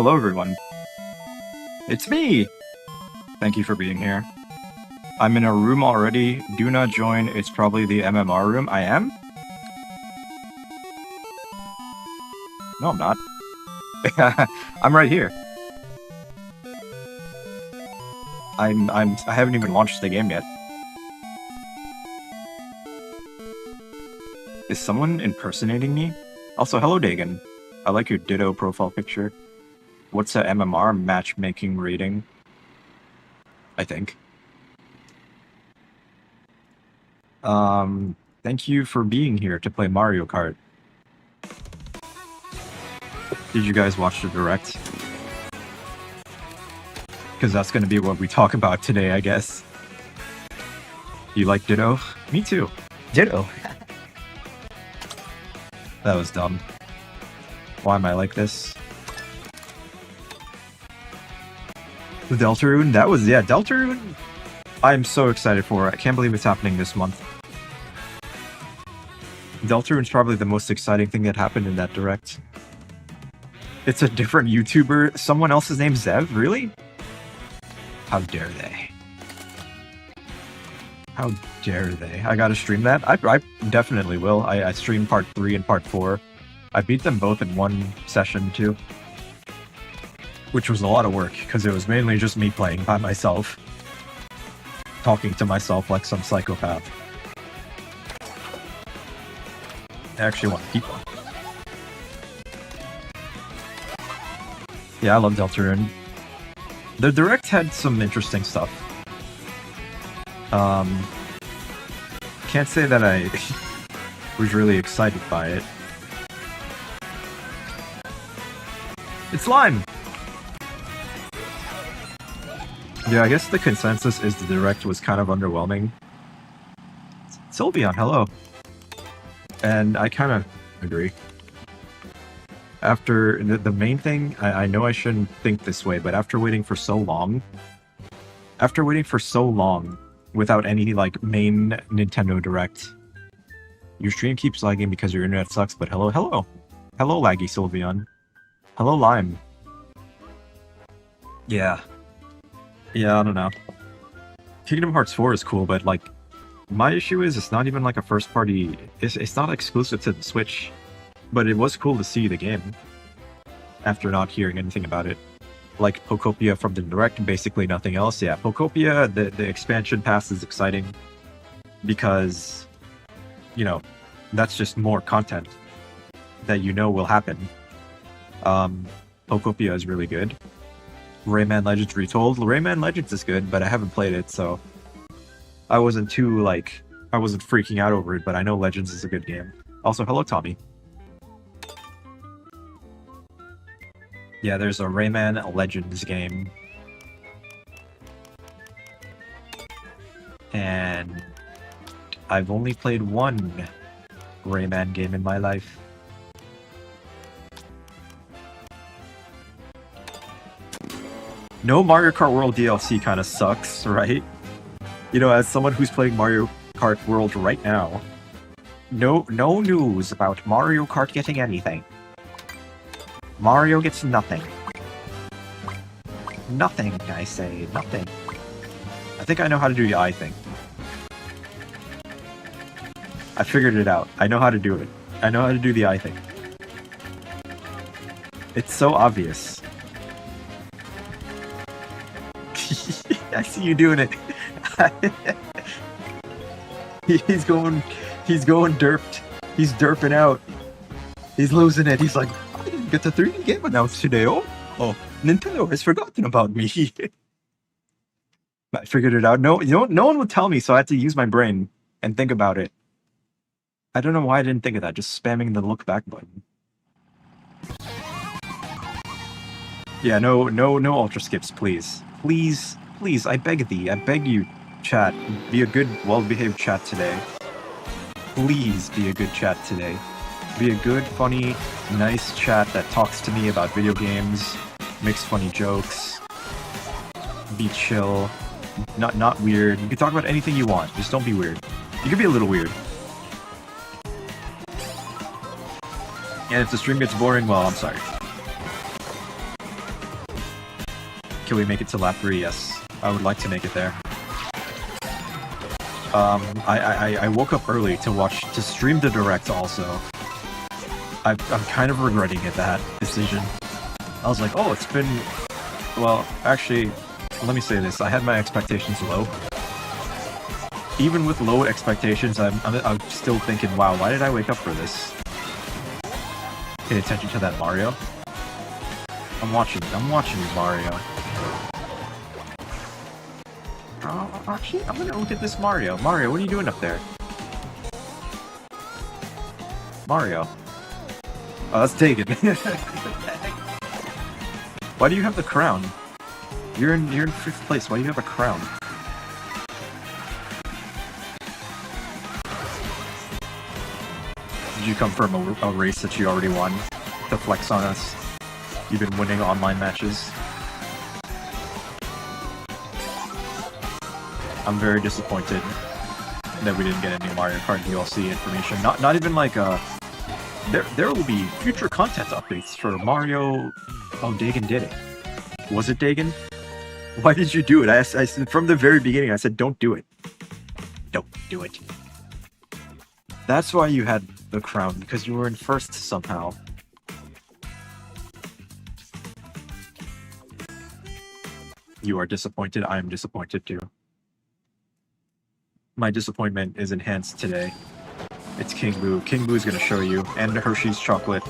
hello everyone. It's me! Thank you for being here. I'm in a room already. Do not join. It's probably the MMR room. I am? No, I'm not. I'm right here. I haven't even launched the game yet. Is someone impersonating me? Also, hello Dagan. I like your Ditto profile picture. What's a MMR matchmaking rating? I think. Thank you for being here to play Mario Kart. Did you guys watch the Direct? Because that's going to be what we talk about today, I guess. You like Ditto? Me too. Ditto. That was dumb. Why am I like this? The Deltarune? That was, yeah, Deltarune. I'm so excited for it. I can't believe it's happening this month. Deltarune's probably the most exciting thing that happened in that Direct. It's a different YouTuber. Someone else's name, Zev? Really? How dare they? How dare they? I gotta stream that? I definitely will. I streamed part 3 and part 4. I beat them both in one session too. Which was a lot of work, because it was mainly just me playing by myself. Talking to myself like some psychopath. I actually want to keep one. Yeah, I love Deltarune. The Direct had some interesting stuff. Can't say that I was really excited by it. It's Lime! Yeah, I guess the consensus is the Direct was kind of underwhelming. Sylveon, hello. And I kind of agree. After the main thing, I know I shouldn't think this way, but after waiting for so long, without any like main Nintendo Direct, your stream keeps lagging because your internet sucks. But hello, laggy Sylveon, hello Lime. Yeah, I don't know. Kingdom Hearts 4 is cool, but like, my issue is it's not even like a first party. It's not exclusive to the Switch. But it was cool to see the game, after not hearing anything about it. Like Pokopia from the Direct, basically nothing else. Yeah, Pokopia, the expansion pass is exciting, because, you know, that's just more content that you know will happen. Pokopia is really good. Rayman Legends Retold. Rayman Legends is good, but I haven't played it, so I wasn't freaking out over it, but I know Legends is a good game. Also, hello Tommy. Yeah, there's a Rayman Legends game. And I've only played one Rayman game in my life. No Mario Kart World DLC kind of sucks, right? You know, as someone who's playing Mario Kart World right now, no news about Mario Kart getting anything. Mario gets nothing. Nothing, I say. Nothing. I think I know how to do the eye thing. I figured it out. I know how to do it. I know how to do the eye thing. It's so obvious. I see you doing it. He's going derped. He's derping out. He's losing it. He's like, I didn't get the 3D game announced today. Oh, Nintendo has forgotten about me. I figured it out. No one would tell me, so I had to use my brain and think about it. I don't know why I didn't think of that. Just spamming the look back button. Yeah, no ultra skips, please. Please, I beg thee. I beg you, chat. Be a good, well-behaved chat today. Please be a good chat today. Be a good, funny, nice chat that talks to me about video games, makes funny jokes, be chill, not weird. You can talk about anything you want, just don't be weird. You can be a little weird. And if the stream gets boring, well, I'm sorry. can we make it to lap 3? Yes, I would like to make it there. I woke up early to stream the Direct also. I'm kind of regretting that decision. I was like, oh, it's been... Well, actually, let me say this. I had my expectations low. Even with low expectations, I'm still thinking, wow, why did I wake up for this? Pay attention to that Mario. I'm watching you, Mario. Oh, actually, I'm gonna look at this Mario. Mario, what are you doing up there? Mario. Oh, that's Dagon. Why do you have the crown? You're in 5th place. Why do you have a crown? Did you come from a race that you already won to flex on us? You've been winning online matches. I'm very disappointed that we didn't get any Mario Kart DLC information. Not even like there will be future content updates for Mario. Oh, Dagon did it. Was it Dagon? Why did you do it? I said from the very beginning. I said don't do it. Don't do it. That's why you had the crown, because you were in 1st somehow. You are disappointed. I am disappointed too. My disappointment is enhanced today. It's King Boo. King Boo's gonna show you, and Hershey's chocolate.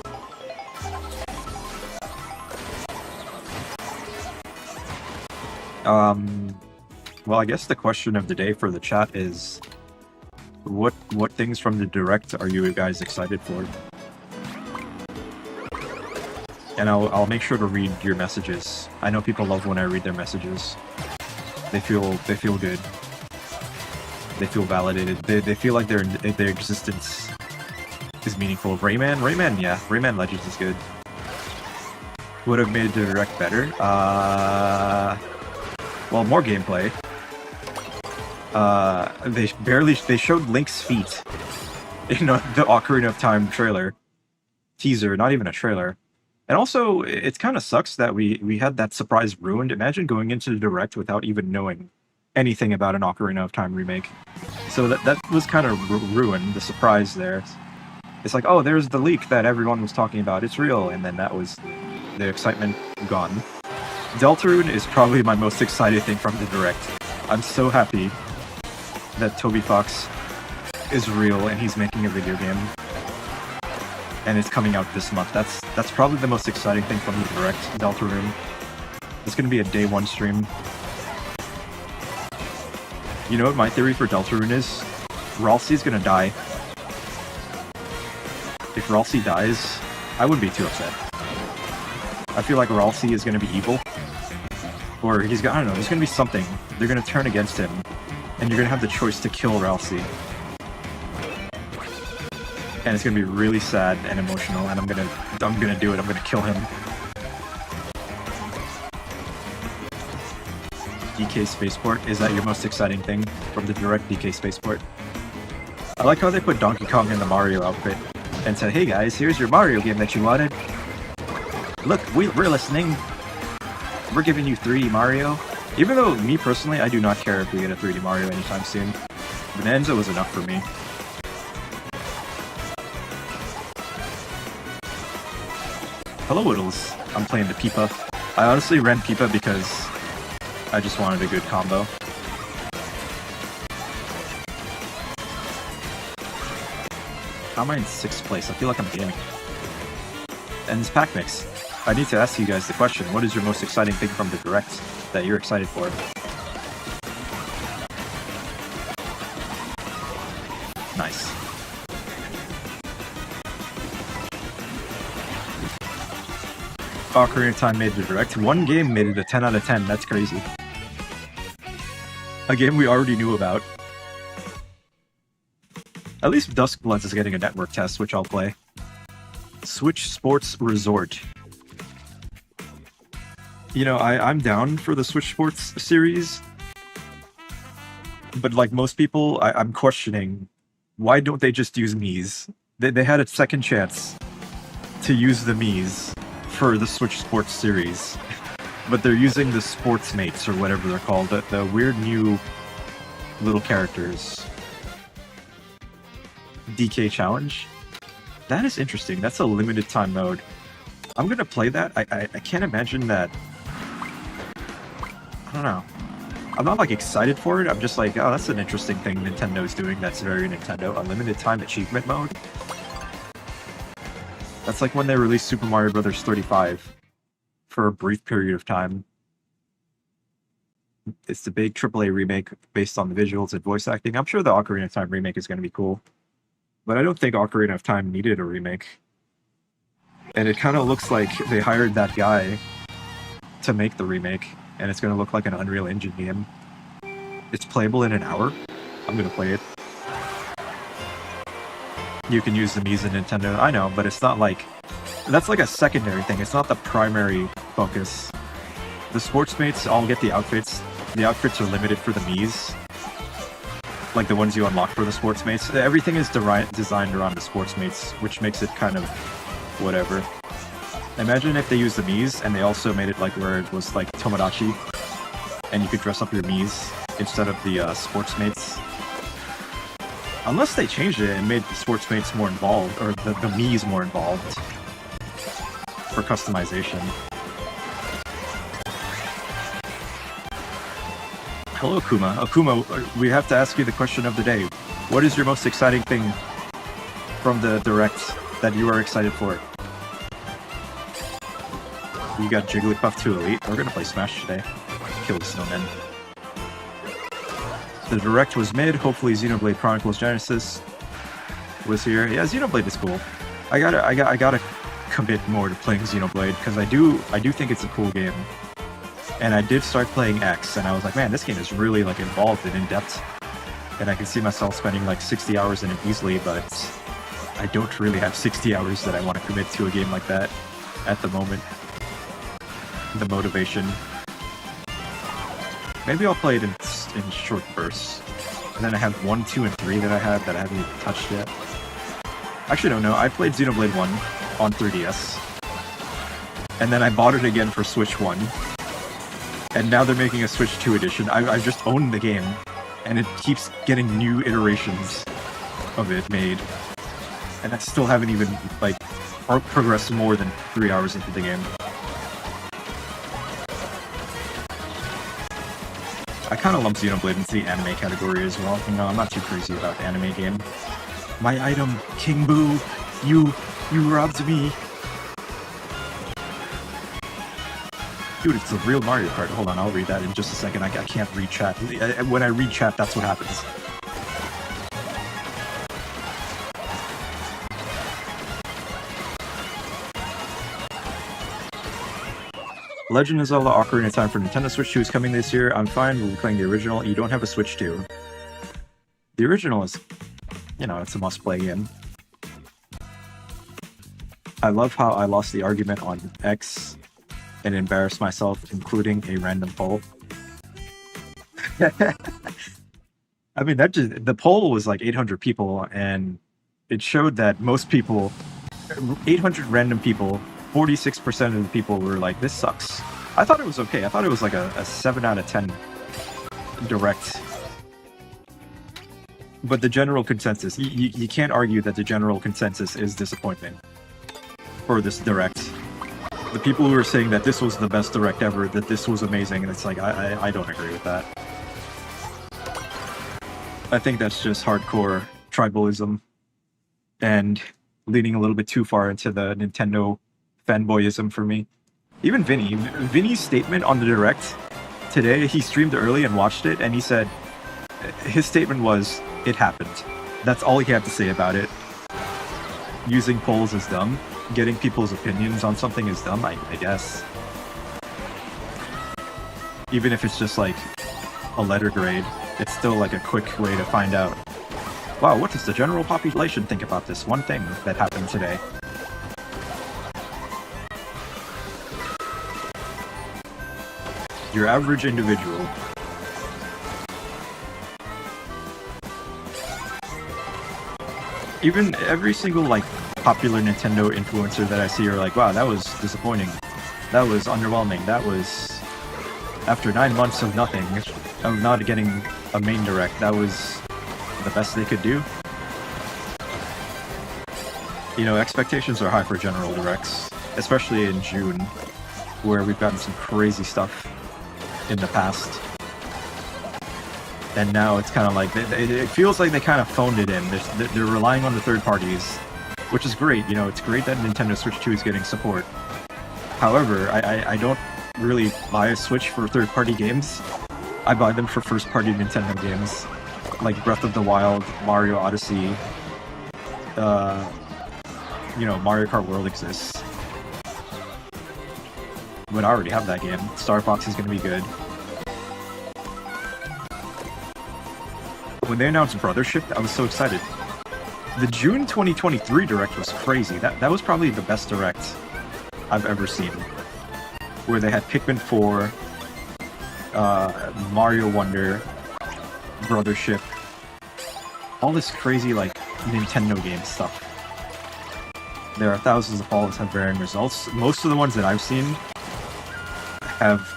Well, I guess the question of the day for the chat is, what things from the Direct are you guys excited for? And I'll make sure to read your messages. I know people love when I read their messages. They feel good. They feel validated. They feel like their existence is meaningful. Rayman, yeah. Rayman Legends is good. Would have made the Direct better. Well, more gameplay. They showed Link's feet in the Ocarina of Time trailer. Teaser, not even a trailer. And also, it kind of sucks that we had that surprise ruined. Imagine going into the Direct without even knowing anything about an Ocarina of Time remake. So that was kind of ruined, the surprise there. It's like, oh, there's the leak that everyone was talking about. It's real. And then that was the excitement gone. Deltarune is probably my most excited thing from the Direct. I'm so happy that Toby Fox is real and he's making a video game. And it's coming out this month. That's probably the most exciting thing from the Direct, Deltarune. It's gonna be a day 1 stream. You know what my theory for Deltarune is? Ralsei's gonna die. If Ralsei dies, I wouldn't be too upset. I feel like Ralsei is gonna be evil. Or I don't know, there's gonna be something. They're gonna turn against him. And you're gonna have the choice to kill Ralsei. And it's gonna be really sad and emotional, and I'm gonna do it. I'm gonna kill him. DK Spaceport, is that your most exciting thing from the Direct? DK Spaceport. I like how they put Donkey Kong in the Mario outfit and said, hey guys, here's your Mario game that you wanted. Look, we're listening. We're giving you 3D Mario. Even though, me personally, I do not care if we get a 3D Mario anytime soon. Bonanza was enough for me. Hello, Whittles. I'm playing the Peepa. I honestly ran Peepa because I just wanted a good combo. How am I in 6th place? I feel like I'm gaming. And this pack mix. I need to ask you guys the question, what is your most exciting thing from the Direct that you're excited for? Nice. Ocarina of Time made the Direct. One game made it a 10 out of 10. That's crazy. A game we already knew about. At least Duskbloods is getting a network test, which I'll play. Switch Sports Resort. You know, I'm down for the Switch Sports series. But like most people, I'm questioning, why don't they just use Mii's? They had a second chance to use the Mii's for the Switch Sports series. but they're using the sports mates or whatever they're called, the weird new little characters. DK challenge. That is interesting. That's a limited time mode. I'm gonna play that. I can't imagine that. I don't know. I'm not like excited for it. I'm just like, oh, that's an interesting thing Nintendo's doing. That's very Nintendo. A limited time achievement mode. That's like when they released Super Mario Bros. 35 for a brief period of time. It's the big AAA remake based on the visuals and voice acting. I'm sure the Ocarina of Time remake is going to be cool. But I don't think Ocarina of Time needed a remake. And it kind of looks like they hired that guy to make the remake. And it's going to look like an Unreal Engine game. It's playable in an hour. I'm going to play it. You can use the Mii's in Nintendo. I know, but it's not like... That's like a secondary thing. It's not the primary focus. The sports mates all get the outfits. The outfits are limited for the Mii's. Like the ones you unlock for the sports mates. Everything is designed around the sports mates, which makes it kind of whatever. Imagine if they used the Mii's and they also made it like where it was like Tomodachi and you could dress up your Mii's instead of the sports mates. Unless they changed it and made the sports mates more involved, or the Mii's more involved for customization. Hello, Akuma. Akuma, we have to ask you the question of the day. What is your most exciting thing from the Direct that you are excited for? You got Jigglypuff to Elite. We're gonna play Smash today. Kill the snowman. The Direct was mid. Hopefully Xenoblade Chronicles Genesis was here. Yeah, Xenoblade is cool. I gotta commit more to playing Xenoblade because I do think it's a cool game. And I did start playing X, and I was like, man, this game is really like involved and in depth. And I can see myself spending like 60 hours in it easily, but I don't really have 60 hours that I want to commit to a game like that at the moment. The motivation. Maybe I'll play it in short bursts. And then I have 1, 2, and 3 that I haven't even touched yet. Actually, no, I played Xenoblade 1 on 3DS. And then I bought it again for Switch 1. And now they're making a Switch 2 edition. I just own the game. And it keeps getting new iterations of it made. And I still haven't even, like, progressed more than 3 hours into the game. I kind of lump Xenoblade into the anime category as well. You know, I'm not too crazy about the anime game. My item, King Boo, you robbed me. Dude, it's a real Mario Kart. Hold on, I'll read that in just a second. I can't read chat. When I read chat, that's what happens. Legend of Zelda Ocarina of Time for Nintendo Switch 2 is coming this year. I'm fine, we'll be playing the original. You don't have a Switch 2. The original is, you know, it's a must-play game. I love how I lost the argument on X and embarrassed myself, including a random poll. I mean, the poll was like 800 people, and it showed that most people, 800 random people, 46% of the people were like, this sucks. I thought it was okay. I thought it was like a 7 out of 10 Direct. But the general consensus, you can't argue that the general consensus is disappointment for this Direct. The people who are saying that this was the best Direct ever, that this was amazing, and it's like, I don't agree with that. I think that's just hardcore tribalism and leaning a little bit too far into the Nintendo fanboyism for me. Even Vinny's statement on the Direct today, he streamed early and watched it, and he said, his statement was, it happened. That's all he had to say about it. Using polls is dumb. Getting people's opinions on something is dumb, I guess. Even if it's just like a letter grade, it's still like a quick way to find out, wow, what does the general population think about this one thing that happened today? Your average individual. Even every single like popular Nintendo influencer that I see are like, wow, that was disappointing. That was underwhelming. That was After 9 months of nothing, of not getting a main direct, that was the best they could do. You know, expectations are high for general directs, especially in June, where we've gotten some crazy stuff in the past. And now it's kind of like, it feels like they kind of phoned it in. They're relying on the third parties, which is great. You know, it's great that Nintendo Switch 2 is getting support. However, I don't really buy a Switch for third-party games. I buy them for first-party Nintendo games, like Breath of the Wild, Mario Odyssey, you know, Mario Kart World exists. But I already have that game. Star Fox is going to be good. When they announced Brothership, I was so excited. The June 2023 Direct was crazy. That was probably the best Direct I've ever seen. Where they had Pikmin 4, Mario Wonder, Brothership, all this crazy, like, Nintendo game stuff. There are thousands of polls have varying results. Most of the ones that I've seen have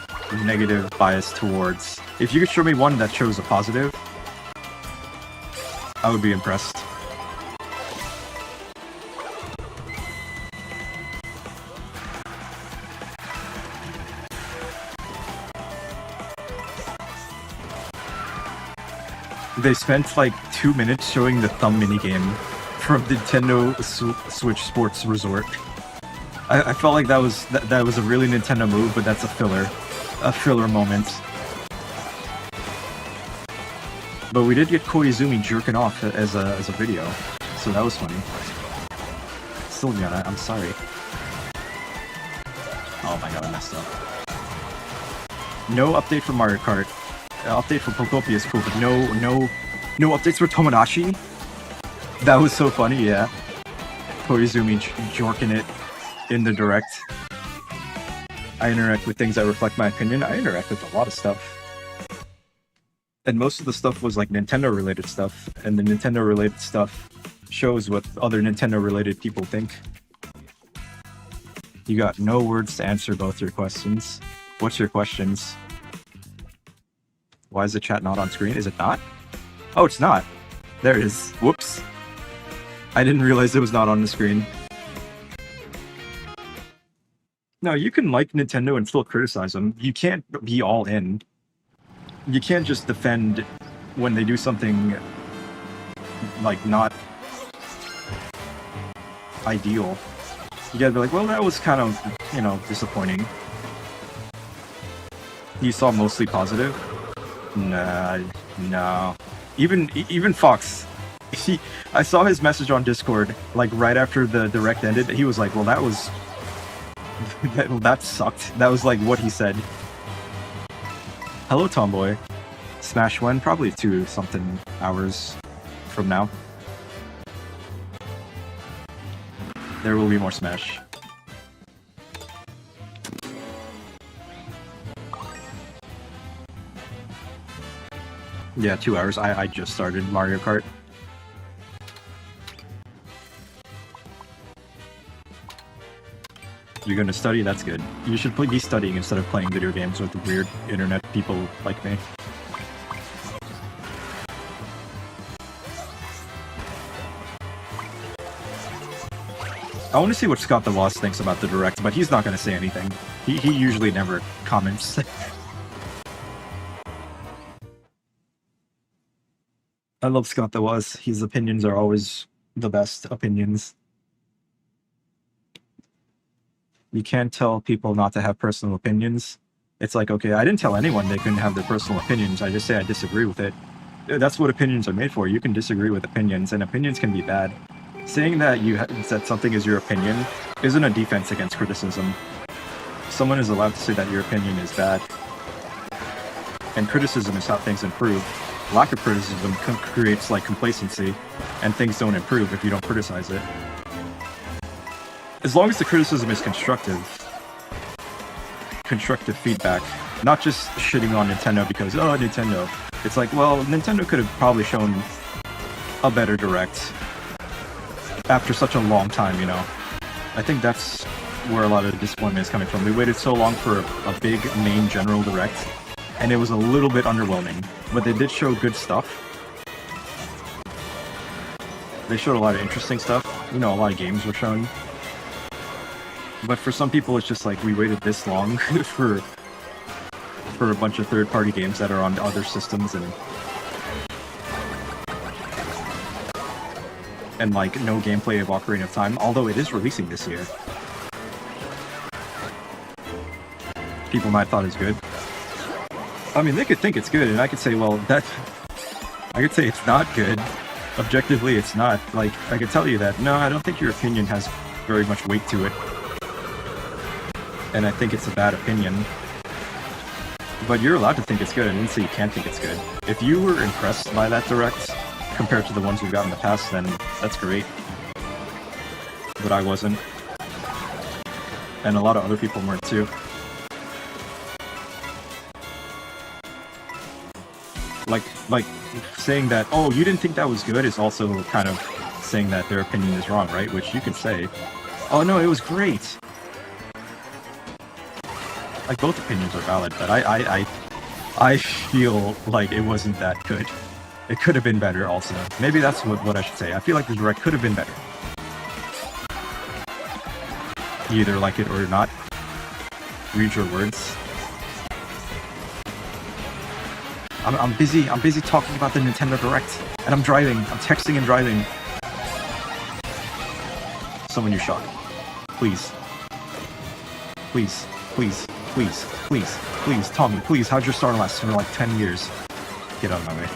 negative bias towards... If you could show me one that shows a positive, I would be impressed. They spent like 2 minutes showing the thumb minigame from Nintendo Switch Sports Resort. I felt like that was a really Nintendo move, but that's a filler moment. But we did get Koizumi jerking off as a video, so that was funny. Still got it. I'm sorry. Oh my god, I messed up. No update for Mario Kart. Update for Pokopia is cool, but no updates for Tomodachi? That was so funny, yeah. Koizumi jorking it in the Direct. I interact with things that reflect my opinion. I interact with a lot of stuff. And most of the stuff was like Nintendo-related stuff, and the Nintendo-related stuff shows what other Nintendo-related people think. You got no words to answer both your questions. What's your questions? Why is the chat not on screen? Is it not? Oh, it's not. There it is. Whoops. I didn't realize it was not on the screen. No, you can like Nintendo and still criticize them. You can't be all in. You can't just defend when they do something, like, not ideal. You gotta be like, well, that was kind of, you know, disappointing. You saw mostly positive? Nah, no. Even Fox, I saw his message on Discord, like, right after the Direct ended. He was like, well, that was... that sucked. That was, like, what he said. Hello, Tomboy. Smash when? Probably 2-something hours from now. There will be more Smash. Yeah, 2 hours. I just started Mario Kart. You're gonna study? That's good. You should be studying instead of playing video games with weird internet people like me. I want to see what Scott the Lost thinks about the Direct, but he's not gonna say anything. He usually never comments. I love Scott the Was. His opinions are always the best opinions. You can't tell people not to have personal opinions. It's like, okay, I didn't tell anyone they couldn't have their personal opinions. I just say I disagree with it. That's what opinions are made for. You can disagree with opinions, and opinions can be bad. Saying that that something is your opinion isn't a defense against criticism. Someone is allowed to say that your opinion is bad. And criticism is how things improve. Lack of criticism creates, like, complacency, and things don't improve if you don't criticize it. As long as the criticism is constructive feedback, not just shitting on Nintendo because, oh, Nintendo. It's like, well, Nintendo could have probably shown a better Direct after such a long time, you know. I think that's where a lot of the disappointment is coming from. We waited so long for a big main general direct, and it was a little bit underwhelming. But they did show good stuff. They showed a lot of interesting stuff. You know, a lot of games were shown. But for some people, it's just like, we waited this long for a bunch of third-party games that are on other systems, and like no gameplay of Ocarina of Time, although it is releasing this year. People might have thought it's good. I mean, they could think it's good, and I could say, well, I could say it's not good. Objectively, it's not. Like, I could tell you that, no, I don't think your opinion has very much weight to it. And I think it's a bad opinion. But you're allowed to think it's good, and then say you can't think it's good. If you were impressed by that direct, compared to the ones we've got in the past, then that's great. But I wasn't. And a lot of other people weren't too. Like saying that, oh, you didn't think that was good is also kind of saying that their opinion is wrong, right? Which you could say, oh no, it was great. Like, both opinions are valid, but I feel like it wasn't that good. It could have been better also. Maybe that's what I should say. I feel like the direct could have been better. You either like it or not. Read your words. I'm busy talking about the Nintendo Direct, and I'm driving. I'm texting and driving. Someone you shot. Please. Please. Please. Please. Please. Please. Tommy, please. How'd your star last for like 10 years? Get out of my way.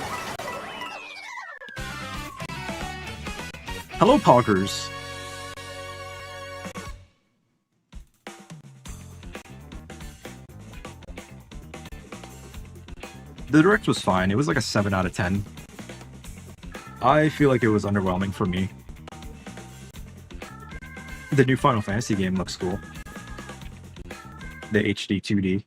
Hello, Poggers. The Direct was fine. It was like a 7 out of 10. I feel like it was underwhelming for me. The new Final Fantasy game looks cool. The HD 2D.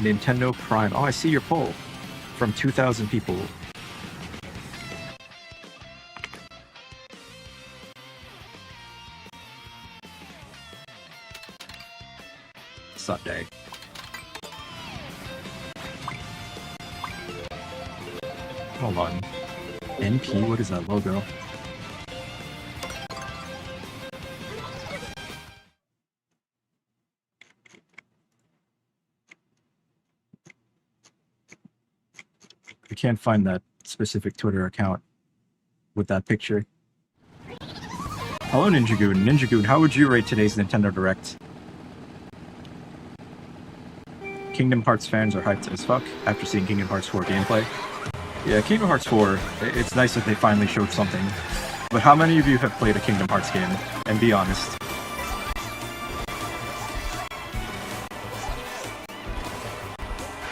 Nintendo Prime. Oh, I see your poll. From 2,000 people. Sunday. Hold on. NP? What is that logo? I can't find that specific Twitter account with that picture. Hello, Ninja Goon. Ninja Goon, how would you rate today's Nintendo Direct? Kingdom Hearts fans are hyped as fuck after seeing Kingdom Hearts 4 gameplay. Yeah, Kingdom Hearts 4, it's nice that they finally showed something. But how many of you have played a Kingdom Hearts game? And be honest.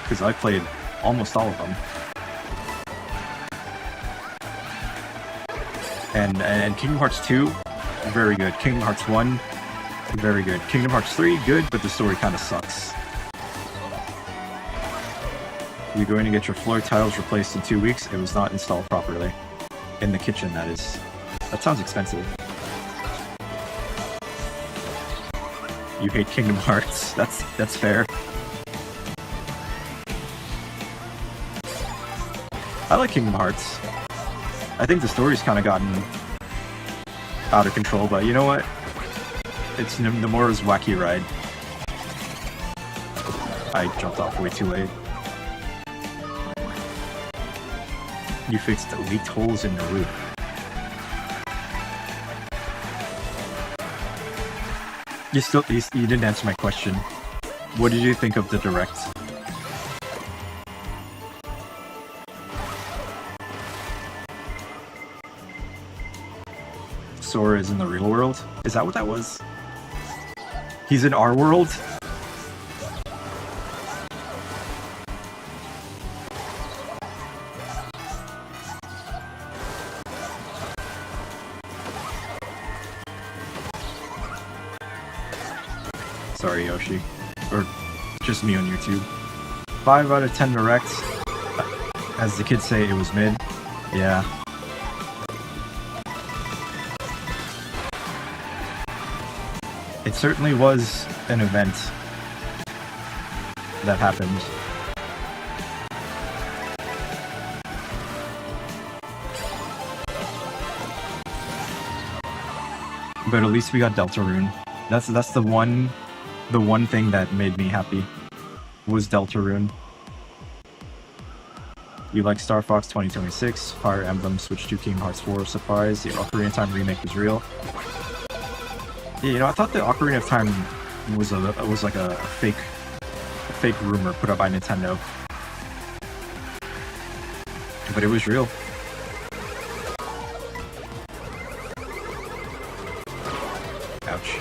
Because I played almost all of them. And Kingdom Hearts 2, very good. Kingdom Hearts 1, very good. Kingdom Hearts 3, good, but the story kind of sucks. You're going to get your floor tiles replaced in 2 weeks. It was not installed properly. In the kitchen, that is. That sounds expensive. You hate Kingdom Hearts. That's fair. I like Kingdom Hearts. I think the story's kind of gotten out of control, but you know what? It's Nomura's wacky ride. I jumped off way too late. You fixed the leaked holes in the roof. You didn't answer my question. What did you think of the Direct? Sora is in the real world? Is that what that was? He's in our world? Sorry, Yoshi. Or just me on YouTube. 5 out of 10 directs. As the kids say, it was mid. Yeah. It certainly was an event that happened. But at least we got Deltarune. That's the one thing that made me happy was Deltarune. You like Star Fox 2026, Fire Emblem, Switch 2, Kingdom Hearts 4, surprise, the Ocarina of Time remake was real. Yeah, you know, I thought the Ocarina of Time was like a fake rumor put up by Nintendo. But it was real. Ouch.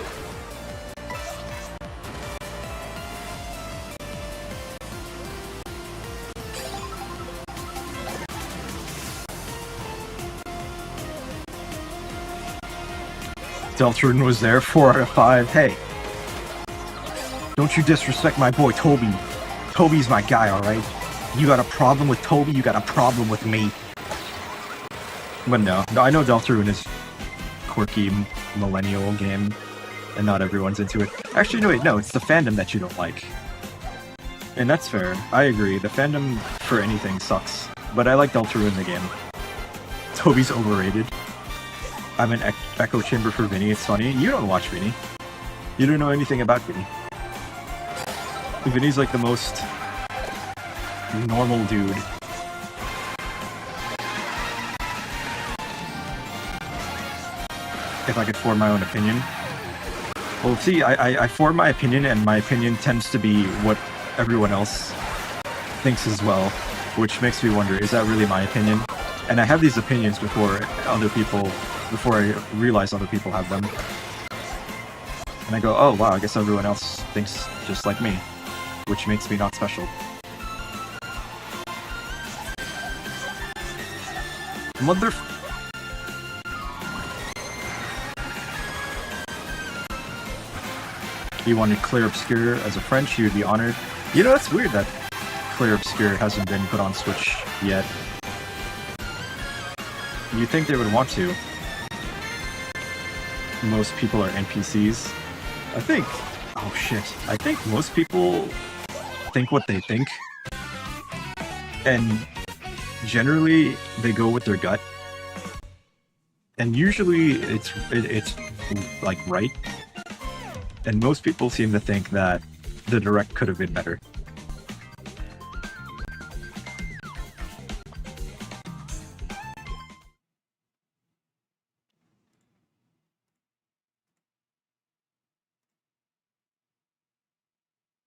Deltarune was there, 4 out of 5. Hey, don't you disrespect my boy Toby. Toby's my guy, alright? You got a problem with Toby, you got a problem with me. But no, I know Deltarune is quirky millennial game, and not everyone's into it. Actually, no, wait, no, it's the fandom that you don't like. And that's fair. I agree. The fandom for anything sucks. But I like Deltarune the game. Toby's overrated. I'm an echo chamber for Vinny. It's funny. You don't watch Vinny. You don't know anything about Vinny. Vinny's like the most normal dude. If I could form my own opinion. Well, see, I form my opinion, and my opinion tends to be what everyone else thinks as well, which makes me wonder, is that really my opinion? And I have these opinions before I realize other people have them. And I go, oh wow, I guess everyone else thinks just like me, which makes me not special. You wanted Clear Obscure as a French, you would be honored. You know, it's weird that Clear Obscure hasn't been put on Switch yet. You'd think they would want to. Most people are NPCs. I think most people think what they think. And generally, they go with their gut. And usually, it's like right. And most people seem to think that the Direct could have been better.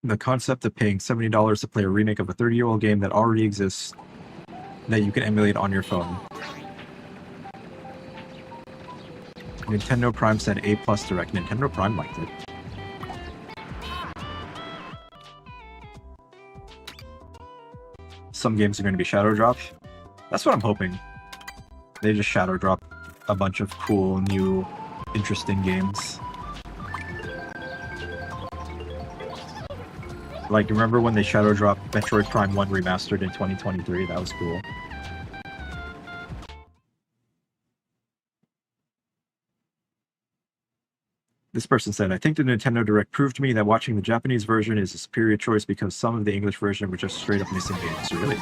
The concept of paying $70 to play a remake of a 30-year-old game that already exists that you can emulate on your phone. Nintendo Prime said A+ Direct. Nintendo Prime liked it. Some games are going to be shadow dropped. That's what I'm hoping. They just shadow drop a bunch of cool, new, interesting games. Like, remember when they shadow dropped Metroid Prime 1 Remastered in 2023? That was cool. This person said, I think the Nintendo Direct proved to me that watching the Japanese version is a superior choice because some of the English version were just straight up missing games. Really?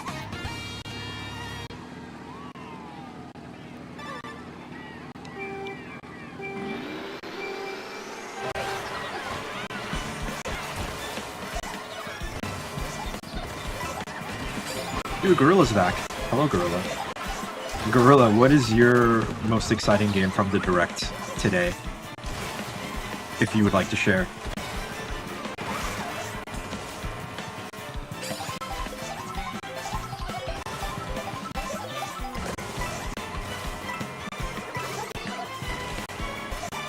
Dude, Gorilla's back. Hello, Gorilla. Gorilla, what is your most exciting game from the Direct today? If you would like to share.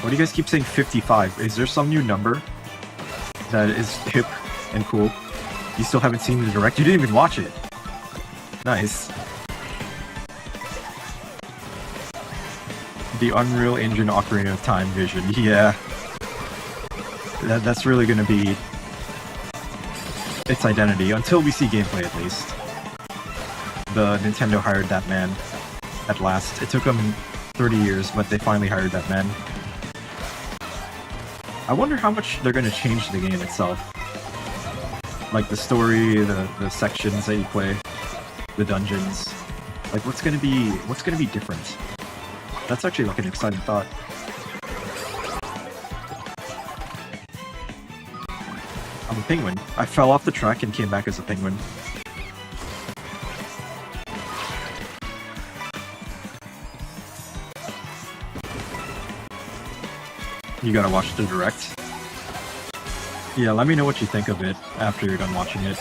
Why do you guys keep saying 55? Is there some new number that is hip and cool? You still haven't seen the Direct? You didn't even watch it. Nice. The Unreal Engine Ocarina of Time vision. Yeah. That's really gonna be its identity, until we see gameplay at least. The Nintendo hired that man at last. It took them 30 years, but they finally hired that man. I wonder how much they're going to change the game itself. Like the story, the sections that you play, the dungeons. Like what's gonna be different? That's actually like an exciting thought. I'm a penguin. I fell off the track and came back as a penguin. You gotta watch the direct. Yeah, let me know what you think of it after you're done watching it.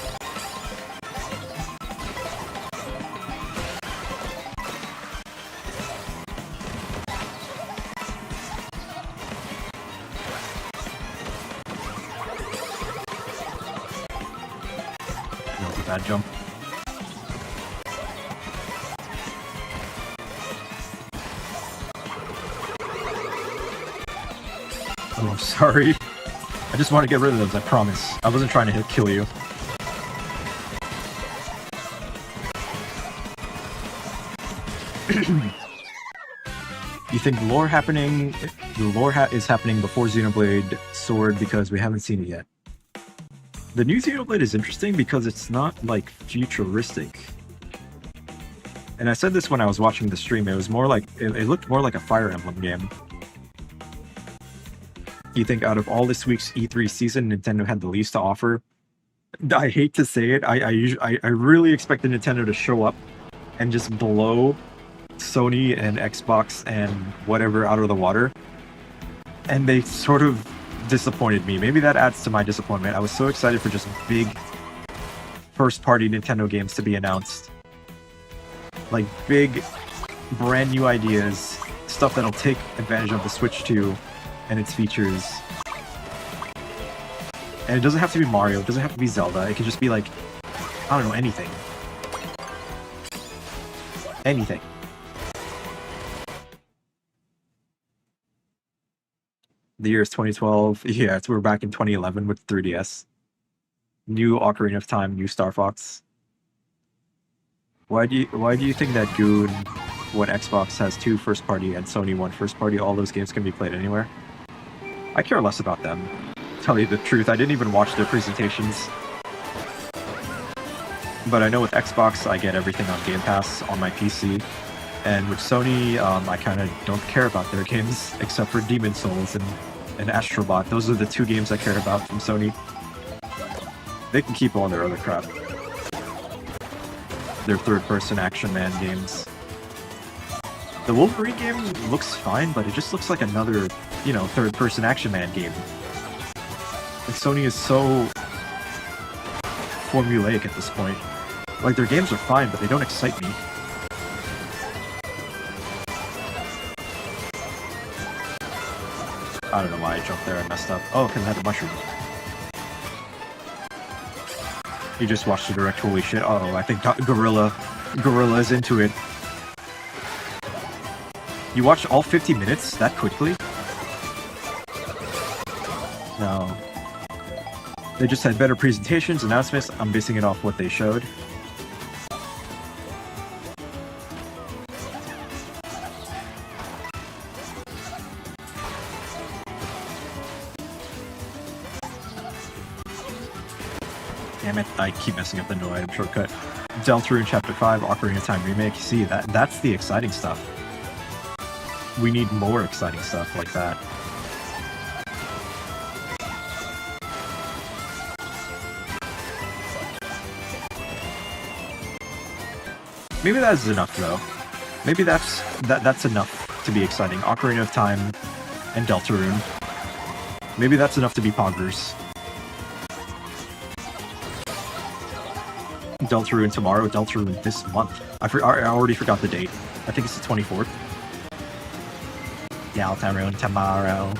That was a bad jump. Oh, I'm sorry. I just want to get rid of those, I promise. I wasn't trying to kill you. You think the lore is happening before Xenoblade Sword because we haven't seen it yet? The new Xenoblade is interesting because it's not, like, futuristic. And I said this when I was watching the stream, it was more like, it looked more like a Fire Emblem game. You think out of all this week's E3 season, Nintendo had the least to offer? I hate to say it, I really expected Nintendo to show up and just blow Sony and Xbox and whatever out of the water. And they sort of disappointed me. Maybe that adds to my disappointment. I was so excited for just big first-party Nintendo games to be announced. Like big, brand new ideas, stuff that'll take advantage of the Switch 2 and its features. And it doesn't have to be Mario, it doesn't have to be Zelda, it can just be like, I don't know, anything. Anything. The year is 2012. Yeah, we're back in 2011 with 3DS. New Ocarina of Time, new Star Fox. Why do you think that Goon, when Xbox has 2 first party and Sony 1 first party, all those games can be played anywhere? I care less about them. Tell you the truth, I didn't even watch their presentations. But I know with Xbox, I get everything on Game Pass on my PC. And with Sony, I kind of don't care about their games, except for Demon's Souls and Astrobot. Those are the 2 games I care about from Sony. They can keep all their other crap. Their third-person action man games. The Wolverine game looks fine, but it just looks like another, you know, third-person action man game. Like, Sony is so formulaic at this point. Like, their games are fine, but they don't excite me. I don't know why I jumped there and messed up. Oh, because I had a mushroom. You just watched the direct, holy shit. Uh-oh, I think Gorilla is into it. You watched all 50 minutes that quickly? No. They just had better presentations, announcements. I'm basing it off what they showed. Damn it, I keep messing up the no item shortcut. Deltarune Chapter 5, Ocarina of Time Remake. See, that's the exciting stuff. We need more exciting stuff like that. Maybe that's enough, though. Maybe that's enough to be exciting. Ocarina of Time and Deltarune. Maybe that's enough to be poggers. Deltarune tomorrow, Deltarune this month. I already forgot the date. I think it's the 24th. Deltarune tomorrow.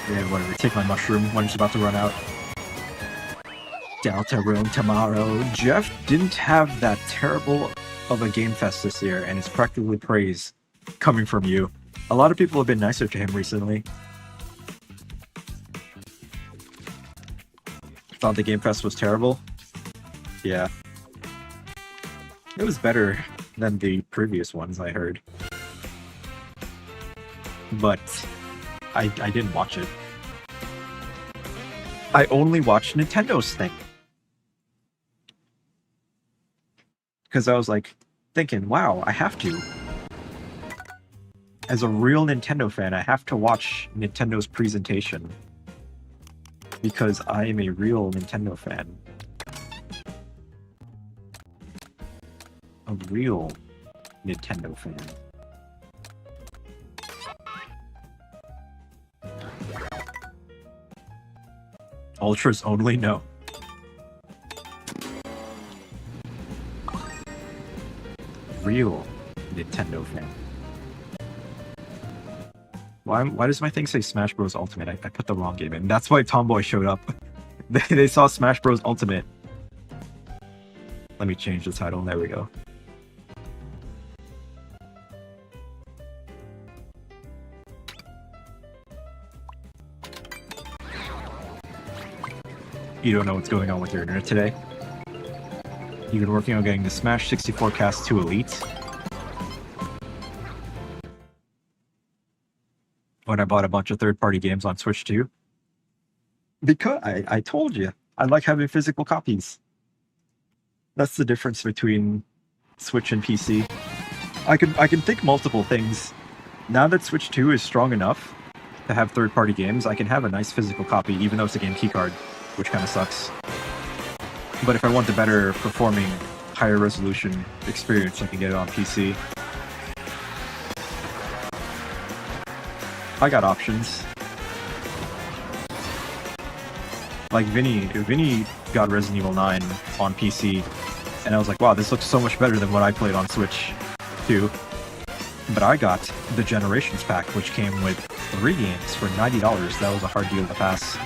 Yeah, whatever. Take my mushroom when it's about to run out. Deltarune tomorrow. Jeff didn't have that terrible of a Game Fest this year, and it's practically praise coming from you. A lot of people have been nicer to him recently. Thought the Game Fest was terrible? Yeah. It was better than the previous ones, I heard. But I didn't watch it. I only watched Nintendo's thing. Because I was like thinking, wow, I have to. As a real Nintendo fan, I have to watch Nintendo's presentation. Because I am a real Nintendo fan. A real Nintendo fan. Ultras only? No. Real Nintendo fan. Why does my thing say Smash Bros. Ultimate? I put the wrong game in. That's why Tomboy showed up. They saw Smash Bros. Ultimate. Let me change the title. There we go. You don't know what's going on with your internet today? You've been working on getting the Smash 64 cast to Elite. When I bought a bunch of third-party games on Switch too. Because I told you, I like having physical copies. That's the difference between Switch and PC. I can think multiple things. Now that Switch 2 is strong enough to have third-party games, I can have a nice physical copy, even though it's a game keycard, which kind of sucks. But if I want the better performing, higher resolution experience, I can get it on PC. I got options. Like Vinny got Resident Evil 9 on PC, and I was like, wow, this looks so much better than what I played on Switch too. But I got the Generations pack, which came with 3 games for $90. That was a hard deal to pass.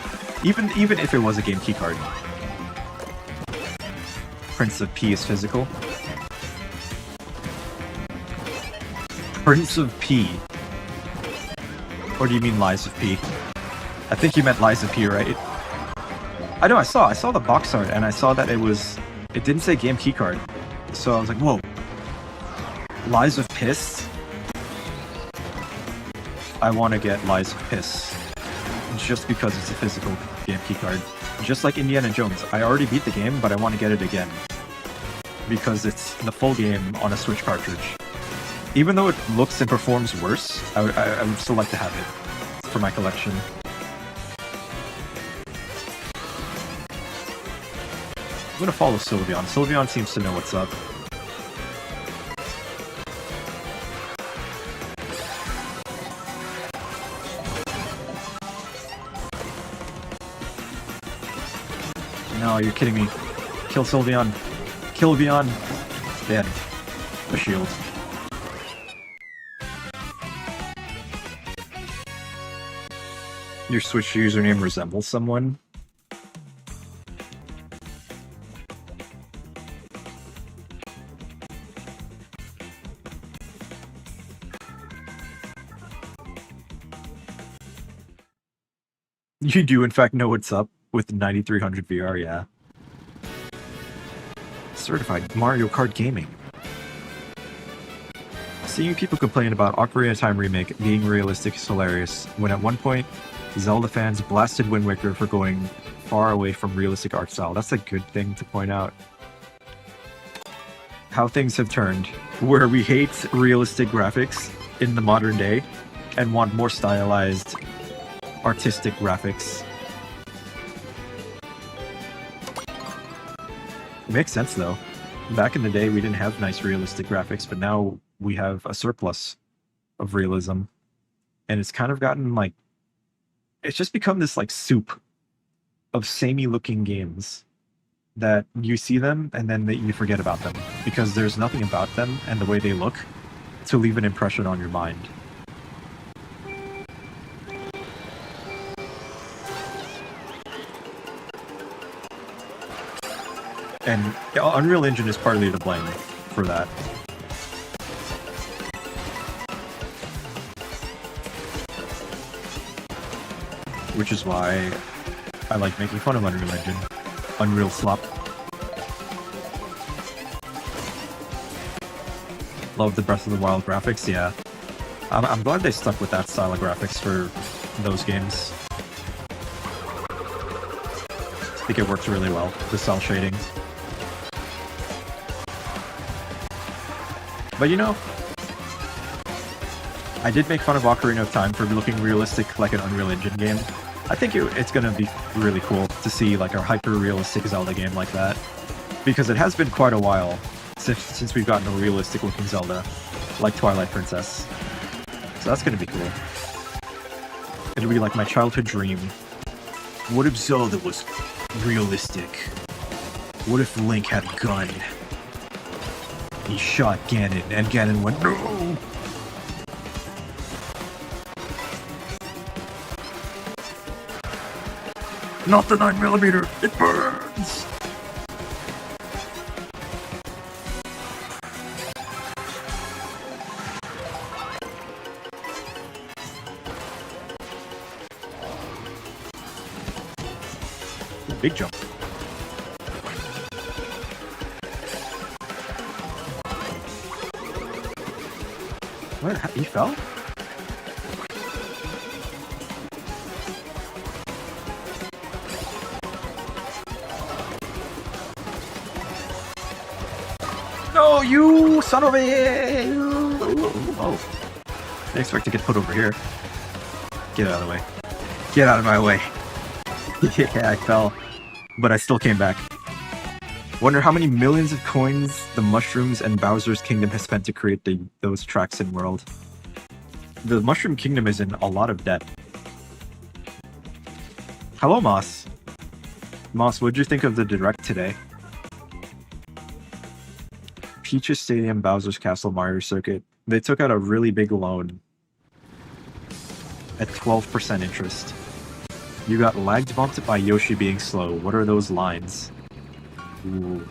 Even if it was a game keycard. Prince of P is physical. Prince of P. Or do you mean Lies of P? I think you meant Lies of P, right? I know, I saw the box art, and I saw that it didn't say game keycard. So I was like, whoa. Lies of Piss? I want to get Lies of Piss. Just because it's a physical game keycard. Just like Indiana Jones. I already beat the game, but I want to get it again. Because it's the full game on a Switch cartridge. Even though it looks and performs worse, I would still like to have it for my collection. I'm gonna follow Sylveon. Sylveon seems to know what's up. No, you're kidding me. Kill Sylveon. Kill Veon. Dead. A shield. Your Switch username resembles someone? You do in fact know what's up with 9300 VR, yeah. Certified Mario Kart gaming. Seeing people complain about Ocarina of Time Remake being realistic is hilarious, when at one point, Zelda fans blasted Wind Waker for going far away from realistic art style. That's a good thing to point out. How things have turned, where we hate realistic graphics in the modern day, and want more stylized, artistic graphics. Makes sense though. Back in the day, we didn't have nice realistic graphics, but now we have a surplus of realism. And it's kind of gotten like, it's just become this like soup of samey looking games that you see them and then you forget about them because there's nothing about them and the way they look to leave an impression on your mind. And Unreal Engine is partly to blame for that. Which is why I like making fun of Unreal Engine. Unreal slop. Love the Breath of the Wild graphics, yeah. I'm glad they stuck with that style of graphics for those games. I think it works really well, the cell shading. But you know, I did make fun of Ocarina of Time for looking realistic like an Unreal Engine game. I think it's gonna be really cool to see like a hyper-realistic Zelda game like that. Because it has been quite a while since we've gotten a realistic looking Zelda, like Twilight Princess. So that's gonna be cool. It'll be like my childhood dream. What if Zelda was realistic? What if Link had a gun? He shot Ganon, and Ganon went, no! Not the 9mm, it burns! Big jump. What? He fell? No, you son of a... Oh. I didn't expect to get put over here. Get out of the way. Get out of my way. Yeah, I fell. But I still came back. Wonder how many millions of coins the Mushrooms and Bowser's Kingdom has spent to create those tracks in world. The Mushroom Kingdom is in a lot of debt. Hello, Moss. Moss, what'd you think of the Direct today? Peach's Stadium, Bowser's Castle, Mario Circuit. They took out a really big loan at 12% interest. You got lagged bumped by Yoshi being slow. What are those lines? Ooh.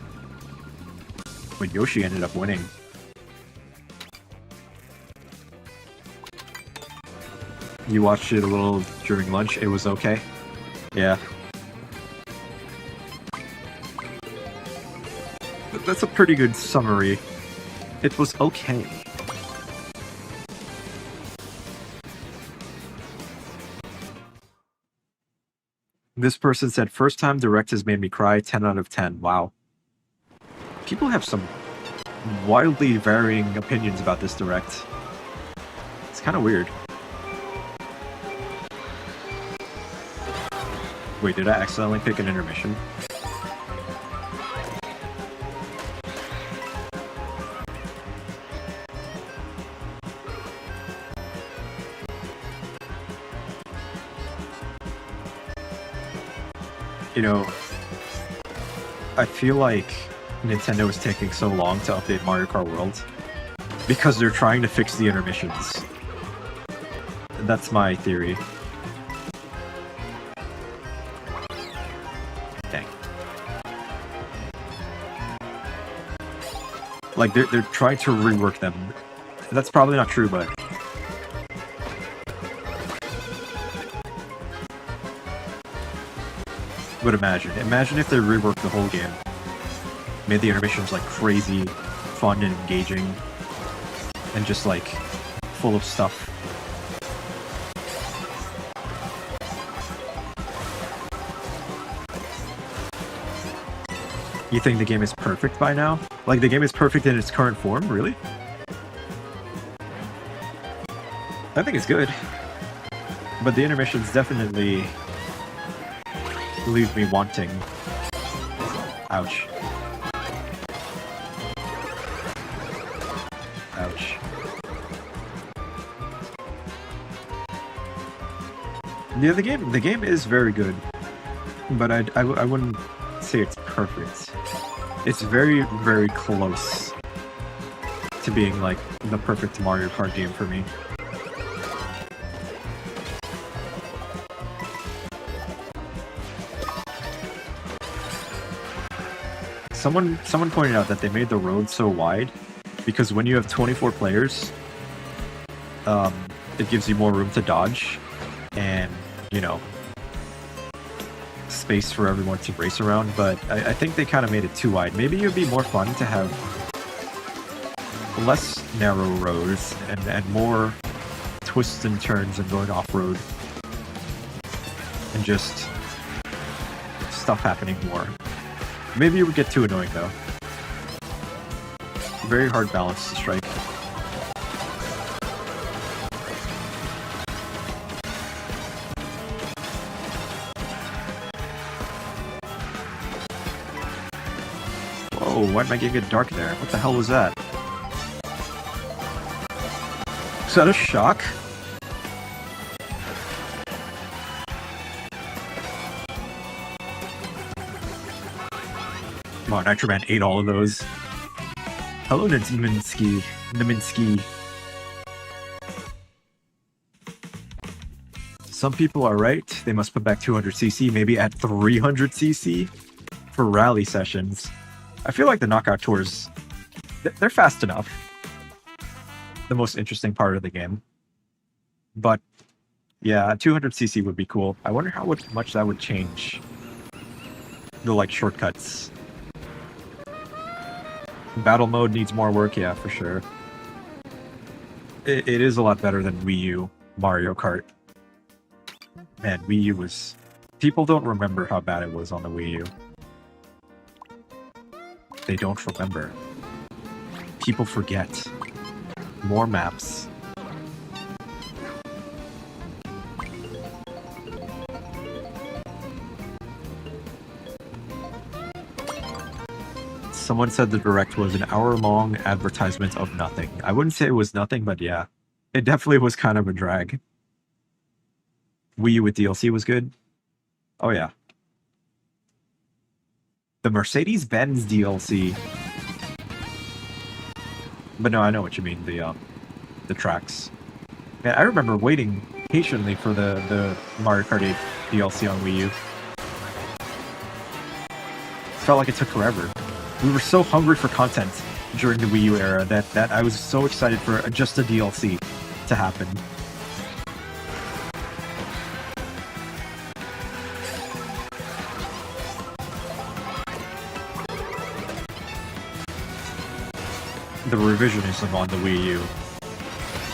But Yoshi ended up winning. You watched it a little during lunch. It was okay. Yeah. That's a pretty good summary. It was okay. This person said, first time Direct has made me cry, 10 out of 10. Wow. People have some wildly varying opinions about this Direct. It's kind of weird. Wait, did I accidentally pick an intermission? You know, I feel like Nintendo is taking so long to update Mario Kart World because they're trying to fix the intermissions. That's my theory. Dang. Like, they're trying to rework them. That's probably not true, but... But imagine if they reworked the whole game. Made the intermissions like crazy, fun and engaging, and just like full of stuff. You think the game is perfect by now? Like the game is perfect in its current form, really? I think it's good. But the intermissions definitely leave me wanting. Ouch. Ouch. Yeah, the game is very good, but I wouldn't say it's perfect. It's very, very close to being like the perfect Mario Kart game for me. Someone pointed out that they made the road so wide because when you have 24 players, it gives you more room to dodge and, you know, space for everyone to race around. But I think they kind of made it too wide. Maybe it would be more fun to have less narrow roads and more twists and turns and going off-road. And just stuff happening more. Maybe it would get too annoying though. Very hard balance to strike. Whoa, why did my game get dark there? What the hell was that? Is that a shock? Come on, Nitro Man ate all of those. Hello, Naminsky. Some people are right. They must put back 200cc, maybe at 300cc for rally sessions. I feel like the knockout tours, they're fast enough. The most interesting part of the game. But yeah, 200cc would be cool. I wonder how much that would change the like shortcuts. Battle mode needs more work, yeah, for sure. It is a lot better than Wii U Mario Kart. Man, Wii U was... People don't remember how bad it was on the Wii U. They don't remember. People forget. More maps. Someone said the Direct was an hour-long advertisement of nothing. I wouldn't say it was nothing, but yeah. It definitely was kind of a drag. Wii U with DLC was good. Oh yeah. The Mercedes-Benz DLC. But no, I know what you mean, the tracks. Man, I remember waiting patiently for the Mario Kart 8 DLC on Wii U. Felt like it took forever. We were so hungry for content during the Wii U era that I was so excited for just a DLC to happen. The revisionism on the Wii U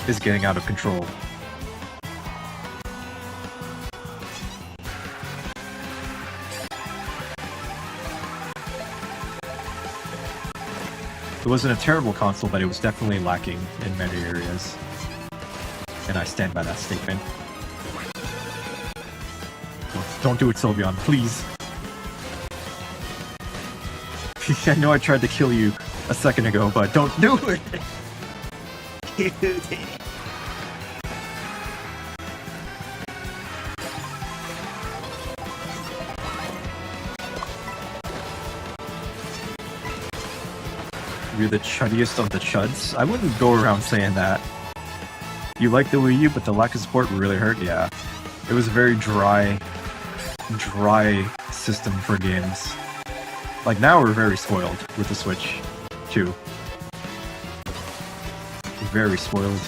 is getting out of control. It wasn't a terrible console, but it was definitely lacking in many areas. And I stand by that statement. Don't do it, Sylveon, please. I know I tried to kill you a second ago, but don't do it! You're the chuddiest of the chuds? I wouldn't go around saying that. You like the Wii U, but the lack of support really hurt? Yeah. It was a very dry system for games. Like, now we're very spoiled with the Switch, too. Very spoiled.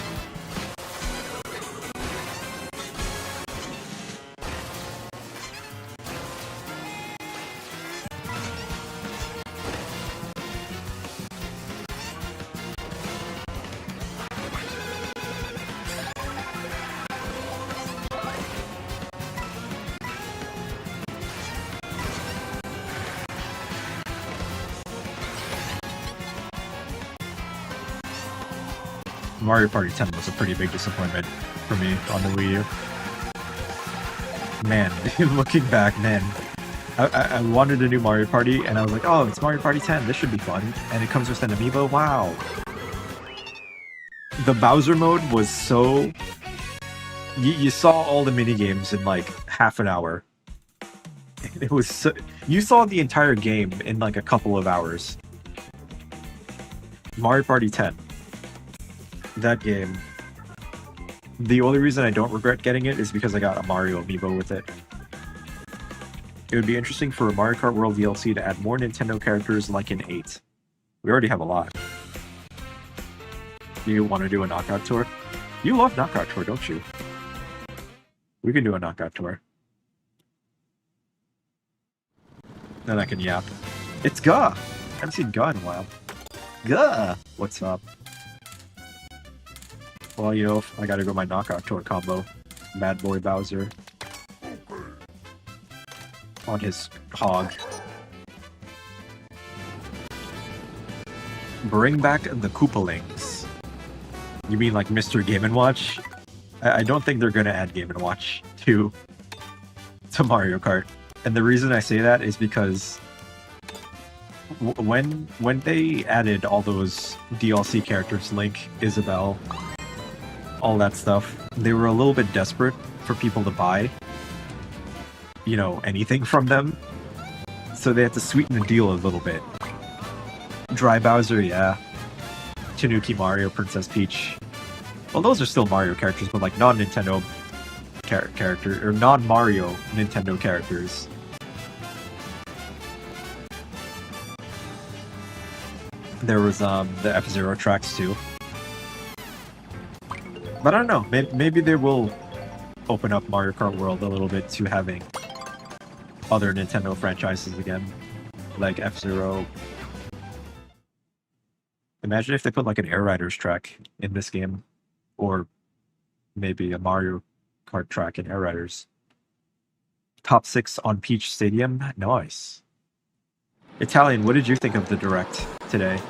Mario Party 10 was a pretty big disappointment for me on the Wii U. Man, looking back, man, I wanted a new Mario Party, and I was like, oh, it's Mario Party 10, this should be fun. And it comes with an amiibo, wow. The Bowser mode was so... You saw all the minigames in like half an hour. It was so... You saw the entire game in like a couple of hours. Mario Party 10. That game. The only reason I don't regret getting it is because I got a Mario amiibo with it. It would be interesting for a Mario Kart World DLC to add more Nintendo characters like in 8. We already have a lot. Do you want to do a knockout tour? You love knockout tour, don't you? We can do a knockout tour. Then I can yap. It's Gah! I haven't seen Gah in a while. Gah! What's up? Well, you know, I gotta go my knockout tour combo. Mad Boy Bowser. On his hog. Bring back the Koopalings. You mean like Mr. Game & Watch? I don't think they're gonna add Game & Watch to Mario Kart. And the reason I say that is because when they added all those DLC characters, Link, Isabelle, all that stuff, they were a little bit desperate for people to buy, you know, anything from them. So they had to sweeten the deal a little bit. Dry Bowser, yeah. Tanuki Mario, Princess Peach. Well, those are still Mario characters, but like non-Nintendo character or non-Mario Nintendo characters. There was the F-Zero tracks too. But I don't know, maybe they will open up Mario Kart World a little bit to having other Nintendo franchises again, like F-Zero. Imagine if they put like an Air Riders track in this game, or maybe a Mario Kart track in Air Riders. Top 6 on Peach Stadium, nice. Italian, what did you think of the Direct today?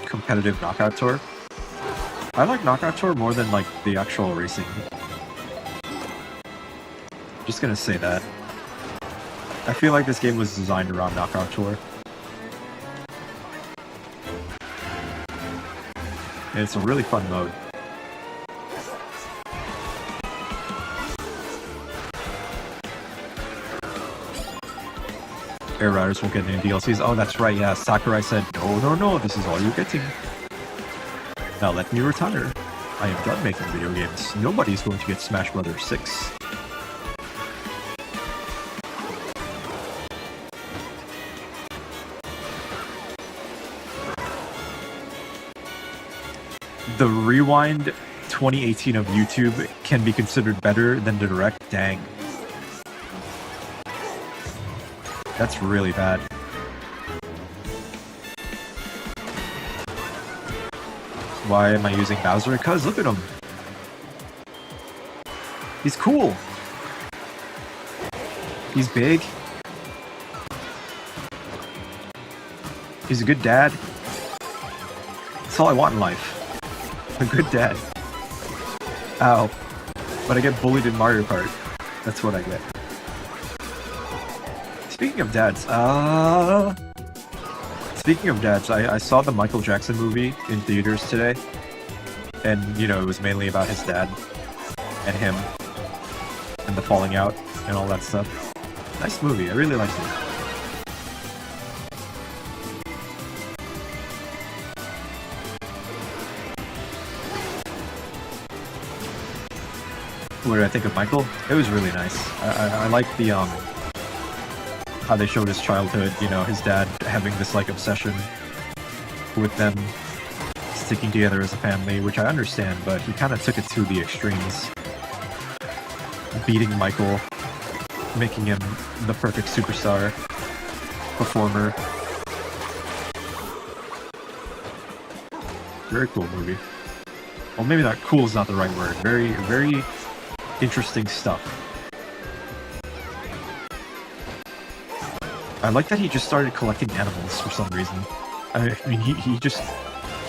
Competitive Knockout Tour? I like Knockout Tour more than like the actual racing. Just gonna say that. I feel like this game was designed around Knockout Tour. And it's a really fun mode. Air Riders won't get any DLCs. Oh, that's right, yeah. Sakurai said, no, this is all you're getting. Now let me retire. I am done making video games. Nobody's going to get Smash Bros. 6. The Rewind 2018 of YouTube can be considered better than the Direct? Dang. That's really bad. Why am I using Bowser? Because look at him. He's cool. He's big. He's a good dad. That's all I want in life. A good dad. Ow. But I get bullied in Mario Kart. That's what I get. Speaking of dads, I saw the Michael Jackson movie in theaters today. And, you know, it was mainly about his dad and him and the falling out and all that stuff. Nice movie. I really liked it. What did I think of Michael? It was really nice. I like the how they showed his childhood, you know, his dad having this like obsession with them sticking together as a family, which I understand, but he kind of took it to the extremes. Beating Michael, making him the perfect superstar performer. Very cool movie. Well, maybe not cool is not the right word. Very, very interesting stuff. I like that he just started collecting animals for some reason. I mean, he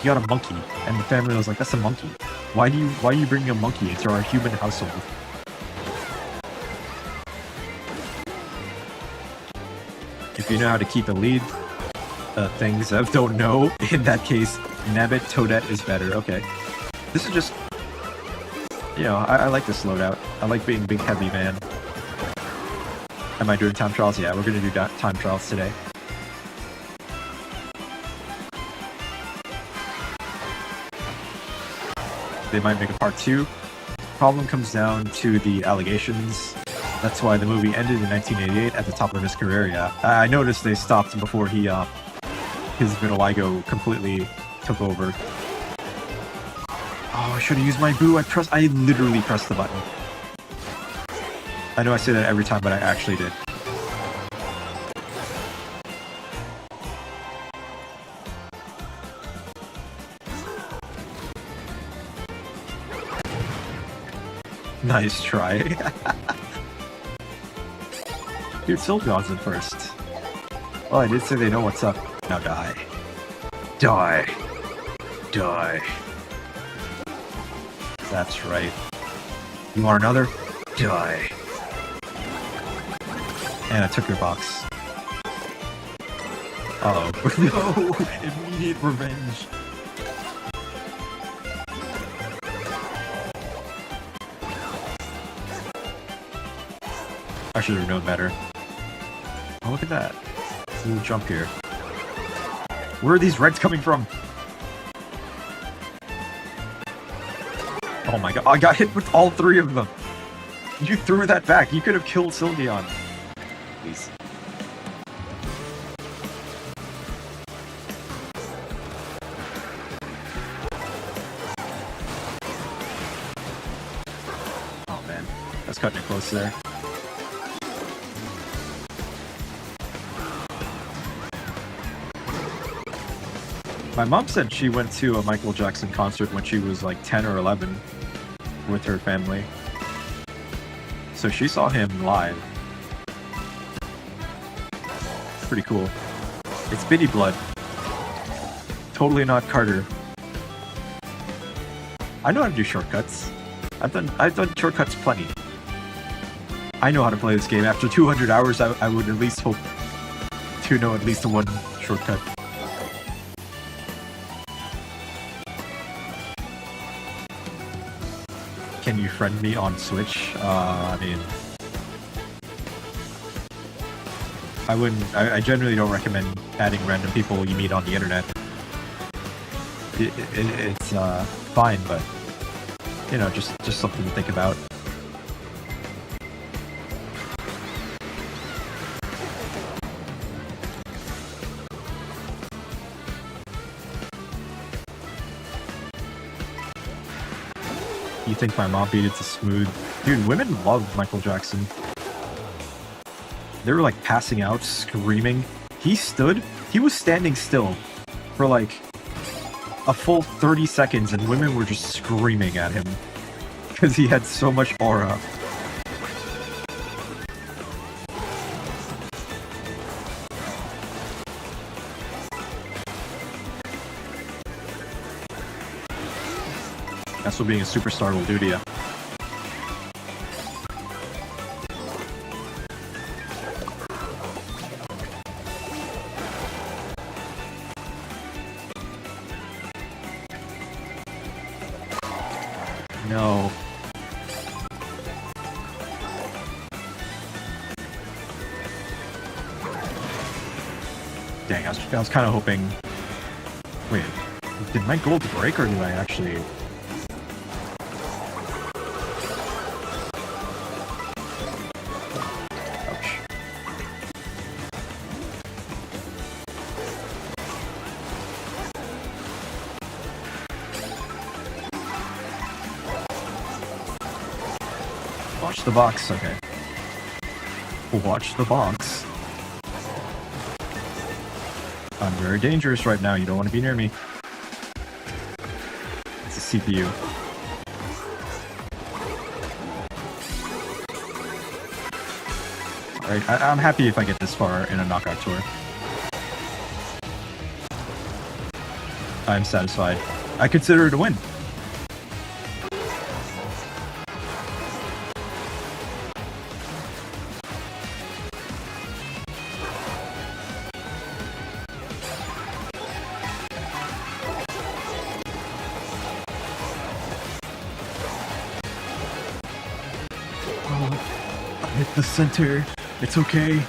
got a monkey, and the family was like, "That's a monkey. Why are you bringing a monkey into our human household?" If you know how to keep a lead, things I don't know. In that case, Nabbit Toadette is better. Okay, this is just, you know, I like this loadout. I like being big heavy man. Am I doing time trials? Yeah, we're gonna do time trials today. They might make a part 2. problem comes down to the allegations. That's why the movie ended in 1988 at the top of his career. Yeah, I noticed they stopped before his vitiligo completely took over. Oh, I should have used my boo. I literally pressed the button. I know I say that every time, but I actually did. Nice try. Dude, Sylveon's in first. Well, I did say they know what's up. Now die. Die. Die. That's right. You want another? Die. And I took your box. Uh-oh. No! Immediate revenge. I should have known better. Oh, look at that. Little jump here. Where are these reds coming from? Oh my god, I got hit with all three of them! You threw that back, you could have killed Sylveon. Please. Oh man, that's cutting it close there. My mom said she went to a Michael Jackson concert when she was like 10 or 11 with her family. So she saw him live. Pretty cool. It's Biddy Blood. Totally not Carter. I know how to do shortcuts. I've done shortcuts plenty. I know how to play this game. After 200 hours, I would at least hope to know at least one shortcut. Can you friend me on Switch? I mean, I wouldn't. I generally don't recommend adding random people you meet on the internet. It's fine, but you know, just something to think about. You think my mom beat it to smooth? Dude, women love Michael Jackson. They were like passing out, screaming. He was standing still for like a full 30 seconds and women were just screaming at him because he had so much aura. That's what being a superstar will do to you. No. Dang, I was kind of hoping... Wait, did my gold break or did I actually... Watch the box, okay. Watch the box. I'm very dangerous right now, you don't want to be near me. It's a CPU. Alright, I'm happy if I get this far in a knockout tour. I'm satisfied. I consider it a win. Hit the center. It's okay.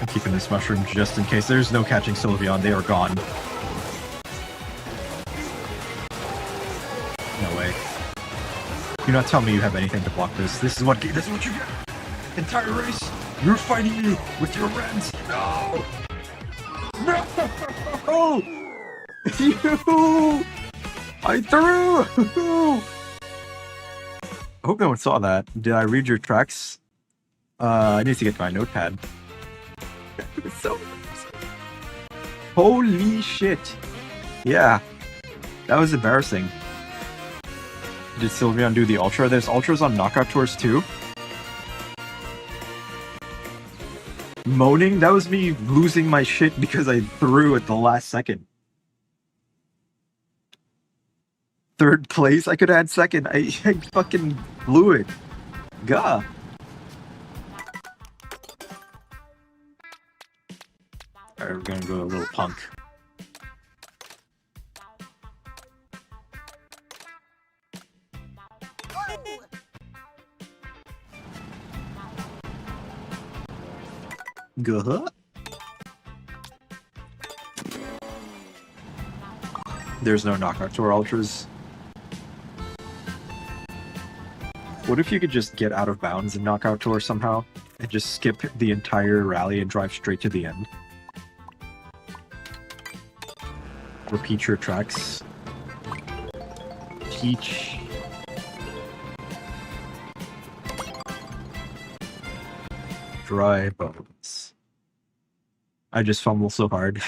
I'm keeping this mushroom just in case. There's no catching Sylveon. They are gone. No way. not tell me you have anything to block this. This is what you get. Entire race, you're fighting me with your reds. No! No! You! I threw! I hope no one saw that. Did I read your tracks? I need to get my notepad. It's so... Holy shit! Yeah. That was embarrassing. Did Sylveon do the Ultra? There's Ultras on Knockout Tours too? Moaning? That was me losing my shit because I threw at the last second. Third place? I could have had second. I fucking blew it. Gah. Alright, we're gonna go a little punk. Gah. There's no Knockout Tour Ultras. What if you could just get out of bounds in Knockout Tour somehow? And just skip the entire rally and drive straight to the end? Repeat your tracks. Teach. Dry bones. I just fumble so hard.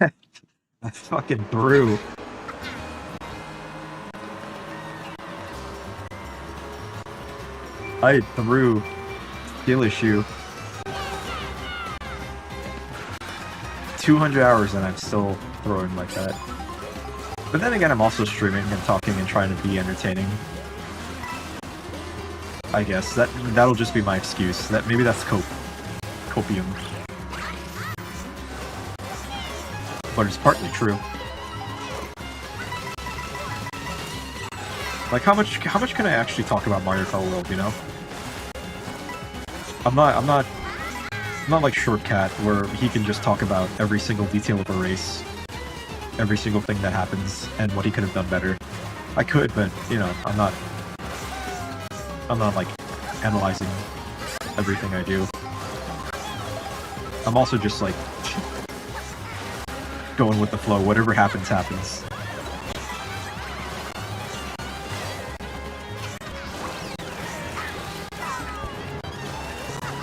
I fucking threw. I threw. Skill issue. 200 hours and I'm still throwing like that. But then again, I'm also streaming and talking and trying to be entertaining. I guess that'll just be my excuse. Maybe that's copium. But it's partly true. Like how much can I actually talk about Mario Kart World, you know? I'm not like Shortcat where he can just talk about every single detail of a race, every single thing that happens, and what he could have done better. I could, but you know, I'm not like analyzing everything I do. I'm also just like going with the flow. Whatever happens, happens.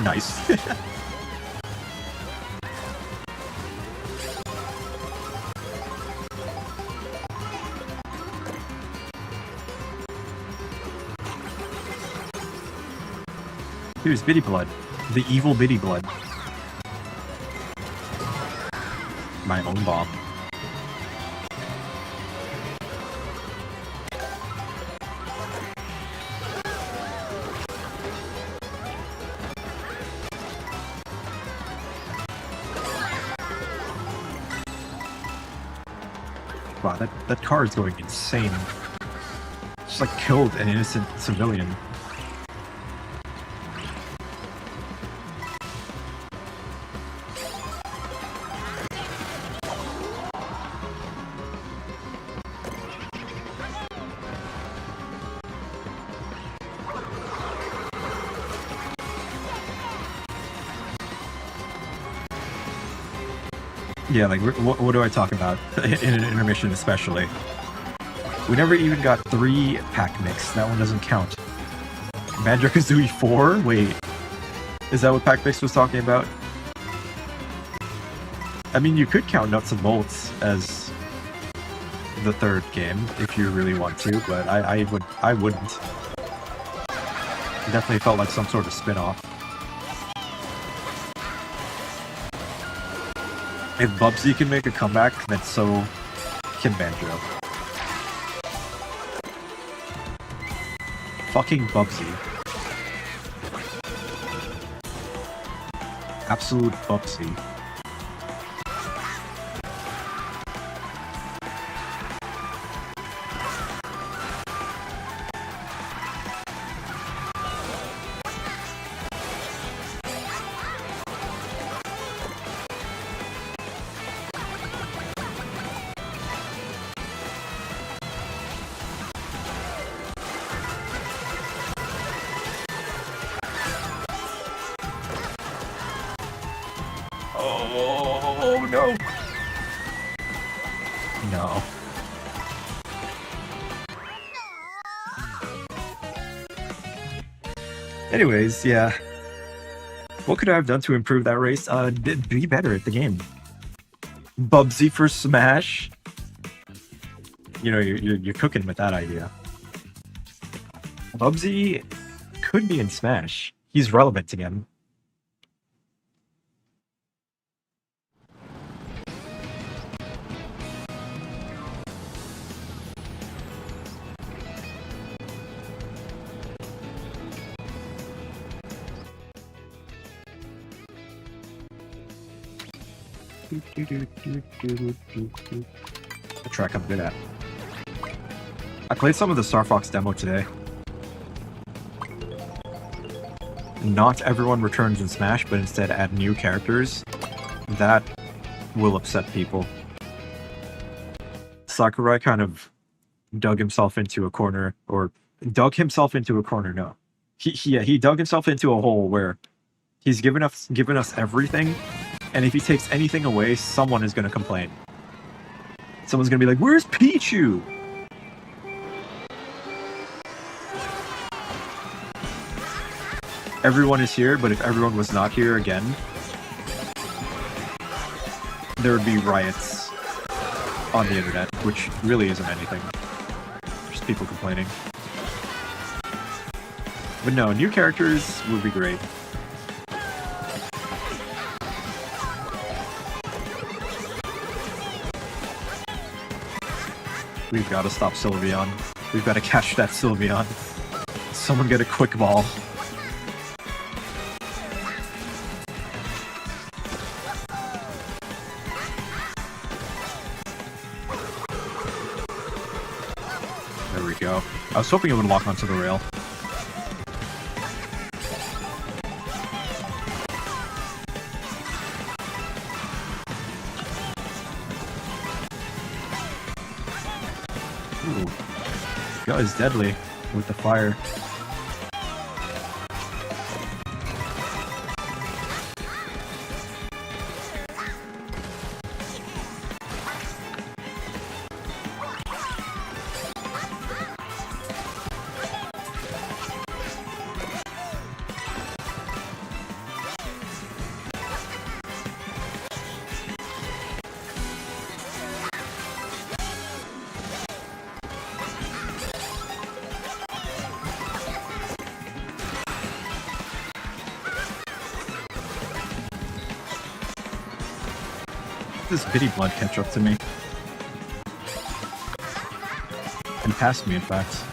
Nice. Here's Bitty Blood. The evil Bitty Blood. My own bomb. Wow, that car is going insane. Just like killed an innocent civilian. Yeah, like, what do I talk about in an intermission especially? We never even got 3 pack mix. That one doesn't count. Banjo-Kazooie 4? Wait. Is that what pack mix was talking about? I mean, you could count Nuts and Bolts as the 3rd game if you really want to, but I wouldn't. It definitely felt like some sort of spin-off. If Bubsy can make a comeback, then so can Banjo. Fucking Bubsy. Absolute Bubsy. Oh no! No. Anyways, yeah. What could I have done to improve that race? Be better at the game. Bubsy for Smash. You know, you're cooking with that idea. Bubsy could be in Smash. He's relevant again. A track I'm good at. I played some of the Star Fox demo today. Not everyone returns in Smash, but instead add new characters. That will upset people. Sakurai kind of dug himself into a corner, or dug himself into a corner, no. He dug himself into a hole where he's given us everything, and if he takes anything away, someone is going to complain. Someone's going to be like, "Where's Pichu?" Everyone is here, but if everyone was not here again, there would be riots on the internet, which really isn't anything. Just people complaining. But no, new characters would be great. We've got to stop Sylveon. We've got to catch that Sylveon. Someone get a quick ball. There we go. I was hoping it would lock onto the rail. Ooh. Guy is deadly with the fire. This bitty blood catch up to me. And past me, in fact.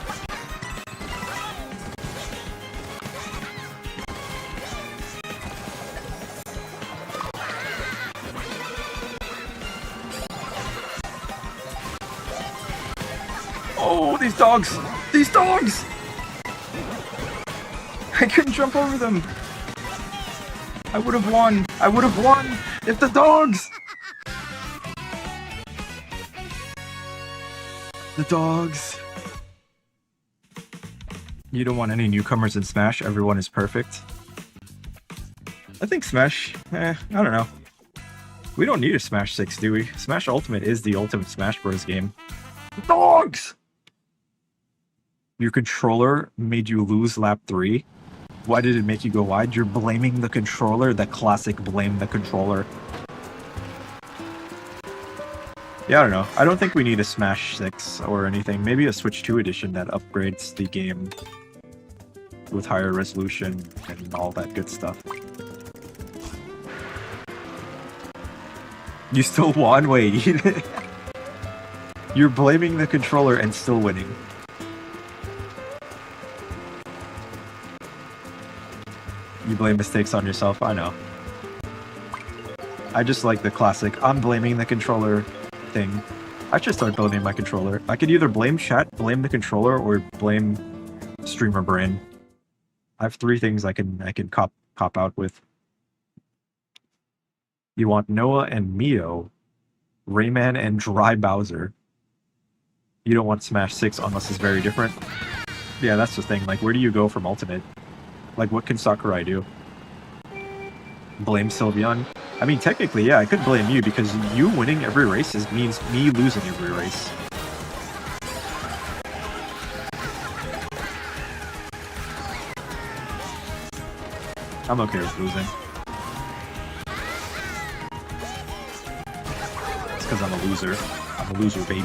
Oh, these dogs! These dogs! I couldn't jump over them! I would have won! I would have won if the dogs! The dogs. You don't want any newcomers in Smash. Everyone is perfect. I think Smash, I don't know. We don't need a Smash 6, do we? Smash Ultimate is the ultimate Smash Bros. Game. Dogs! Your controller made you lose lap 3. Why did it make you go wide? You're blaming the controller. The classic blame the controller. Yeah, I don't know. I don't think we need a Smash 6 or anything. Maybe a Switch 2 edition that upgrades the game with higher resolution and all that good stuff. You still won? Wait. You're blaming the controller and still winning. You blame mistakes on yourself? I know. I just like the classic, I'm blaming the controller thing. I should start blaming my controller. I could either blame chat, blame the controller, or blame streamer brain. I have 3 things I can cop out with. You want Noah and Mio, Rayman and Dry Bowser. You don't want Smash 6 unless it's very different. Yeah, that's the thing. Like, where do you go from Ultimate? Like, what can Sakurai do? blame Sylveon. I mean, technically, yeah, I could blame you because you winning every race means me losing every race. I'm okay with losing. It's because I'm a loser. I'm a loser, baby.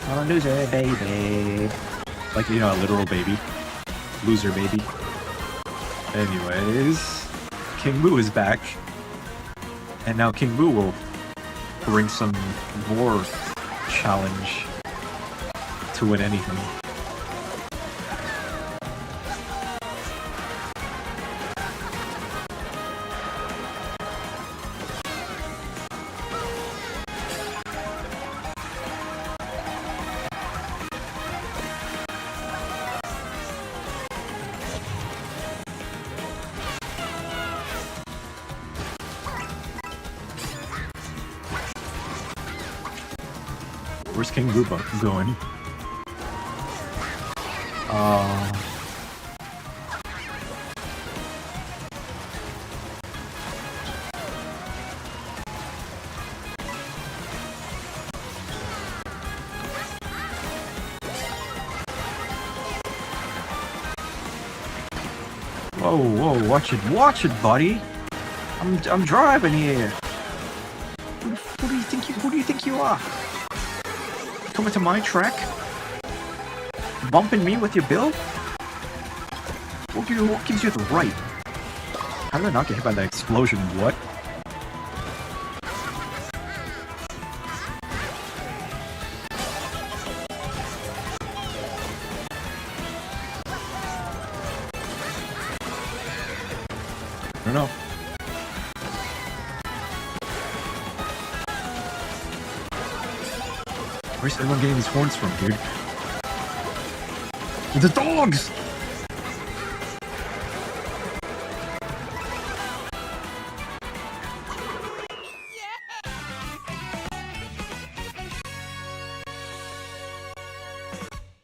I'm a loser, baby. Like, you know, a literal baby. Loser, baby. Anyways, King Boo is back. And now King Boo will bring some more challenge to win anything. Where's King Boo going? Whoa, watch it, buddy. I'm driving here. Who do you think you are? Coming to my track? Bumping me with your bill? What gives you the right? How did I not get hit by that explosion? What? I don't know. Where's everyone getting these horns from, dude? The dogs!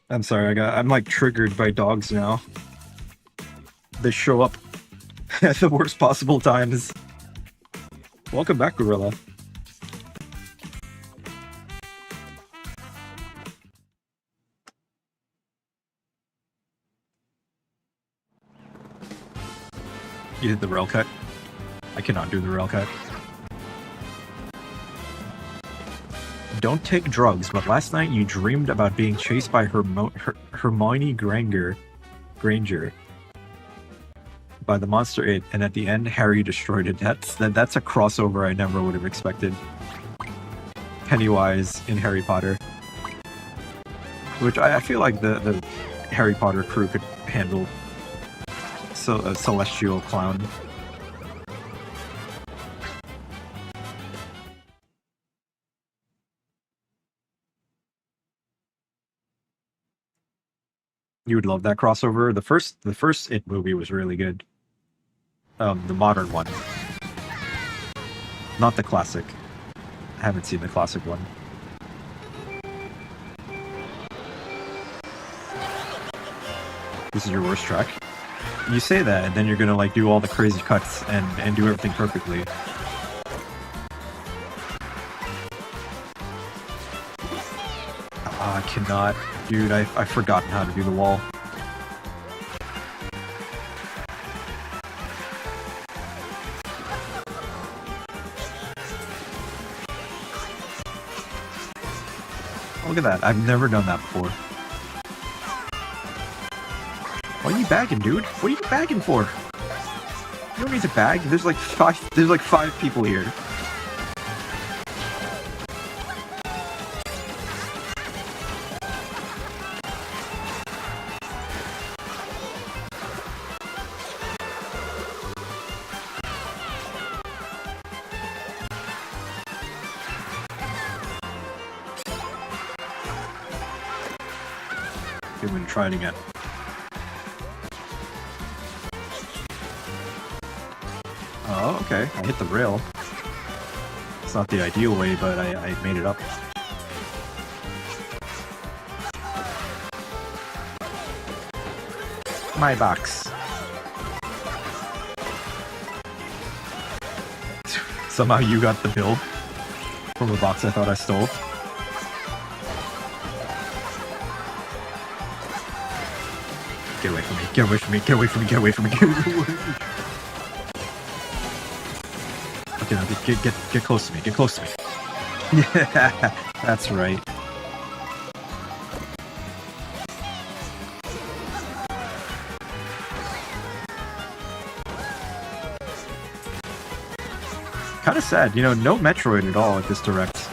I'm sorry, I'm like triggered by dogs now. They show up at the worst possible times. Welcome back, Gorilla. You did the rail cut? I cannot do the rail cut. Don't take drugs, but last night you dreamed about being chased by Hermione Granger by the Monster 8, and at the end, Harry destroyed it. That's a crossover I never would have expected. Pennywise in Harry Potter. Which I feel like the Harry Potter crew could handle. So a celestial clown. You would love that crossover. The first It movie was really good. The modern one. Not the classic. I haven't seen the classic one. This is your worst track? You say that, and then you're gonna like do all the crazy cuts and do everything perfectly. I cannot. Dude, I've forgotten how to do the wall. Look at that. I've never done that before. Why are you bagging, dude? What are you bagging for? You don't need to bag. There's like five people here. Okay, I'm gonna try it again. Oh, okay. I hit the rail. It's not the ideal way, but I made it up. my box. Somehow you got the build from a box I thought I stole. Get away from me, get away from me, get away from me, get away from me, get away from me. Okay, now get close to me, get close to me. Yeah, that's right. Kind of sad, you know, no Metroid at all at this Direct.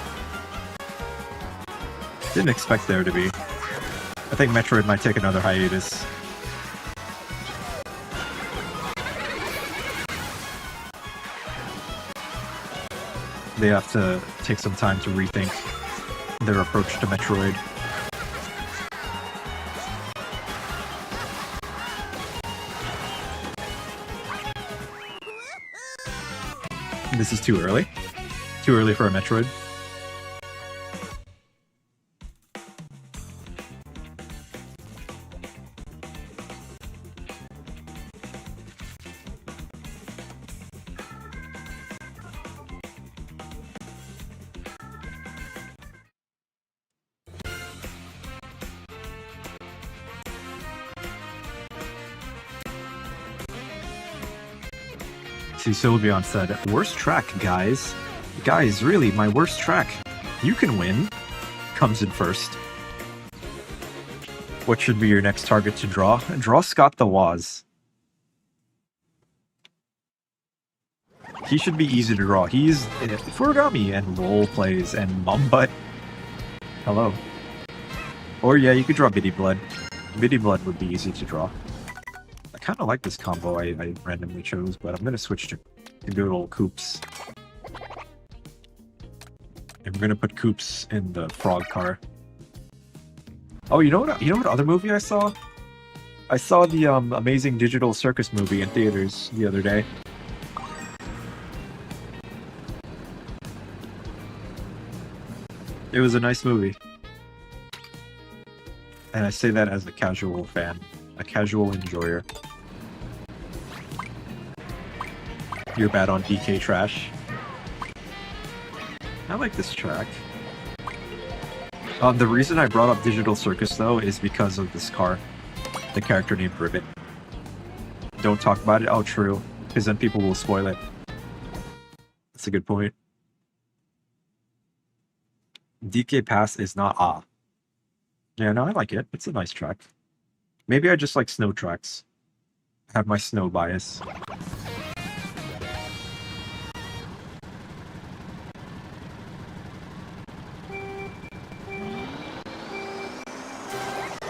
Didn't expect there to be. I think Metroid might take another hiatus. They have to take some time to rethink their approach to Metroid. This is too early. Too early for a Metroid. See, Sylveon said, worst track, guys. Guys, really, my worst track. You can win. Comes in first. What should be your next target to draw? Draw Scott the Woz. He should be easy to draw. He's Furigami and role plays and Mumbutt. Hello. Or yeah, you could draw Bitty Blood. Bitty Blood would be easy to draw. I kind of like this combo I randomly chose, but I'm going to switch to good old Koops. And we're going to put Koops in the frog car. Oh, you know what other movie I saw? I saw the Amazing Digital Circus movie in theaters the other day. It was a nice movie. And I say that as a casual fan. A casual enjoyer. You're bad on DK Trash. I like this track. The reason I brought up Digital Circus, though, is because of this car. The character named Ribbit. Don't talk about it? Oh, true. Because then people will spoil it. That's a good point. DK Pass is not ah. Yeah, no, I like it. It's a nice track. Maybe I just like snow tracks. I have my snow bias.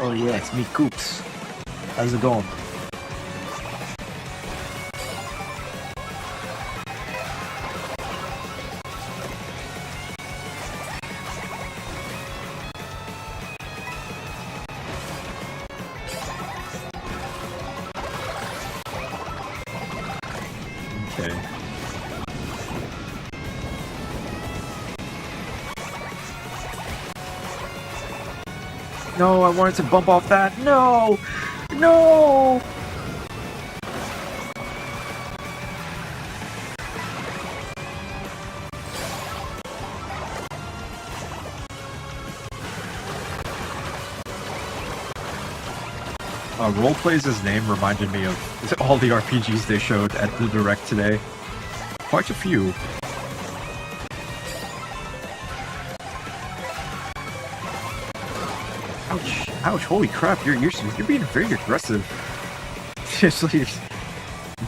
Oh yeah, it's me, Koops. How's it going? Okay. No, I wanted to bump off that. No! No! Roleplay's name reminded me of all the RPGs they showed at the Direct today. Quite a few. Ouch! Ouch! Holy crap! You're being very aggressive. Seriously,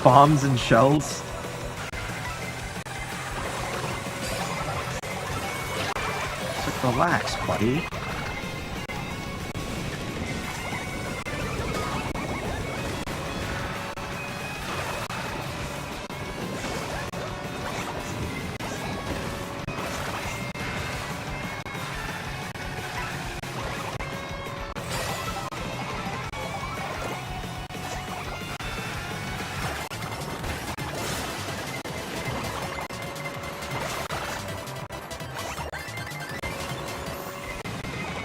bombs and shells. It's like, relax, buddy.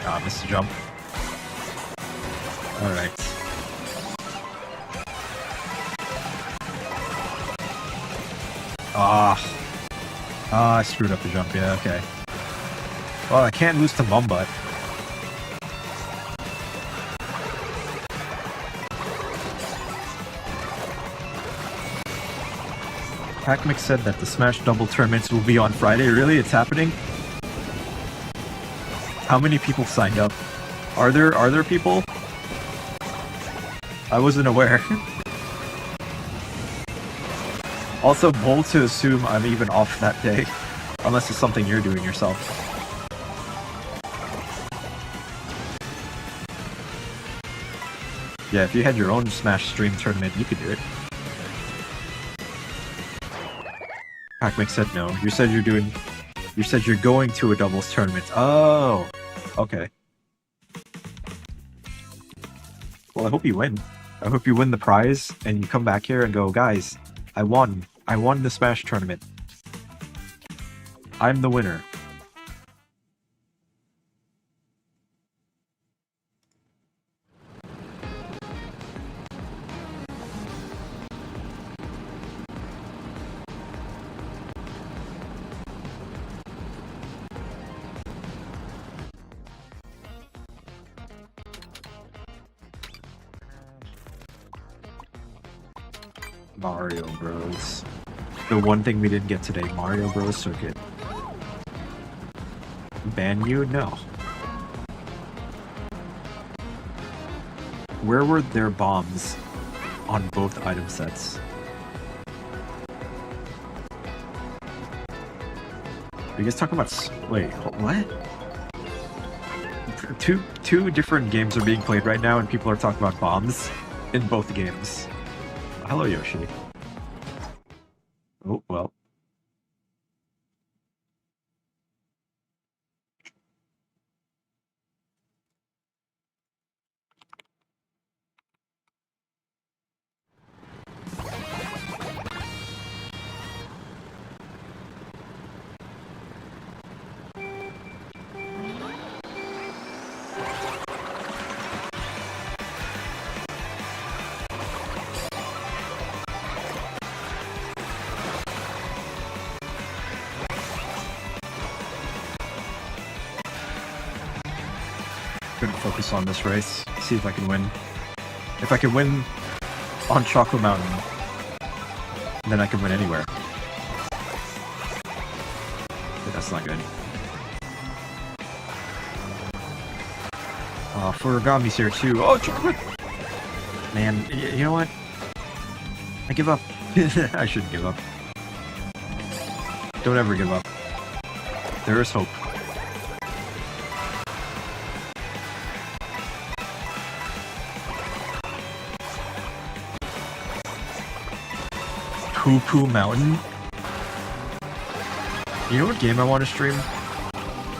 Ah, missed the jump. Alright. I screwed up the jump. Yeah, okay. Well, I can't lose to Mumbutt. Hackmick said that the Smash Double tournaments will be on Friday. Really? It's happening? How many people signed up? Are there people? I wasn't aware. Also, bold to assume I'm even off that day. Unless it's something you're doing yourself. Yeah, if you had your own Smash stream tournament, you could do it. Hackmick said no. You said you're going to a doubles tournament. Oh, okay. Well, I hope you win. I hope you win the prize and you come back here and go, guys, I won. I won the Smash tournament. I'm the winner. Mario Bros. The one thing we didn't get today, Mario Bros. Circuit. Ban you? No. Where were their bombs on both item sets? Are you guys talking about... Wait, what? Two different games are being played right now and people are talking about bombs in both games. Hello, Yoshi. Oh, well. Gonna focus on this race, see if I can win. If I can win on Chocolate Mountain, then I can win anywhere. But that's not good. Furigami's here too. Oh, chocolate! Man, you know what? I give up. I shouldn't give up. Don't ever give up. There is hope. Poo Poo Mountain? You know what game I want to stream?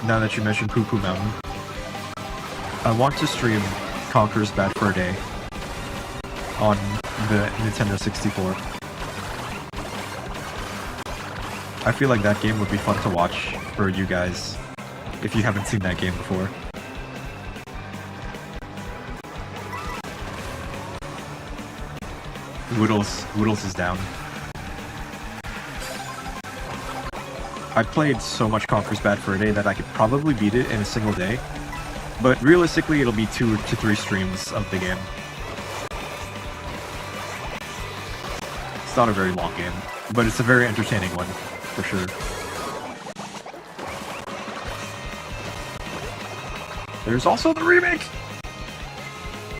Now that you mentioned Poo Poo Mountain. I want to stream Conker's Bad Fur Day on the Nintendo 64. I feel like that game would be fun to watch for you guys if you haven't seen that game before. Woodles is down. I played so much Conker's Bad Fur Day that I could probably beat it in a single day, but realistically it'll be 2 to 3 streams of the game. It's not a very long game, but it's a very entertaining one, for sure. There's also the remake!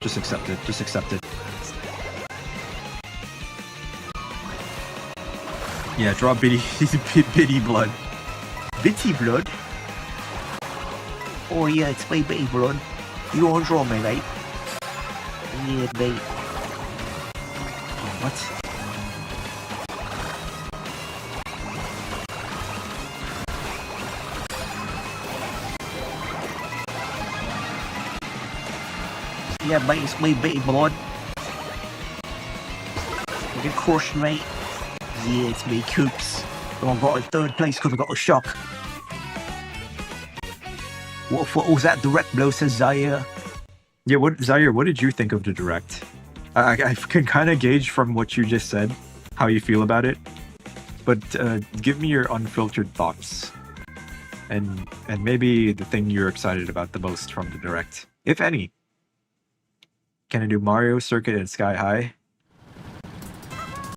Just accept it, just accept it. Yeah, draw Bitty, Bitty Blood. Bitty Blood? Oh yeah, it's my Bitty Blood. You want to draw me, mate? Yeah, mate. Oh, what? Yeah, mate, it's my Bitty Blood. You get crushed, mate. Yeah, it's me, Coops. Oh, I got a 3rd place because I got a shock. What was that direct blow, says Zaire? Yeah, Zaire, what did you think of the direct? I can kind of gauge from what you just said how you feel about it. But give me your unfiltered thoughts, and maybe the thing you're excited about the most from the Direct, if any. Can I do Mario Circuit and Sky High?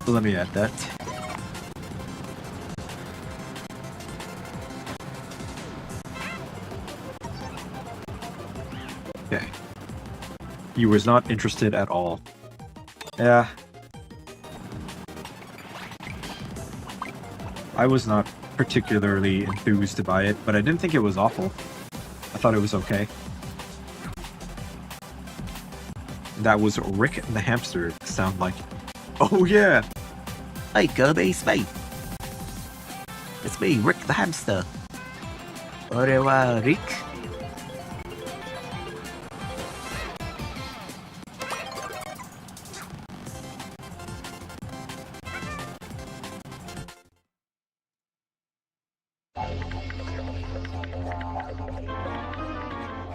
Let me add that. Okay. You was not interested at all. Yeah. I was not particularly enthused to buy it, but I didn't think it was awful. I thought it was okay. That was Rick the hamster sound like. Oh yeah! Hey Kirby, it's me. It's me, Rick the hamster. Rick?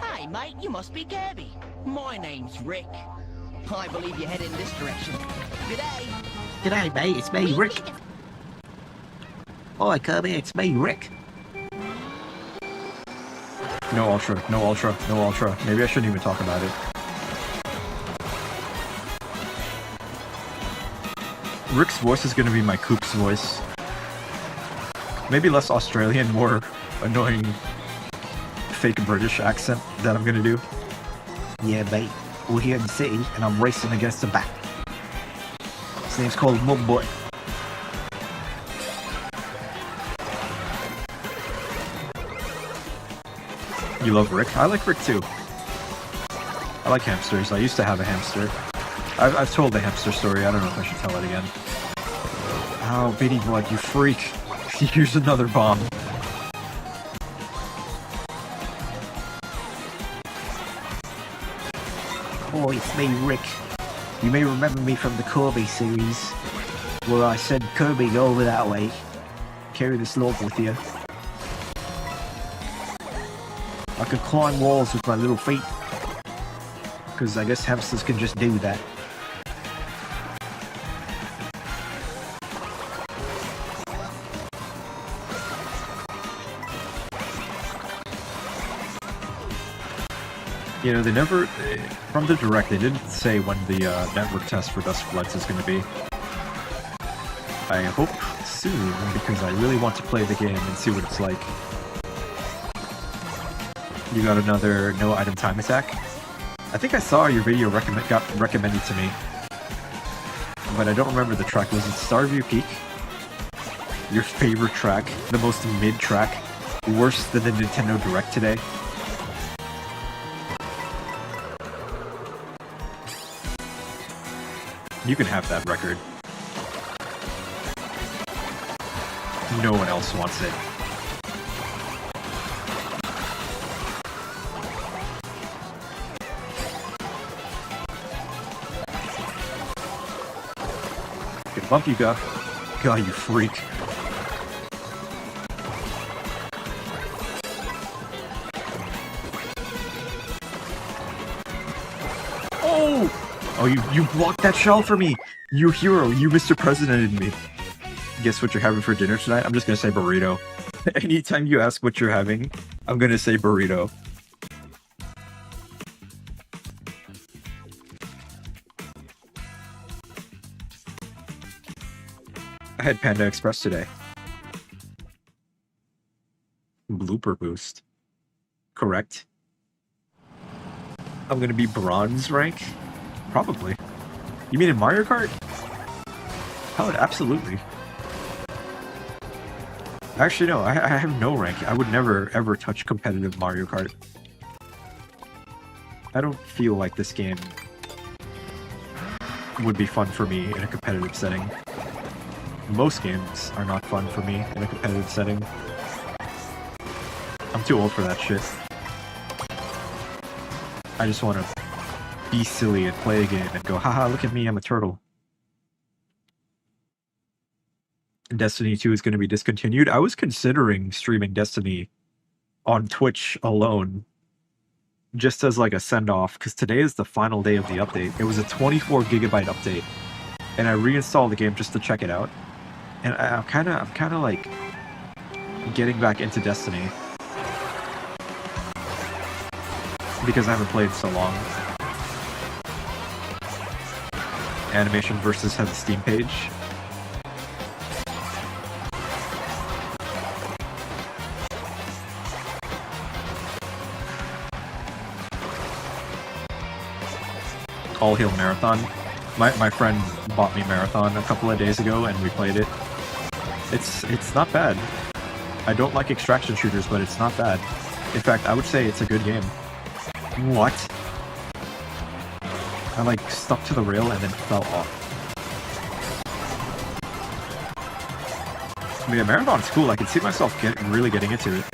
Hey mate, you must be Kirby. My name's Rick. I believe you're heading this direction. G'day. G'day mate, it's me, Rick. Hi Kirby, it's me, Rick. No Ultra, no Ultra, no Ultra. Maybe I shouldn't even talk about it. Rick's voice is going to be my Coop's voice. Maybe less Australian, more annoying fake British accent that I'm going to do. Yeah mate, we're here in the city and I'm racing against the bat. His name's called Mumboy. You love Rick? I like Rick too. I like hamsters. I used to have a hamster. I've told the hamster story. I don't know if I should tell it again. Oh, Bitty Blood, you freak. Here's another bomb. Oh, it's me, Rick. You may remember me from the Kirby series, where I said, Kirby, go over that way. Carry this log with you. I could climb walls with my little feet. Because I guess hamsters can just do that. You know, they never, from the Direct, they didn't say when the network test for Dusk Floods is going to be. I hope soon, because I really want to play the game and see what it's like. You got another no item time attack? I think I saw your video got recommended to me. But I don't remember the track. Was it Starview Peak? Your favorite track? The most mid track? Worse than the Nintendo Direct today? You can have that record. No one else wants it. Good bump you got. God, you freak. Oh! Oh, you blocked that shell for me! You hero, you Mr. Presidented me. Guess what you're having for dinner tonight? I'm just gonna say burrito. Anytime you ask what you're having, I'm gonna say burrito. I had Panda Express today. Blooper boost. Correct. I'm gonna be bronze rank? Probably. You mean in Mario Kart? Oh, absolutely. Actually, no, I have no rank. I would never, ever touch competitive Mario Kart. I don't feel like this game would be fun for me in a competitive setting. Most games are not fun for me in a competitive setting. I'm too old for that shit. I just want to be silly and play a game and go, haha, look at me, I'm a turtle. Destiny 2 is going to be discontinued. I was considering streaming Destiny on Twitch alone, just as like a send-off, because today is the final day of the update. It was a 24 gigabyte update, and I reinstalled the game just to check it out. And I'm kind of like getting back into Destiny because I haven't played so long. Animation Versus has a Steam page. All Hail Marathon. My friend bought me Marathon a couple of days ago and we played it. It's not bad. I don't like extraction shooters, but it's not bad. In fact, I would say it's a good game. What? I like stuck to the rail and then fell off. I mean, a Marathon's cool. I can see myself really getting into it.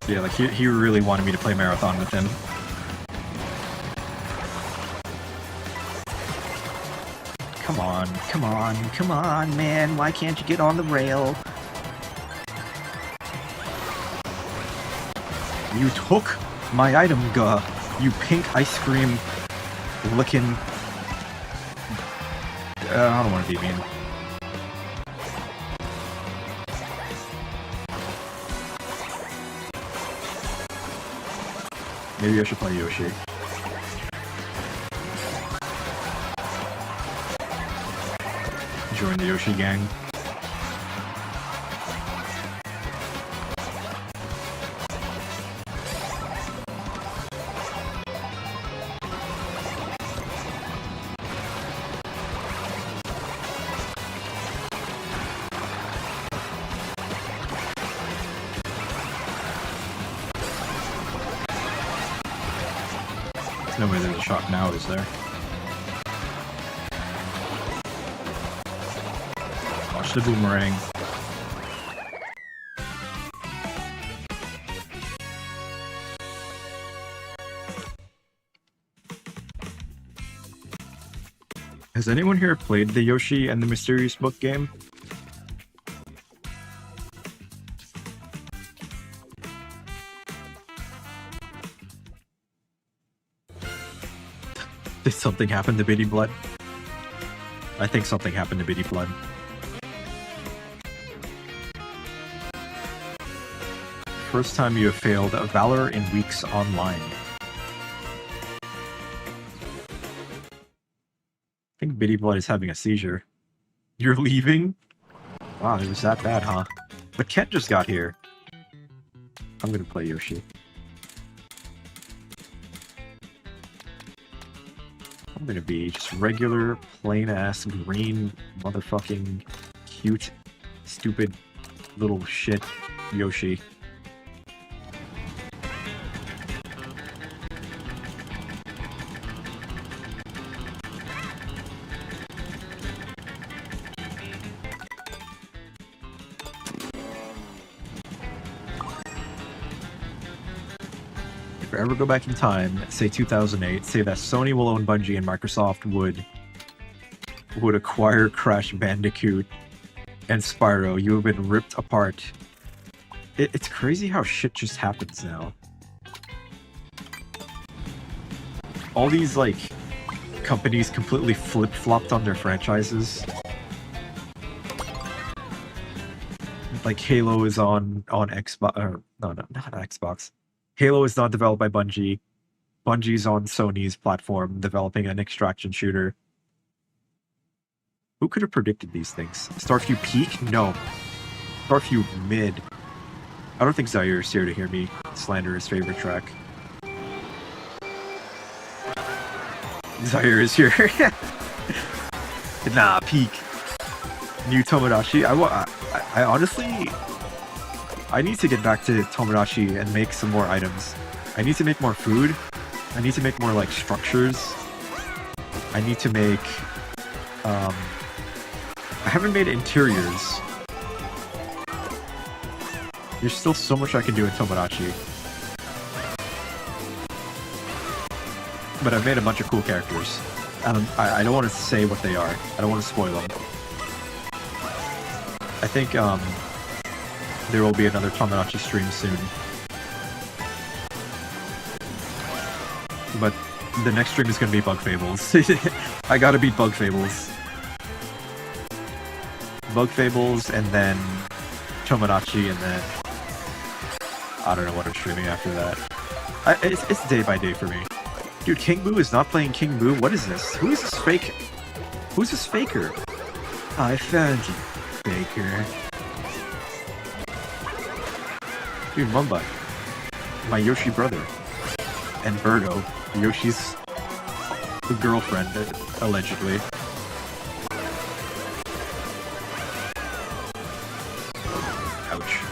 Yeah, like he really wanted me to play Marathon with him. Come on, man. Why can't you get on the rail? You took my item, guh. You pink ice cream licking... I don't want to be mean. Maybe I should play Yoshi. Join the Yoshi gang. There's no way there's a shot now, is there? Watch the boomerang. Has anyone here played the Yoshi and the Mysterious Book game? Did something happen to Bitty Blood? I think something happened to Bitty Blood. First time you have failed a Valor in Weeks Online. I think Bitty Blood is having a seizure. You're leaving? Wow, it was that bad, huh? But Kent just got here. I'm gonna play Yoshi. I'm gonna be just regular, plain-ass, green, motherfucking, cute, stupid, little shit Yoshi. If I ever go back in time, say 2008, say that Sony will own Bungie and Microsoft would acquire Crash Bandicoot and Spyro, you have been ripped apart. It's crazy how shit just happens now. All these, like, companies completely flip-flopped on their franchises. Like, Halo is on Xbox, or, no, not Xbox. Halo is not developed by Bungie. Bungie's on Sony's platform, developing an extraction shooter. Who could have predicted these things? Starfew Peak? No. Starfew Mid. I don't think Zaire is here to hear me slander his favorite track. Zaire is here. Nah, Peak. New Tomodachi. I honestly... I need to get back to Tomodachi and make some more items. I need to make more food. I need to make more, like, structures. I need to make... I haven't made interiors. There's still so much I can do in Tomodachi. but I've made a bunch of cool characters. I don't want to say what they are. I don't want to spoil them. I think there will be another Tomodachi stream soon. But the next stream is going to be Bug Fables. I gotta beat Bug Fables. Bug Fables, and then Tomodachi, and then I don't know what I'm streaming after that. It's day by day for me. Dude, King Boo is not playing King Boo? What is this? Who is this fake? Who's this faker? I found you, faker. Dude, Mumbai. My Yoshi brother. And Birdo. Yoshi's girlfriend, allegedly. Ouch.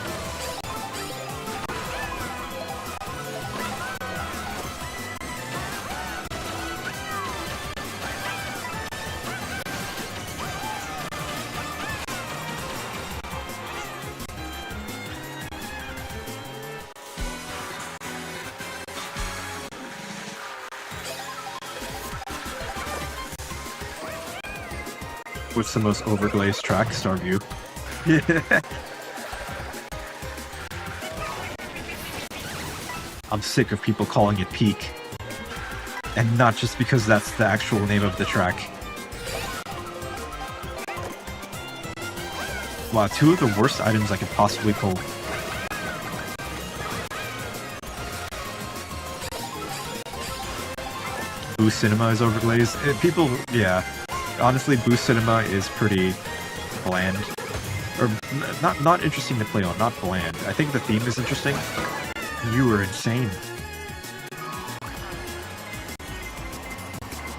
What's the most overglazed track? Starview. I'm sick of people calling it Peak. And not just because that's the actual name of the track. Wow, two of the worst items I could possibly pull. Boo Cinema is overglazed. People, yeah. Honestly, Boo Cinema is pretty bland. Or, not interesting to play on, not bland. I think the theme is interesting. You were insane.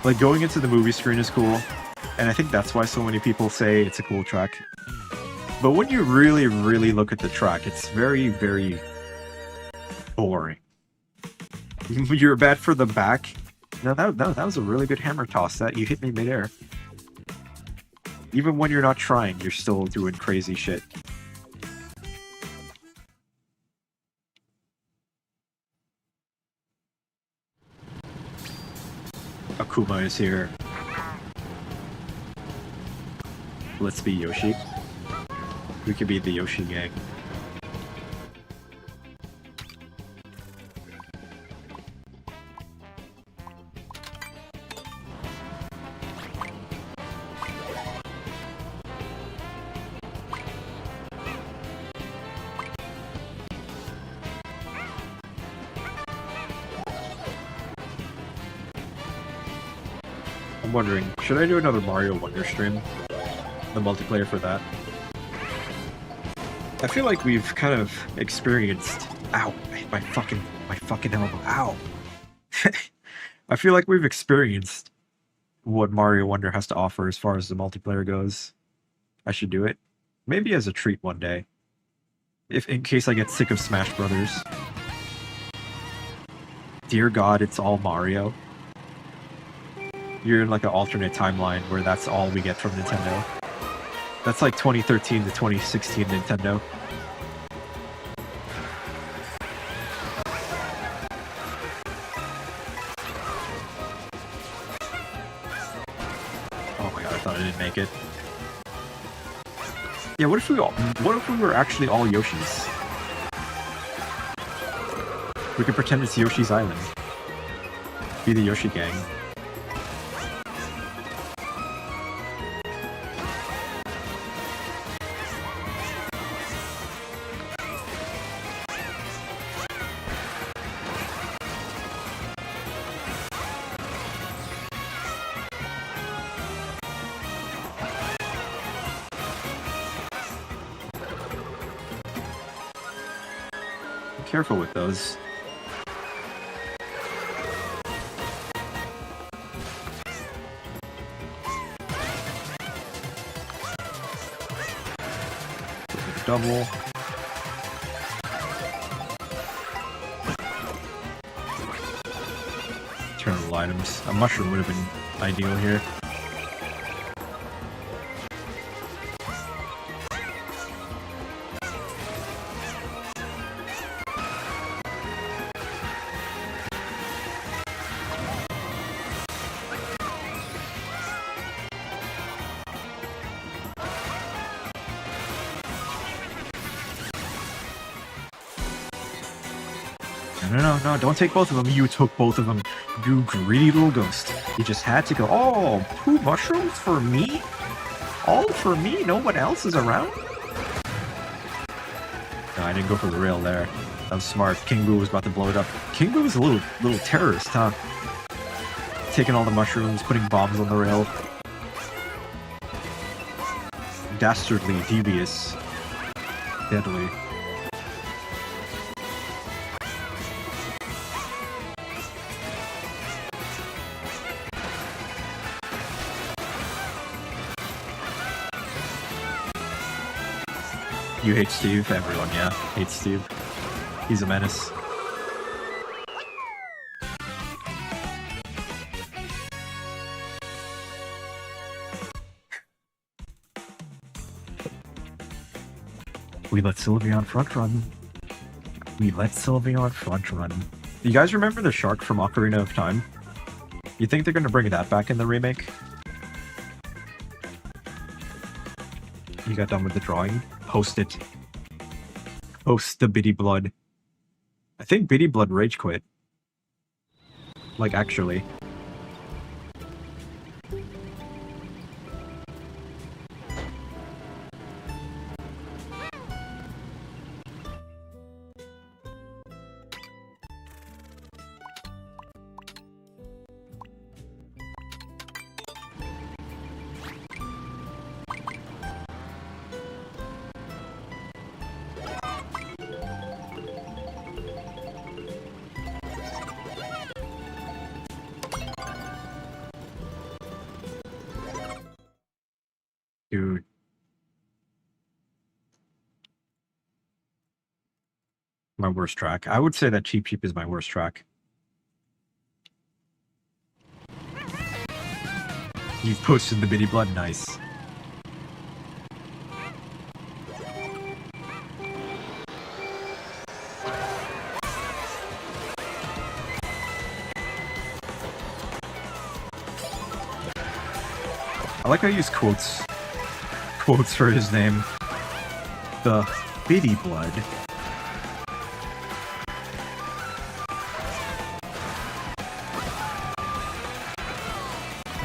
Like, going into the movie screen is cool, and I think that's why so many people say it's a cool track. But when you really, really look at the track, it's very, very boring. You're bad for the back. No, that was a really good hammer toss. That you hit me midair. Even when you're not trying, you're still doing crazy shit. Akuma is here. Let's be Yoshi. We could be the Yoshi gang. I'm wondering, should I do another Mario Wonder stream? The multiplayer for that? I feel like we've kind of experienced... Ow! My fucking elbow. Ow! I feel like we've experienced what Mario Wonder has to offer as far as the multiplayer goes. I should do it. Maybe as a treat one day. In case I get sick of Smash Brothers. Dear God, it's all Mario. You're in like an alternate timeline where that's all we get from Nintendo. That's like 2013 to 2016 Nintendo. Oh my god, I thought I didn't make it. Yeah, what if we were actually all Yoshis? We could pretend it's Yoshi's Island. Be the Yoshi gang. Careful with those. Double. Eternal items. A mushroom would have been ideal here. No, don't take both of them. You took both of them. You greedy little ghost. You just had to go, oh, 2 mushrooms for me? All for me? No one else is around? No, I didn't go for the rail there. That was smart. King Boo was about to blow it up. King Boo was a little terrorist, huh? Taking all the mushrooms, putting bombs on the rail. Dastardly, devious, deadly. You hate Steve? Everyone, yeah, hates Steve. He's a menace. We let Sylveon front run. We let Sylveon front run. You guys remember the shark from Ocarina of Time? You think they're gonna bring that back in the remake? You got done with the drawing? Post it. Post the Bitty Blood. I think Bitty Blood rage quit. Like, actually. Dude. My worst track. I would say that Cheep Cheep is my worst track. You've posted the Bitty Blood, nice. I like how you use quotes for his name. The Bitty Blood.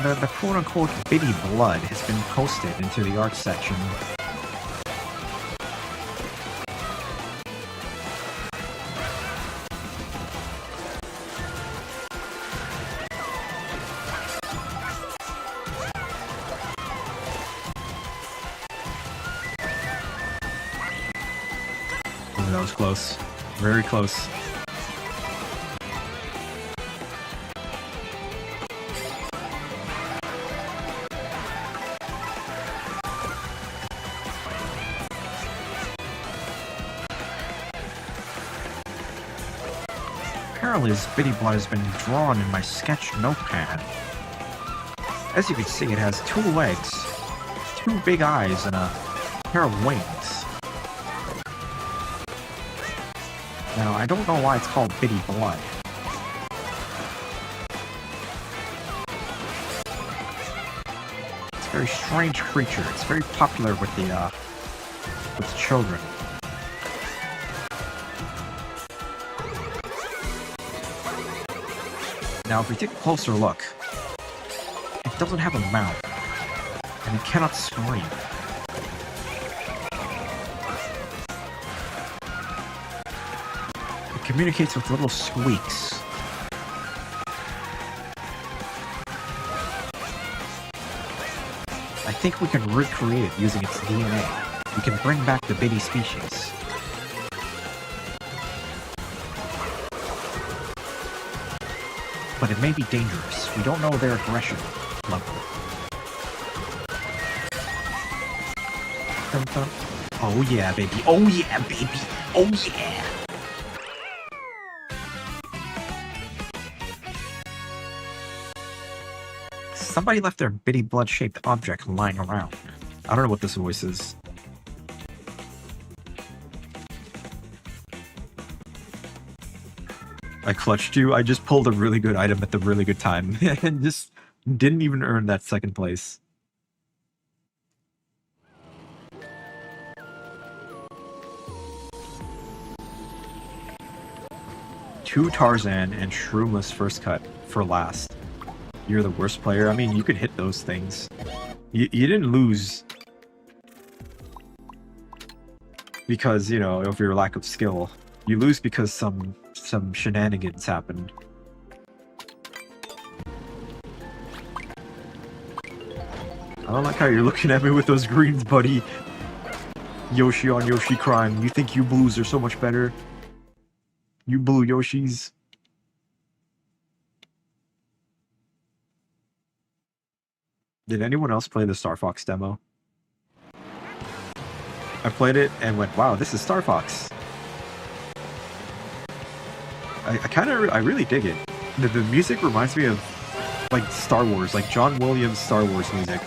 The quote-unquote Bitty Blood has been posted into the art section. Ooh, that was close. Very close. Apparently, this Bitty Blood has been drawn in my sketch notepad. As you can see, it has 2 legs, 2 big eyes, and a pair of wings. Now, I don't know why it's called Bitty Blood. It's a very strange creature. It's very popular with the children. Now, if we take a closer look, it doesn't have a mouth, and it cannot scream. It communicates with little squeaks. I think we can recreate it using its DNA. We can bring back the Bitty species. But it may be dangerous. We don't know their aggression level. Dun, dun. Oh yeah, baby. Oh yeah, baby. Oh yeah. Somebody left their Bitty Blood-shaped object lying around. I don't know what this voice is. I clutched you. I just pulled a really good item at the really good time and just didn't even earn that second place. 2 Tarzan and Shroomless first cut for last. You're the worst player. I mean, you could hit those things. You didn't lose because, you know, of your lack of skill. You lose because some shenanigans happened. I don't like how you're looking at me with those greens, buddy. Yoshi on Yoshi crime. You think you blues are so much better? You blue Yoshis. Did anyone else play the Star Fox demo? I played it and went, wow, this is Star Fox. I really dig it. The music reminds me of like Star Wars, like John Williams Star Wars music.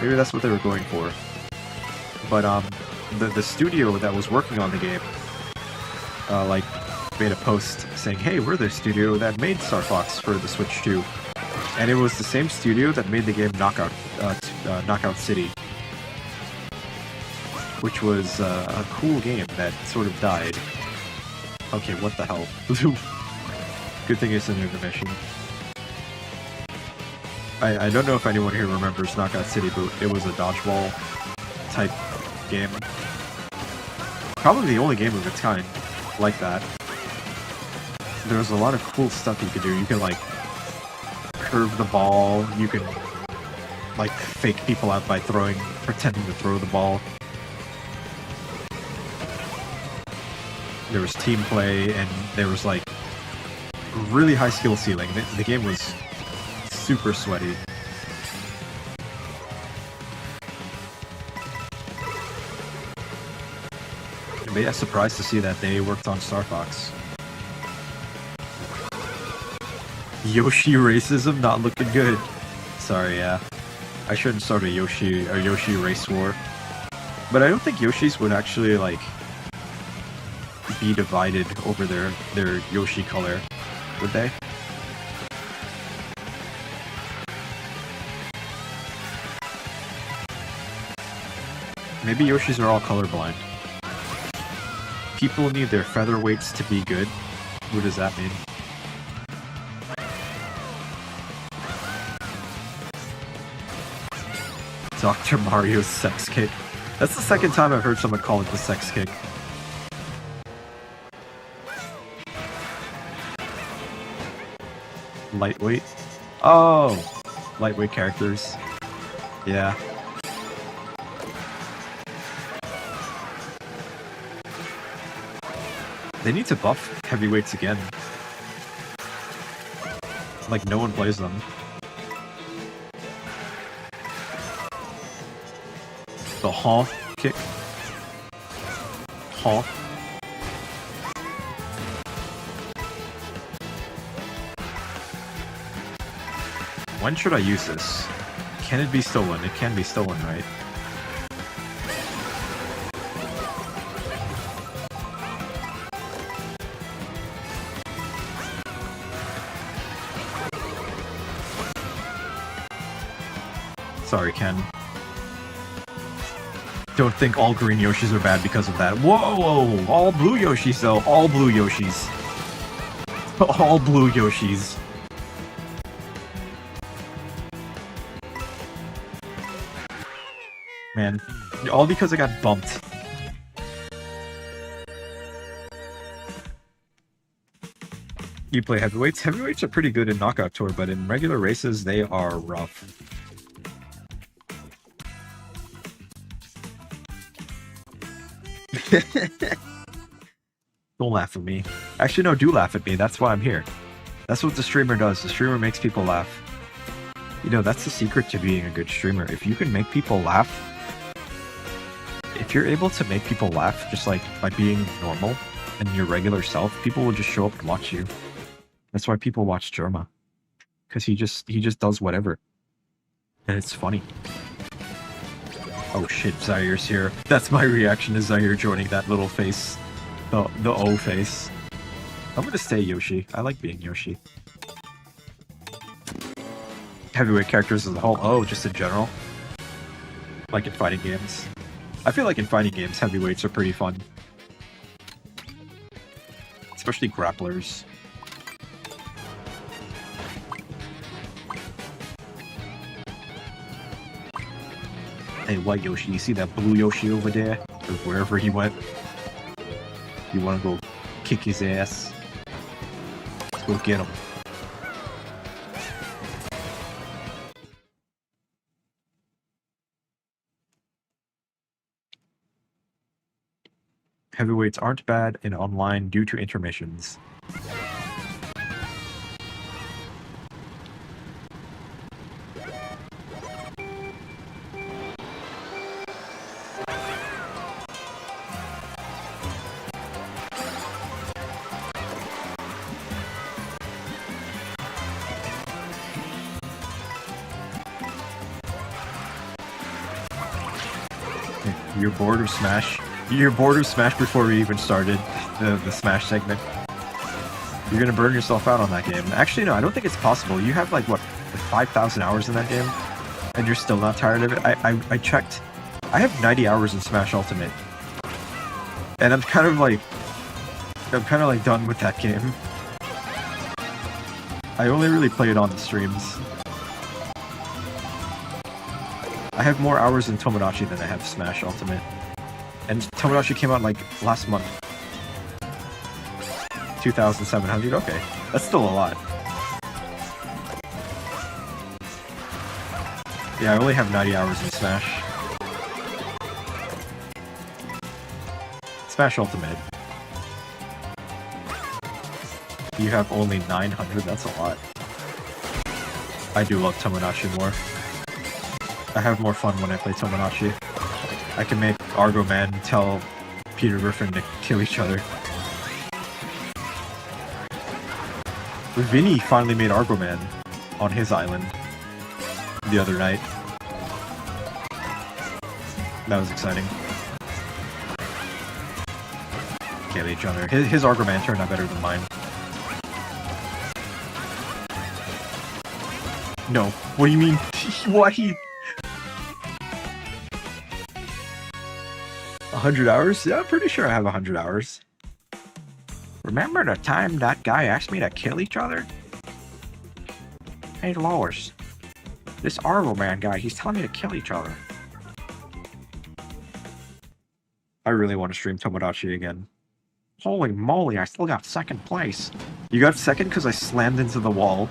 Maybe that's what they were going for. But the studio that was working on the game like made a post saying, hey, we're the studio that made Star Fox for the Switch 2. And it was the same studio that made the game Knockout City, which was a cool game that sort of died. Okay, what the hell? Good thing it's an intermission. I don't know if anyone here remembers Knockout City, but it was a dodgeball type game. Probably the only game of its kind like that. There was a lot of cool stuff you could do. You could like curve the ball, you could like fake people out by pretending to throw the ball. There was team play, and there was like really high skill ceiling. The game was super sweaty. But yeah, surprised to see that they worked on Star Fox. Yoshi racism not looking good. Sorry, yeah. I shouldn't start a Yoshi race war. But I don't think Yoshis would actually like be divided over their Yoshi color, would they? Maybe Yoshis are all colorblind. People need their featherweights to be good. What does that mean? Dr. Mario's sex kick. That's the second time I've heard someone call it the sex kick. Lightweight? Oh! Lightweight characters. Yeah. They need to buff heavyweights again. Like, no one plays them. The honk kick. Honk. When should I use this? Can it be stolen? It can be stolen, right? Sorry, Ken. Don't think all green Yoshis are bad because of that. Whoa! All blue Yoshis, though. All blue Yoshis. All blue Yoshis. Man, all because I got bumped. You play heavyweights? Heavyweights are pretty good in Knockout Tour, but in regular races, they are rough. Don't laugh at me. Actually, no, do laugh at me. That's why I'm here. That's what the streamer does. The streamer makes people laugh. You know, that's the secret to being a good streamer. If you can make people laugh, if you're able to make people laugh just like by being normal and your regular self, people will just show up and watch you. That's why people watch Jerma. Because he just does whatever. And it's funny. Oh shit, Zaire's here. That's my reaction to Zaire joining that little face. The O face. I'm gonna stay Yoshi. I like being Yoshi. Heavyweight characters as a whole. Oh, just in general. Like in fighting games. I feel like in fighting games, heavyweights are pretty fun. especially grapplers. Hey, White Yoshi, you see that blue Yoshi over there? Or wherever he went? You wanna go kick his ass? Let's go get him. Heavyweights aren't bad in online due to intermissions. You're bored of Smash? You're bored of Smash before we even started the Smash segment? You're gonna burn yourself out on that game. Actually, no, I don't think it's possible. You have, like, what, 5,000 hours in that game? And you're still not tired of it? I checked. I have 90 hours in Smash Ultimate. And I'm kind of like done with that game. I only really play it on the streams. I have more hours in Tomodachi than I have Smash Ultimate. And Tomodachi came out, like, last month. 2,700? Okay. That's still a lot. Yeah, I only have 90 hours in Smash. Smash Ultimate. You have only 900? That's a lot. I do love Tomodachi more. I have more fun when I play Tomodachi. I can make Argo Man tell Peter Griffin to kill each other. Vinny finally made Argo Man on his island the other night. That was exciting. Kill each other. His Argo Man turned out better than mine. No. What do you mean? What? 100 hours? Yeah, I'm pretty sure I have 100 hours. Remember the time that guy asked me to kill each other? Hey, Lois. This Argo Man guy, he's telling me to kill each other. I really want to stream Tomodachi again. Holy moly, I still got second place. You got second because I slammed into the wall.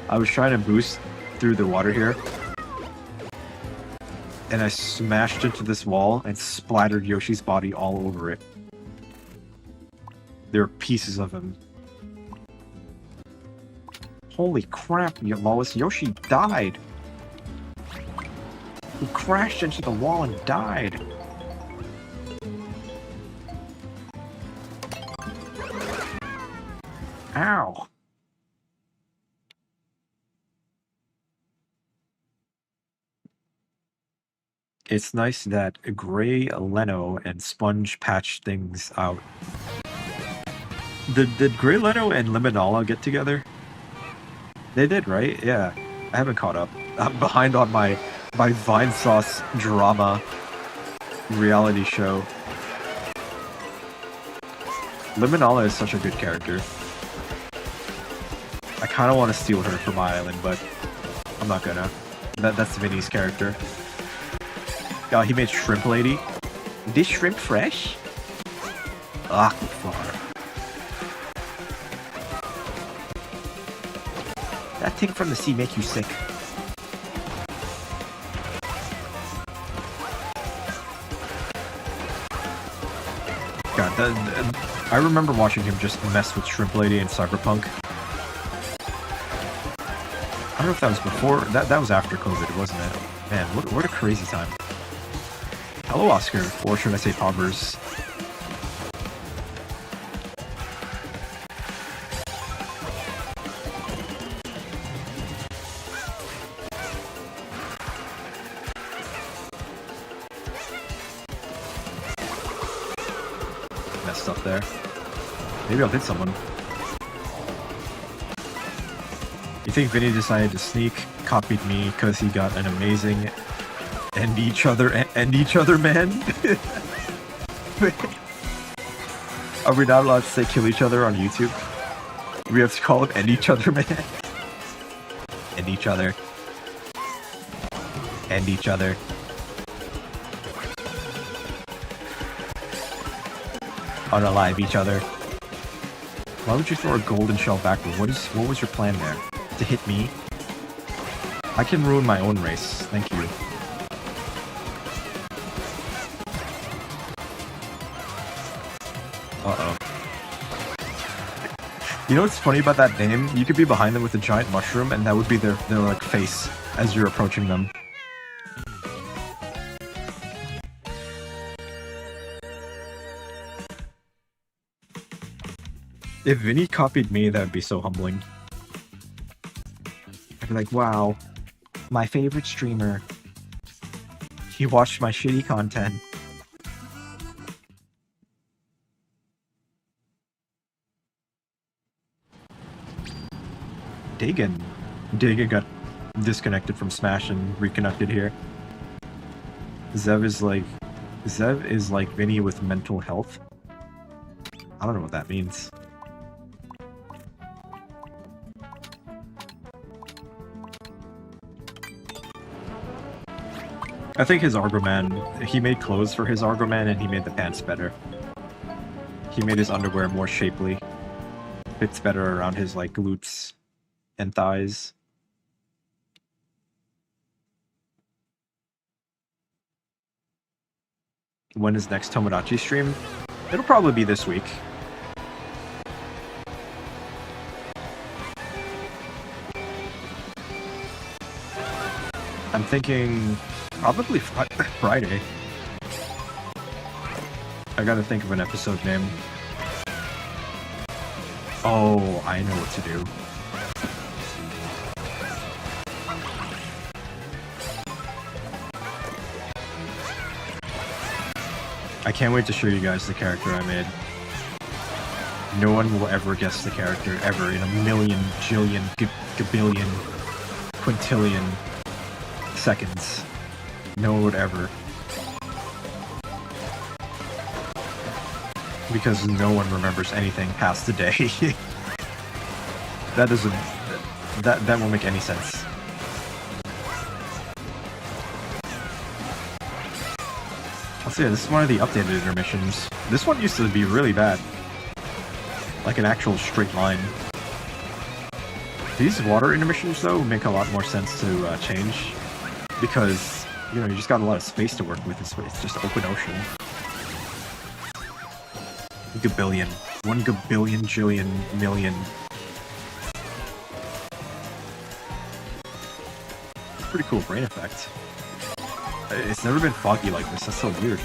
I was trying to boost through the water here. And I smashed into this wall and splattered Yoshi's body all over it. There are pieces of him. Holy crap, Lois, Yoshi died! He crashed into the wall and died! Ow! It's nice that Gray Leno and Sponge patched things out. Did Gray Leno and Limonala get together? They did, right? Yeah. I haven't caught up. I'm behind on my Vine Sauce drama reality show. Limonala is such a good character. I kind of want to steal her for my island, but I'm not gonna. That's Vinny's character. Oh, he made Shrimp Lady. This shrimp fresh? Aquafar. That thing from the sea make you sick. God, I remember watching him just mess with Shrimp Lady in Cyberpunk. I don't know if that was before, that was after COVID, wasn't it? Man, what a crazy time. Hello, Oscar, or should I say Pobbers? Messed up there. Maybe I'll hit someone. You think Vinny decided to sneak, copied me because he got an amazing end each other man? Are we not allowed to say kill each other on YouTube? We have to call them end each other, man. End each other. End each other. Unalive each other. Why would you throw a golden shell backward? What was your plan there? To hit me? I can ruin my own race. Thank you. Uh-oh. You know what's funny about that name? You could be behind them with a giant mushroom, and that would be their like face as you're approaching them. If Vinny copied me, that would be so humbling. I'd be like, wow, my favorite streamer. He watched my shitty content. Dagon. Dagon got disconnected from Smash and reconnected here. Zev is like Vinny with mental health. I don't know what that means. I think his Argoman, he made clothes for his Argoman and he made the pants better. He made his underwear more shapely. Fits better around his like glutes and thighs. When is next Tomodachi stream? It'll probably be this week. I'm thinking probably Friday. I gotta think of an episode name. Oh, I know what to do. I can't wait to show you guys the character I made. No one will ever guess the character, ever, in a million, jillion, gabillion, quintillion seconds. No one would ever. Because no one remembers anything past the day. That doesn't... That won't make any sense. I'll say this is one of the updated intermissions. This one used to be really bad. Like an actual straight line. These water intermissions, though, make a lot more sense to change. Because, you know, you just got a lot of space to work with. It's just open ocean. Gabillion. 1 gabillion, jillion, million. Pretty cool brain effect. It's never been foggy like this. That's so weird.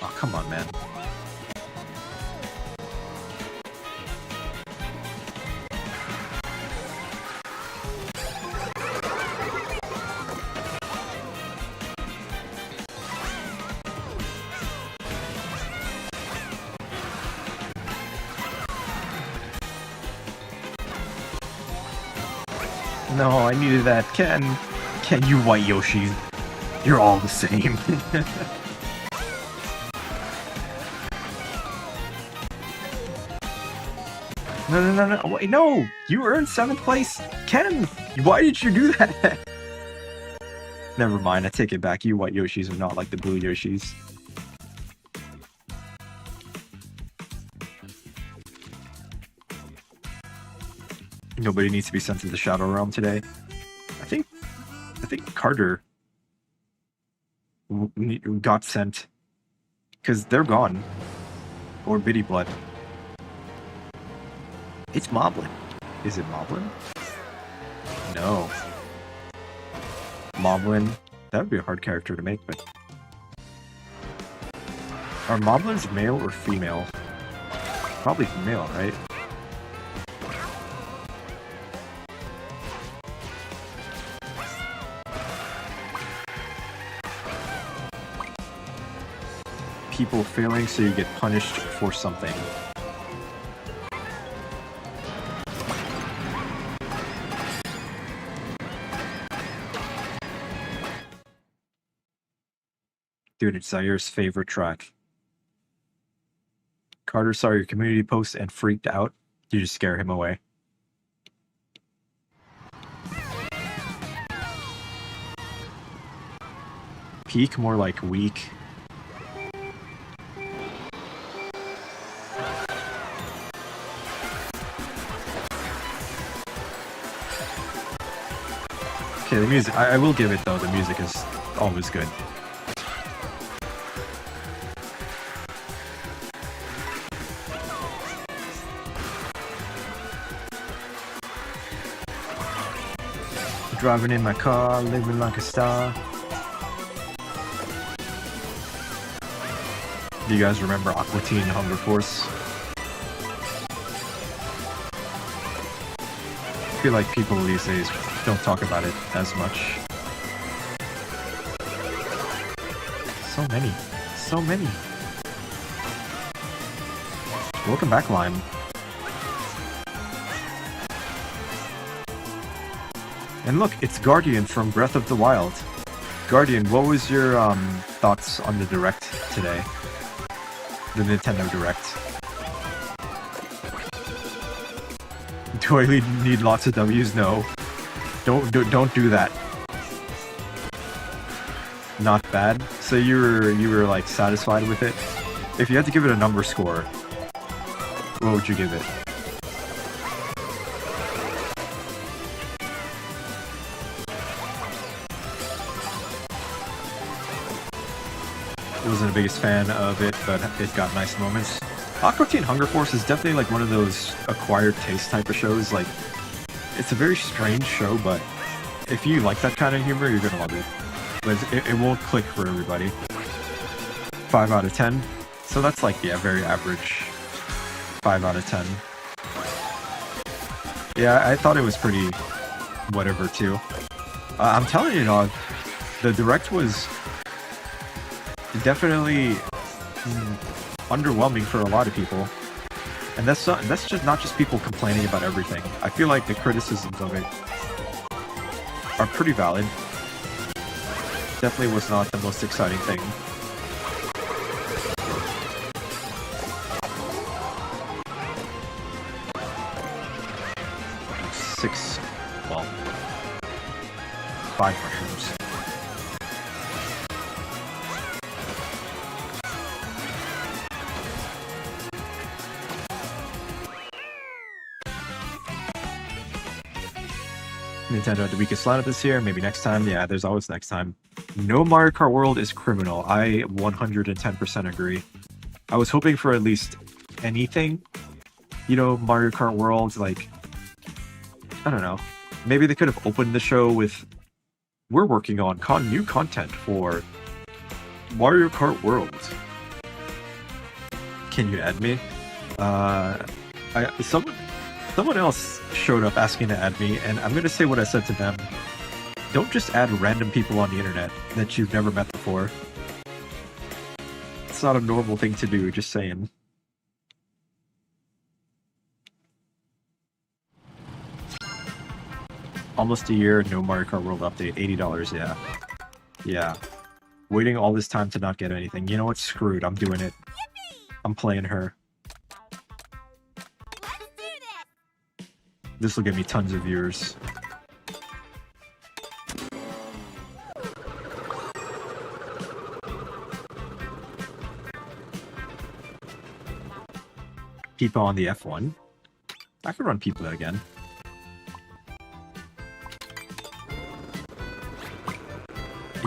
Oh, come on, man. No, I needed that. Ken, you white Yoshi. You're all the same. No. Wait, no! You earned 7th place! Ken! Why did you do that? Never mind, I take it back. You white Yoshis are not like the blue Yoshis. Nobody needs to be sent to the Shadow Realm today. I think Carter got sent because they're gone. Or Biddy Blood. It's Moblin. Is it Moblin? No. Moblin. That would be a hard character to make, but are Moblins male or female? Probably female, right? People failing so you get punished for something. Dude, it's Zaire's favorite track. Carter saw your community post and freaked out. You just scare him away. Peak, more like weak. Okay, the music, I will give it though, the music is always good. Driving in my car, living like a star. Do you guys remember Aqua Teen Hunger Force? I feel like people these days don't talk about it as much. So many. So many. Welcome back, Lime. And look, it's Guardian from Breath of the Wild. Guardian, what was your thoughts on the Direct today? The Nintendo Direct. Do I need lots of W's? No. Don't do that. Not bad. So you were like satisfied with it? If you had to give it a number score, what would you give it? Wasn't the biggest fan of it, but it got nice moments. Aqua Teen Hunger Force is definitely like one of those acquired taste type of shows. Like, it's a very strange show, but if you like that kind of humor, you're gonna love it. But it won't click for everybody. 5 out of 10. So that's like, yeah, very average. 5 out of 10. Yeah, I thought it was pretty whatever too. I'm telling you, dog, the Direct was definitely underwhelming for a lot of people, and that's just not just people complaining about everything. I feel like the criticisms of it are pretty valid. Definitely was not the most exciting thing. Well, 5 mushrooms. Nintendo had the weakest lineup this year, maybe next time. Yeah, there's always next time. No Mario Kart World is criminal. I 110% agree. I was hoping for at least anything. You know, Mario Kart World, like, I don't know. Maybe they could have opened the show with, we're working on new content for Mario Kart World. Can you add me? Someone else showed up asking to add me, and I'm going to say what I said to them. Don't just add random people on the internet that you've never met before. It's not a normal thing to do, just saying. Almost a year, no Mario Kart World update, $80, yeah. Yeah. Waiting all this time to not get anything. You know what? Screwed. I'm doing it. I'm playing her. This will give me tons of viewers. Peepa on the F1. I could run Peepa again.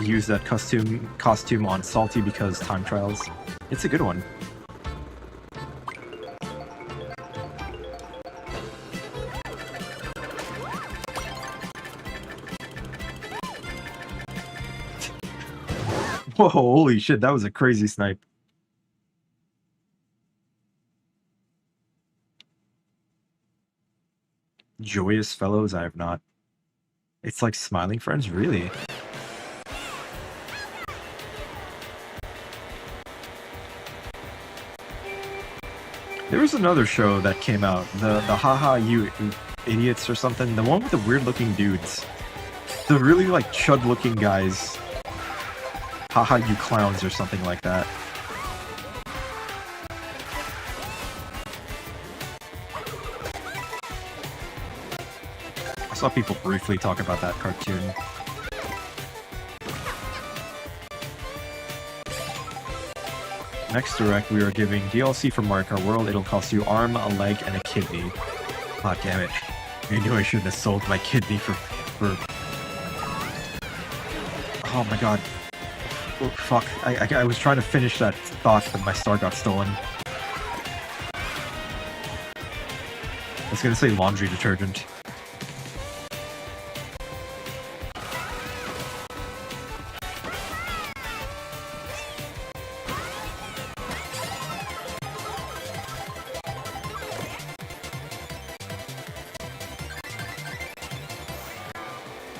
Use that costume on Salty because time trials. It's a good one. Whoa, holy shit, that was a crazy snipe. Joyous Fellows, I have not. It's like Smiling Friends, really? There was another show that came out, the Haha You Idiots or something, the one with the weird looking dudes. The really like chud looking guys. Haha, you clowns, or something like that. I saw people briefly talk about that cartoon. Next direct, we are giving DLC for Mario Kart World. It'll cost you arm, a leg, and a kidney. God damn it. I knew I shouldn't have sold my kidney for... Oh my god. Oh, fuck. I was trying to finish that thought, but my star got stolen. I was gonna say laundry detergent.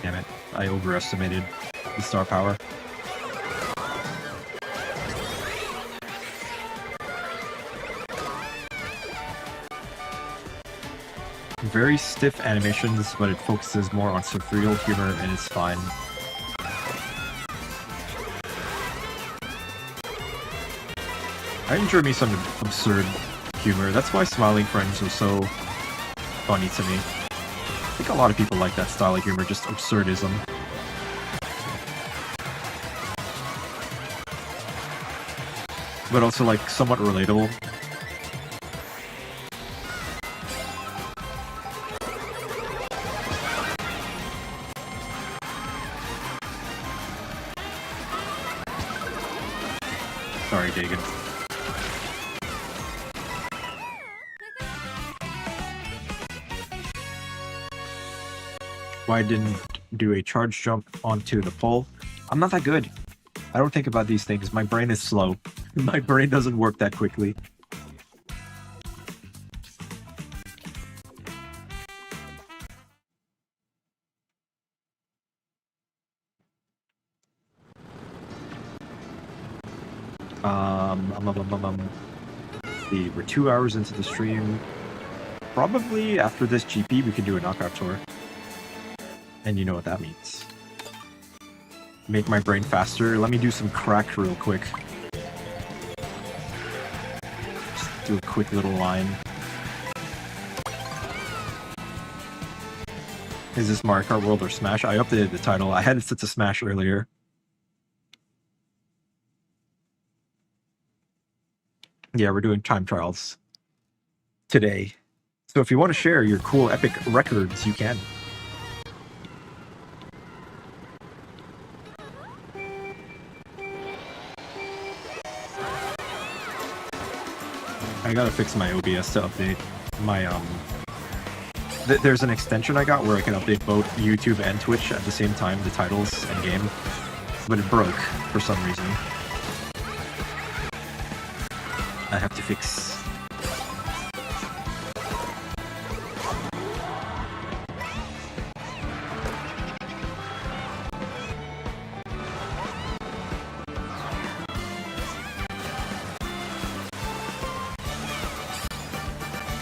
Damn it. I overestimated the star power. Very stiff animations, but it focuses more on surreal humor and it's fine. I enjoy me some absurd humor. That's why Smiling Friends was so funny to me. I think a lot of people like that style of humor, just absurdism. But also like somewhat relatable. Sorry, Dagan. Why didn't do a charge jump onto the pole? I'm not that good. I don't think about these things. My brain is slow. My brain doesn't work that quickly. See, we're 2 hours into the stream. Probably after this GP, we can do a knockout tour. And you know what that means. Make my brain faster. Let me do some crack real quick. Just do a quick little line. Is this Mario Kart World or Smash? I updated the title. I had it set to Smash earlier. Yeah, we're doing time trials today. So if you want to share your cool epic records, you can. I gotta fix my OBS to update my, there's an extension I got where I can update both YouTube and Twitch at the same time, the titles and game. But it broke for some reason. I have to fix.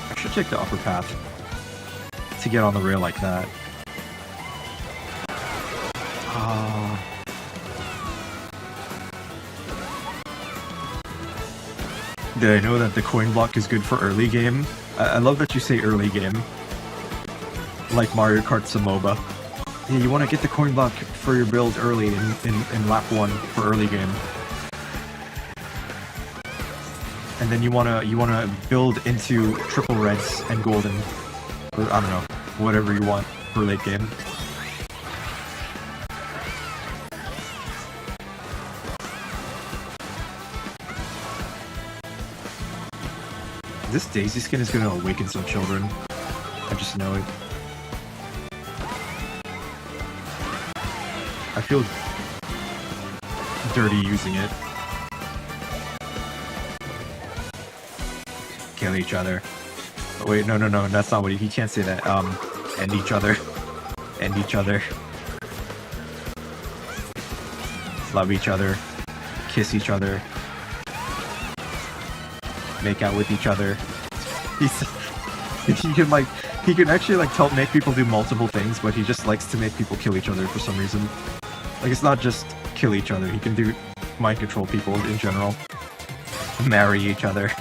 I should take the upper path to get on the rail like that. Did I know that the coin block is good for early game? I love that you say early game. Like Mario Kart's a MOBA. Yeah, you want to get the coin block for your build early in lap 1 for early game. And then you wanna build into triple reds and golden. Or I don't know, whatever you want for late game. This Daisy skin is gonna awaken some children. I just know it. I feel dirty using it. Kill each other. Oh, wait, no, that's not what he can't say that. End each other. End each other. Love each other. Kiss each other. Make out with each other. He can actually make people do multiple things, but he just likes to make people kill each other for some reason. Like, it's not just kill each other. He can do mind control people in general. Marry each other.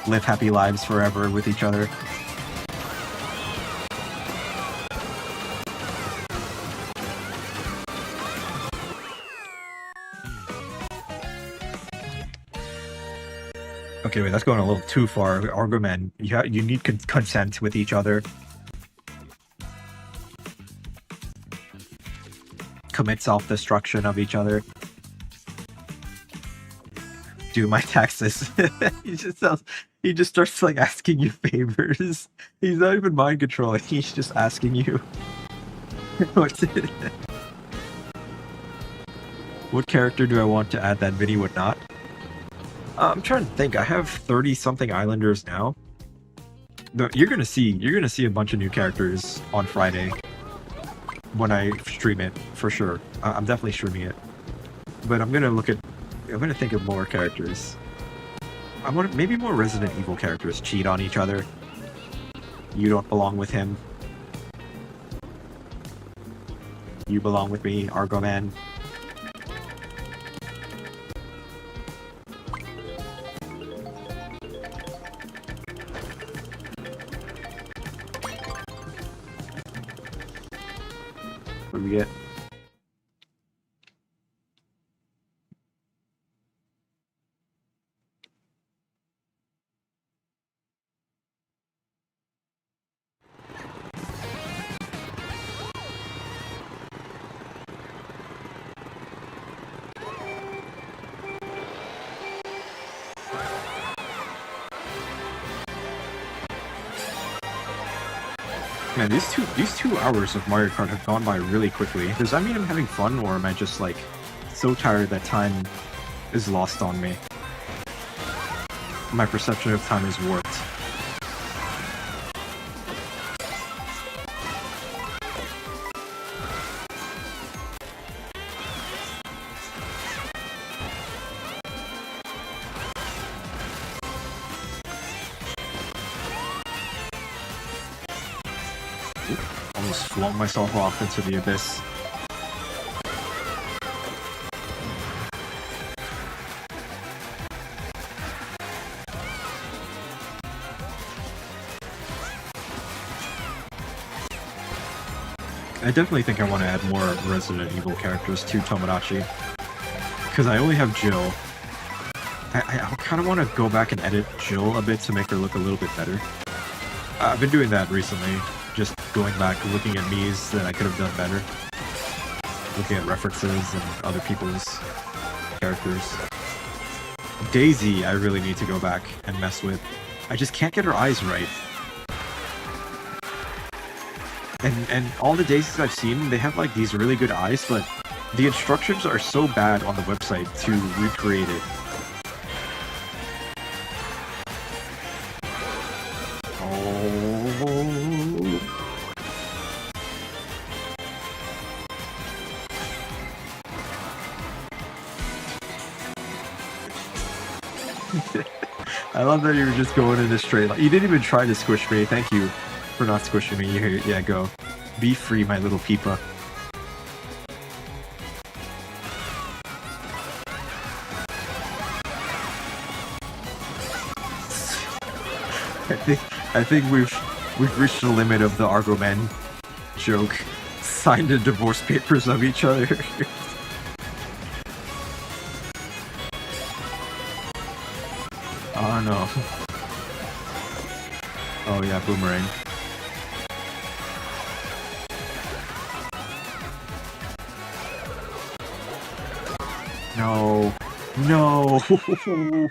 Live happy lives forever with each other. Okay, wait, that's going a little too far. Argo men, you need consent with each other. Commit self-destruction of each other. Do my taxes. He just starts like asking you favors. He's not even mind controlling. He's just asking you. What's it? What character do I want to add that Vinny would not? I'm trying to think. I have 30-something Islanders now. You're gonna see a bunch of new characters on Friday when I stream it for sure. I'm definitely streaming it, but I'm gonna think of more characters. I want maybe more Resident Evil characters cheat on each other. You don't belong with him. You belong with me, Argo Man. What do we get? Man, these 2 hours of Mario Kart have gone by really quickly. Does that mean I'm having fun, or am I just like so tired that time is lost on me? My perception of time is warped. Almost flung myself off into the abyss. I definitely think I want to add more Resident Evil characters to Tomodachi. Because I only have Jill. I kind of want to go back and edit Jill a bit to make her look a little bit better. I've been doing that recently. Just going back, looking at me's that I could have done better. Looking at references and other people's characters. Daisy, I really need to go back and mess with. I just can't get her eyes right. And all the Daisies I've seen, they have like these really good eyes, but the instructions are so bad on the website to recreate it. I love that you were just going in a straight line. You didn't even try to squish me. Thank you for not squishing me. Yeah, go. Be free, my little peepa. I think we've reached the limit of the Argo Men joke. Signed the divorce papers of each other. Oh no. Oh yeah, boomerang. No. No!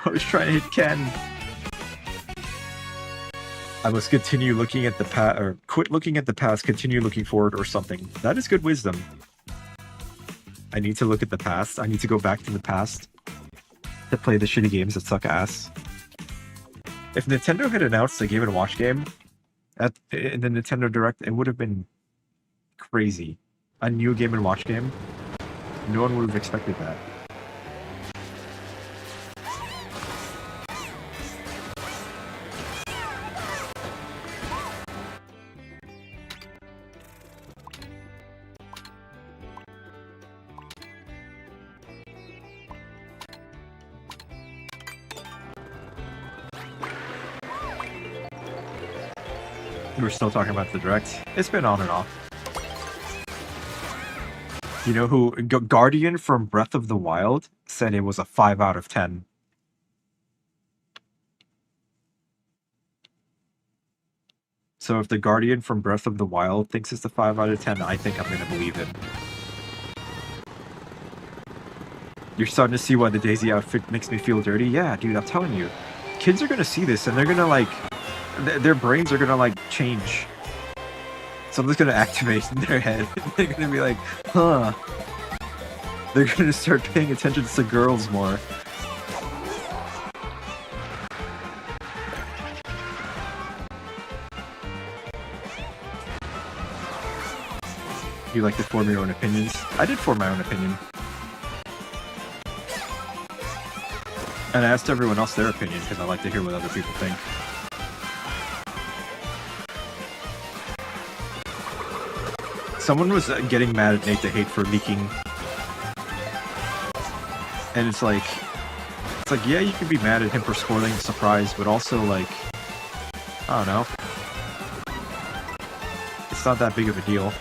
I was trying to hit Ken. I must continue looking at the past, or quit looking at the past, continue looking forward, or something. That is good wisdom. I need to look at the past. I need to go back to the past to play the shitty games that suck ass. If Nintendo had announced a Game & Watch game in the Nintendo Direct, it would have been crazy. A new Game & Watch game. No one would have expected that. We're still talking about the direct. It's been on and off. You know who Guardian from Breath of the Wild said it was a 5 out of 10. So if the Guardian from Breath of the Wild thinks it's a 5 out of 10, I think I'm gonna believe it. You're starting to see why the Daisy outfit makes me feel dirty? Yeah, dude, I'm telling you. Kids are gonna see this and they're gonna like... Their brains are gonna like change. Something's gonna activate in their head. They're gonna be like, huh. They're gonna start paying attention to girls more. You like to form your own opinions? I did form my own opinion. And I asked everyone else their opinion because I like to hear what other people think. Someone was getting mad at Nate the Hate for leaking. And it's like, yeah, you can be mad at him for spoiling the surprise, but also like, I don't know. It's not that big of a deal.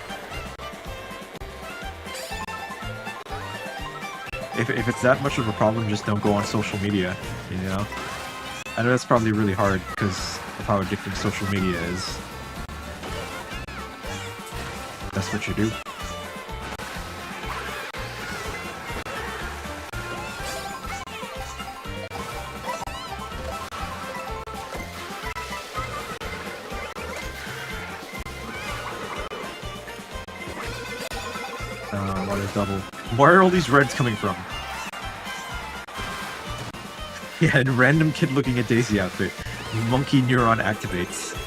If it's that much of a problem, just don't go on social media, you know? I know that's probably really hard because of how addictive social media is. That's what you do. What is double? Where are all these reds coming from? Yeah, and random kid looking at Daisy outfit. Monkey neuron activates.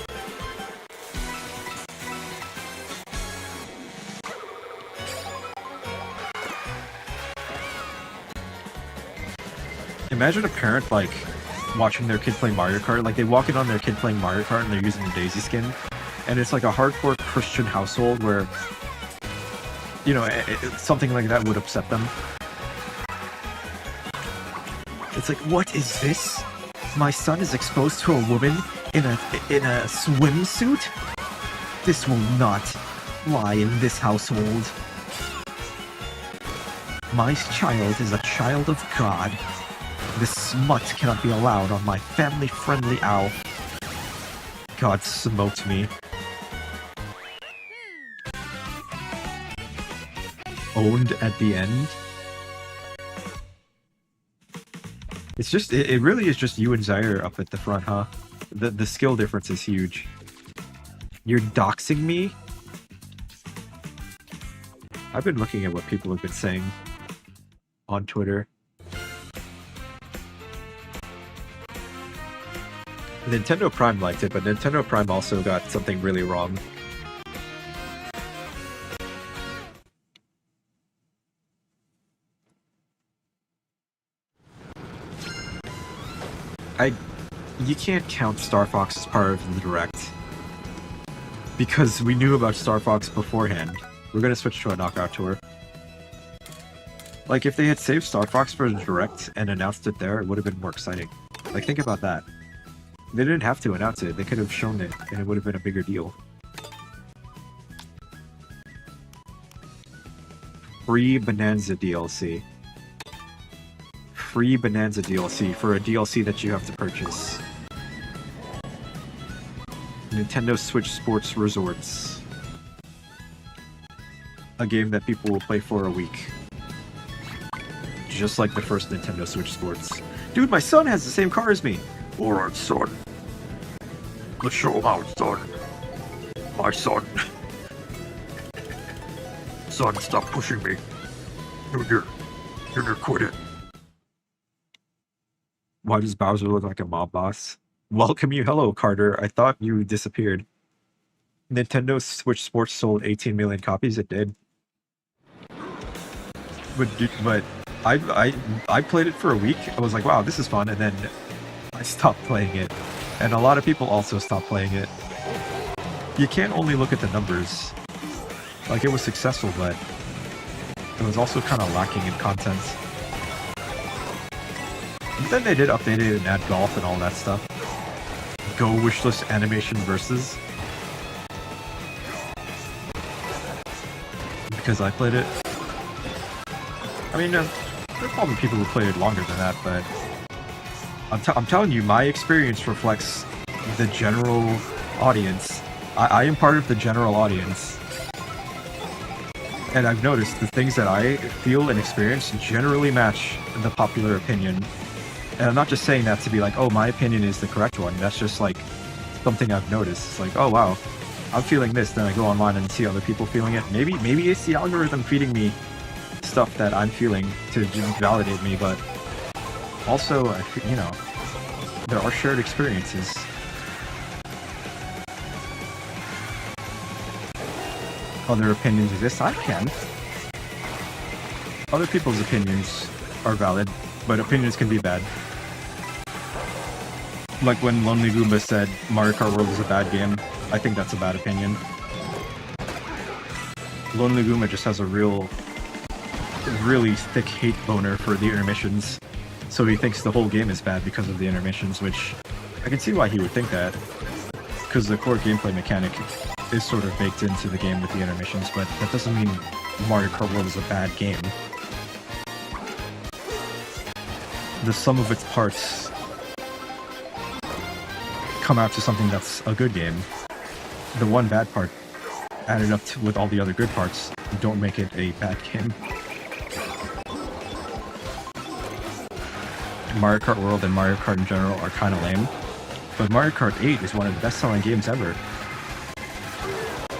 Imagine a parent, like, watching their kid play Mario Kart. Like, they walk in on their kid playing Mario Kart and they're using the Daisy skin. And it's like a hardcore Christian household where, you know, something like that would upset them. It's like, what is this? My son is exposed to a woman in a swimsuit? This will not lie in this household. My child is a child of God. This smut cannot be allowed on my family-friendly owl. God smote me. Owned at the end? It's just, it really is just you and Zaire up at the front, huh? The skill difference is huge. You're doxing me? I've been looking at what people have been saying on Twitter. Nintendo Prime liked it, but Nintendo Prime also got something really wrong. You can't count Star Fox as part of the Direct. Because we knew about Star Fox beforehand. We're gonna switch to a knockout tour. Like, if they had saved Star Fox for the Direct and announced it there, it would have been more exciting. Like, think about that. They didn't have to announce it, they could have shown it, and it would have been a bigger deal. Free Bonanza DLC. Free Bonanza DLC for a DLC that you have to purchase. Nintendo Switch Sports Resorts. A game that people will play for a week. Just like the first Nintendo Switch Sports. Dude, my son has the same car as me! Alright, son. Let's show him out, son. My son. Son, stop pushing me. Junior, quit it. Why does Bowser look like a mob boss? Welcome you. Hello, Carter. I thought you disappeared. Nintendo Switch Sports sold 18 million copies. It did. But I played it for a week. I was like, wow, this is fun. And then I stopped playing it. And a lot of people also stopped playing it. You can't only look at the numbers. Like, it was successful, but it was also kind of lacking in content. But then they did update it and add golf and all that stuff. Go wishlist animation versus. because I played it. I mean, there are probably people who played it longer than that, but I'm telling you, my experience reflects the general audience. I am part of the general audience. And I've noticed the things that I feel and experience generally match the popular opinion. And I'm not just saying that to be like, oh, my opinion is the correct one. That's just like something I've noticed. It's like, oh wow, I'm feeling this. Then I go online and see other people feeling it. Maybe it's the algorithm feeding me stuff that I'm feeling to validate me. But also, you know, there are shared experiences. Other opinions exist. I can. Other people's opinions are valid, but opinions can be bad. Like when Lonely Goomba said Mario Kart World is a bad game, I think that's a bad opinion. Lonely Goomba just has a really thick hate boner for the intermissions, so he thinks the whole game is bad because of the intermissions, which I can see why he would think that, because the core gameplay mechanic is sort of baked into the game with the intermissions, but that doesn't mean Mario Kart World is a bad game. The sum of its parts come out to something that's a good game. The one bad part added up with all the other good parts don't make it a bad game. Mario Kart World and Mario Kart in general are kind of lame, but Mario Kart 8 is one of the best-selling games ever.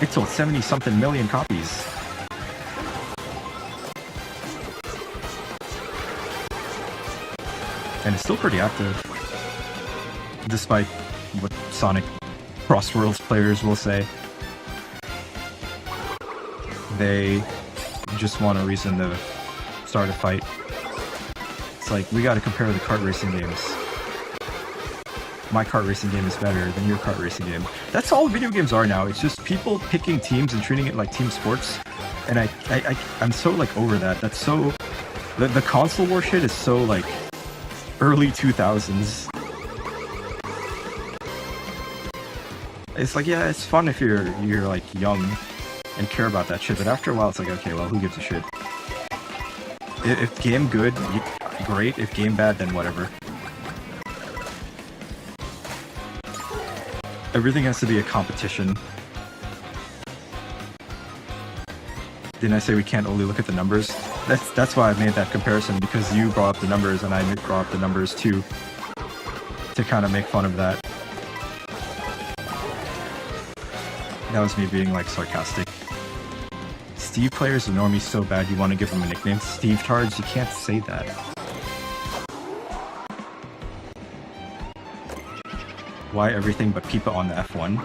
It sold 70-something million copies. And it's still pretty active, despite what Sonic Cross Worlds players will say. They just want a reason to start a fight. It's like, we gotta compare the kart racing games. My kart racing game is better than your kart racing game. That's all video games are now. It's just people picking teams and treating it like team sports. And I'm so like over that. That's so... The console war shit is so like early 2000s. It's like, yeah, it's fun if you're like young and care about that shit, but after a while it's like, okay, well, who gives a shit? If game good, great. If game bad, then whatever. Everything has to be a competition. Didn't I say we can't only look at the numbers? That's why I made that comparison, because you brought up the numbers and I brought up the numbers too, to kind of make fun of that. That was me being like sarcastic. Steve players ignore me so bad you want to give him a nickname. Steve Tards, you can't say that. Why everything but Peepa on the F1?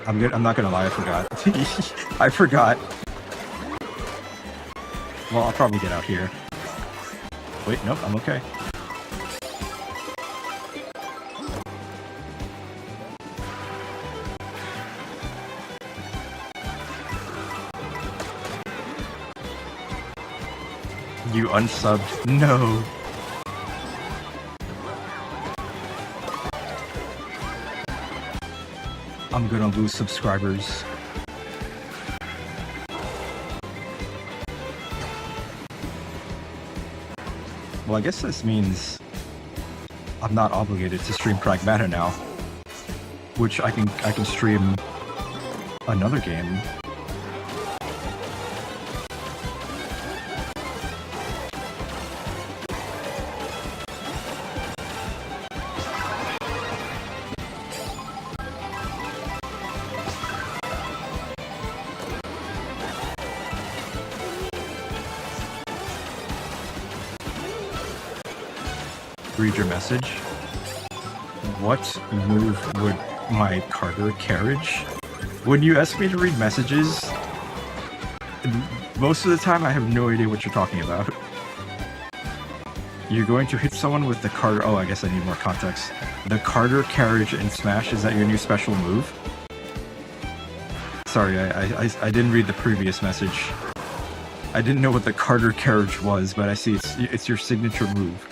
I'm not gonna lie, I forgot. I forgot. Well, I'll probably get out here. Wait, nope, I'm okay. You unsubbed? No. I'm gonna lose subscribers. Well, I guess this means I'm not obligated to stream Pragmata now, which I can stream another game. Read your message. What move would my Carter carriage? When you ask me to read messages, most of the time I have no idea what you're talking about. You're going to hit someone with the Carter... Oh, I guess I need more context. The Carter carriage in Smash, is that your new special move? Sorry, I didn't read the previous message. I didn't know what the Carter carriage was, but I see it's your signature move.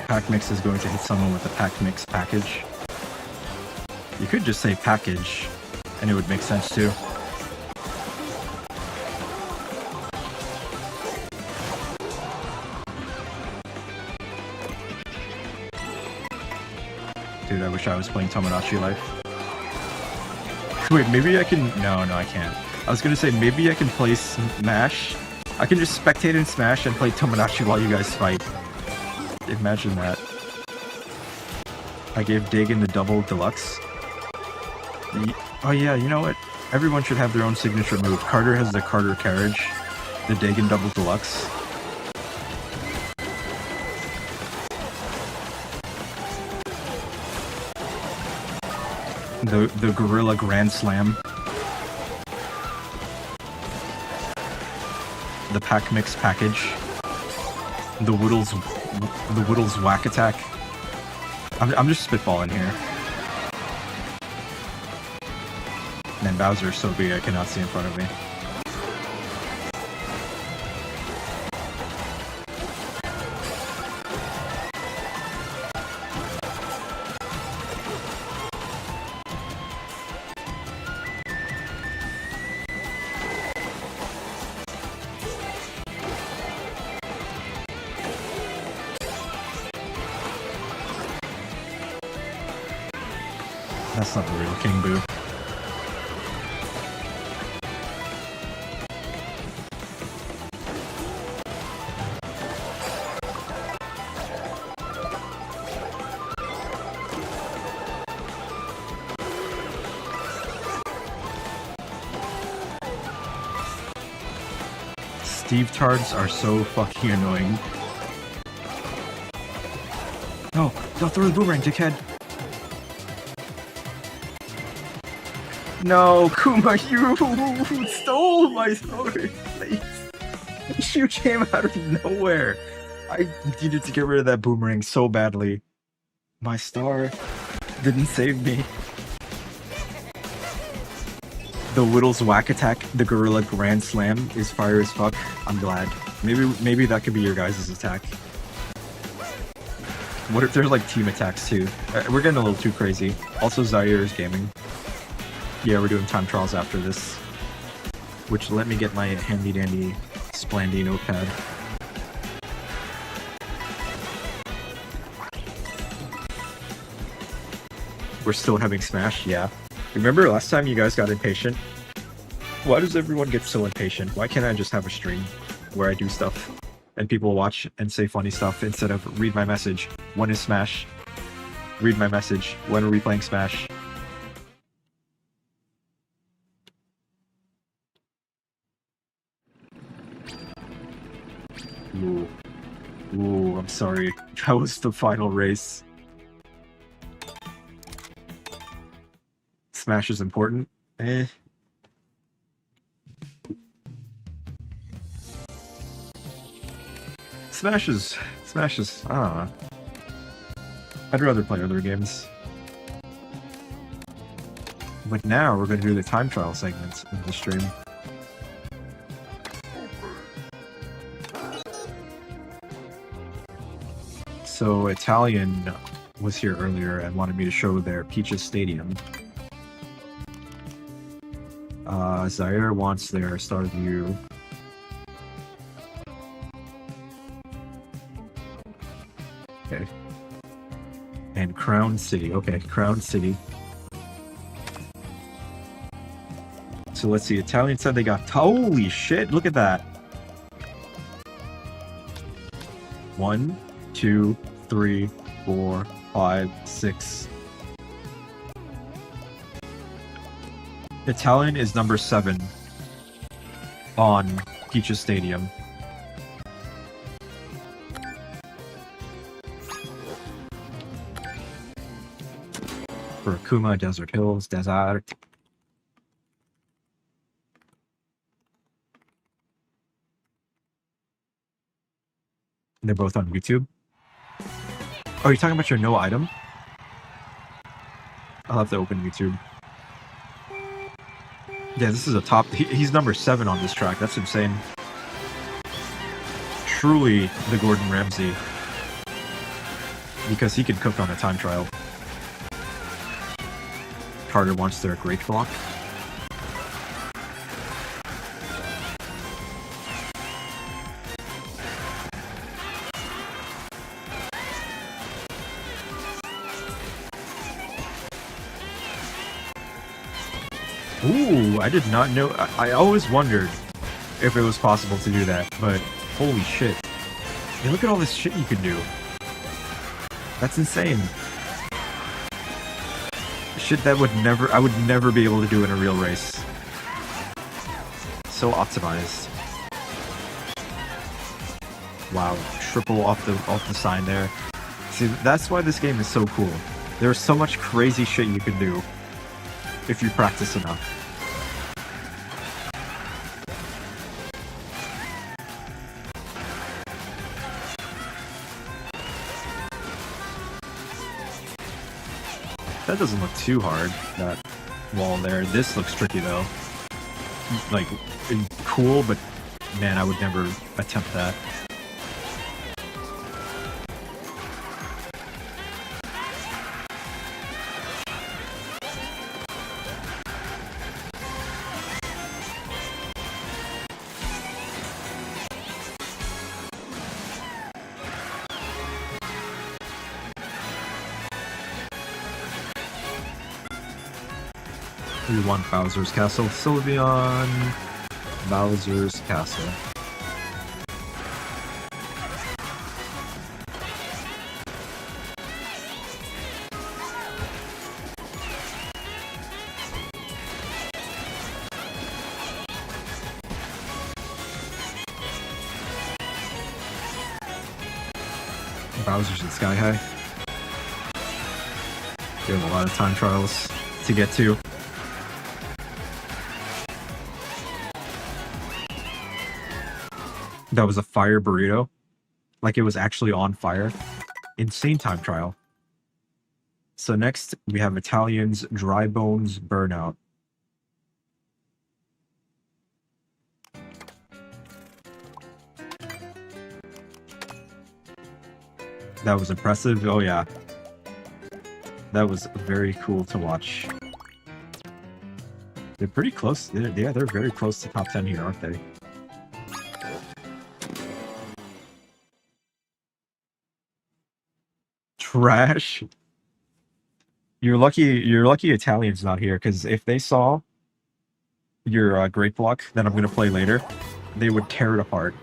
Pack Mix is going to hit someone with a Pack Mix package. You could just say package, and it would make sense too. Dude, I wish I was playing Tomodachi Life. Wait, maybe I can... No, I can't. I was gonna say, maybe I can play Smash. I can just spectate in Smash and play Tomodachi while you guys fight. Imagine that. I gave Dagon the double deluxe. Oh yeah, you know what? Everyone should have their own signature move. Carter has the Carter carriage. The Dagon double deluxe. The Gorilla Grand Slam. The Pack Mix package. The Whittles Whack Attack. I'm just spitballing here. Man, Bowser is so big I cannot see in front of me. That's not the real King Boo. Steve Tards are so fucking annoying. No, don't throw the boomerang, dickhead. No, Kuma, you stole my story. You came out of nowhere. I needed to get rid of that boomerang so badly. My star didn't save me. The Whittles Whack Attack, the Gorilla Grand Slam is fire as fuck. I'm glad. Maybe that could be your guys' attack. What if there's like team attacks too? We're getting a little too crazy. Also, Zaire is gaming. Yeah, we're doing time trials after this. Which, let me get my handy-dandy Splandy notepad. We're still having Smash? Yeah. Remember last time you guys got impatient? Why does everyone get so impatient? Why can't I just have a stream where I do stuff and people watch and say funny stuff instead of read my message? When is Smash? Read my message. When are we playing Smash? Ooh, I'm sorry. That was the final race. Smash is important? Eh. Smash is, I don't know. I'd rather play other games. But now we're going to do the time trial segments in the stream. So Italian was here earlier and wanted me to show their Peaches Stadium. Zaire wants their Starview. Okay. And Crown City. Okay, Crown City. So let's see. Italian said they got... Holy shit! Look at that! 1, 2, 3, 4, 5, 6. Italian is number 7 on Peaches Stadium. For Akuma, Desert Hills, Desert. They're both on YouTube. Oh, you're talking about your no item? I'll have to open YouTube. Yeah, this is a top... He's number 7 on this track. That's insane. Truly the Gordon Ramsay. because he can cook on a time trial. Carter wants their great block. Ooh, I did not know. I always wondered if it was possible to do that, but holy shit. Hey, look at all this shit you can do. That's insane. Shit that I would never be able to do in a real race. So optimized. Wow, triple off the sign there. See, that's why this game is so cool. There's so much crazy shit you can do if you practice enough. That doesn't look too hard, that wall there. This looks tricky though. Like, cool, but man, I would never attempt that. We want Bowser's Castle. Sylveon, Bowser's Castle. Bowser's in Sky High. We have a lot of time trials to get to. That was a fire burrito. Like it was actually on fire. Insane time trial. So next we have Italian's Dry Bones Burnout. That was impressive. Oh yeah. That was very cool to watch. They're pretty close. They're very close to top 10 here, aren't they? Trash. You're lucky Italian's not here, because if they saw your great block that I'm gonna play later, they would tear it apart.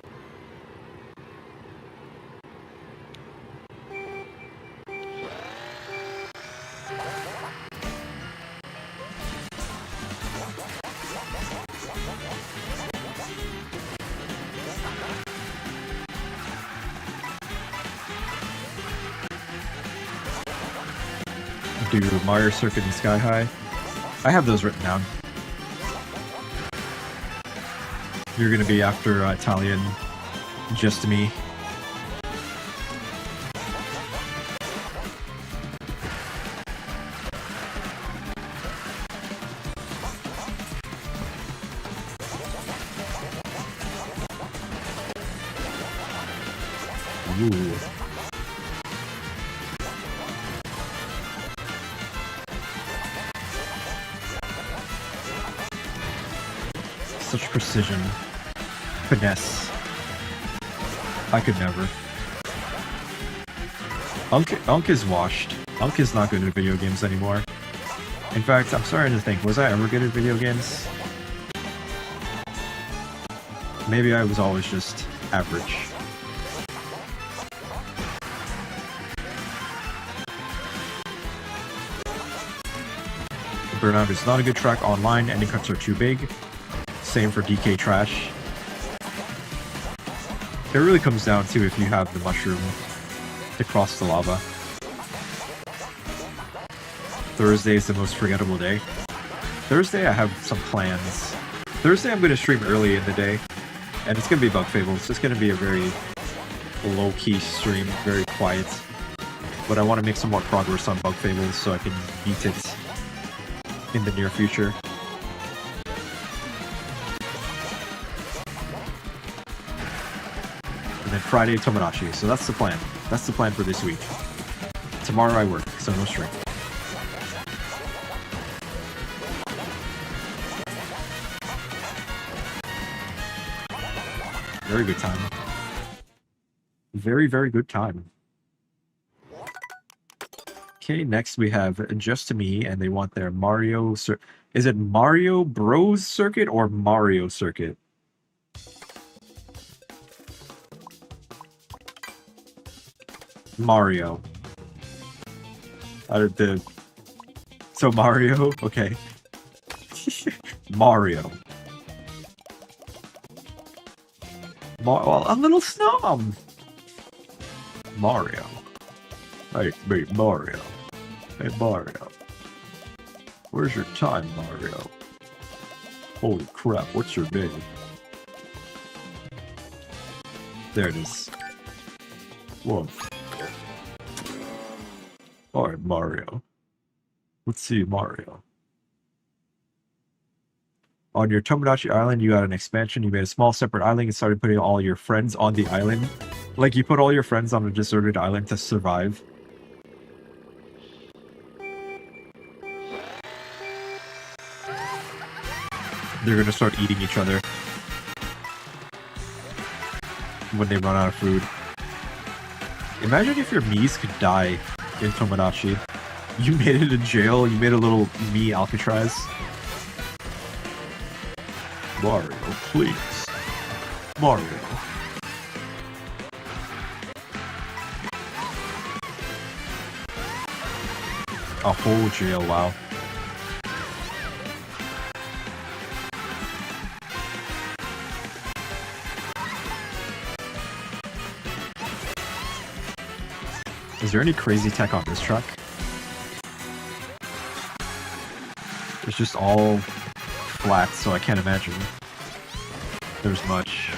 Do Mario Circuit and Sky High. I have those written down. You're gonna be after Italian, just me. Ooh. Such precision. Finesse. I could never. Unk is washed. Unk is not good at video games anymore. In fact, I'm starting to think, was I ever good at video games? Maybe I was always just average. Burnout is not a good track online, ending cuts are too big. Same for DK Trash. It really comes down to if you have the mushroom to cross the lava. Thursday is the most forgettable day. Thursday I have some plans. Thursday I'm going to stream early in the day, and it's going to be Bug Fables. It's going to be a very low-key stream, very quiet. But I want to make some more progress on Bug Fables so I can beat it in the near future. And then Friday, Tomodachi. So that's the plan. That's the plan for this week. Tomorrow I work, so no stream. Very good time. Very, very good time. Okay, next we have Just to Me, and they want their Mario... Is it Mario Bros. Circuit or Mario Circuit? Mario. So Mario? Okay. Mario. Well, a little snob. Mario. Hey, Mario. Hey, Mario. Where's your time, Mario? Holy crap, what's your name? There it is. Whoa. Alright, Mario. Let's see, Mario. On your Tomodachi Island, you got an expansion. You made a small separate island and started putting all your friends on the island. Like, you put all your friends on a deserted island to survive. They're gonna start eating each other when they run out of food. Imagine if your Miis could die in Tomodachi. You made it in jail, you made a little Mii Alcatraz. Mario, please. Mario. A whole jail, wow. Is there any crazy tech on this truck? It's just all flat, so I can't imagine there's much.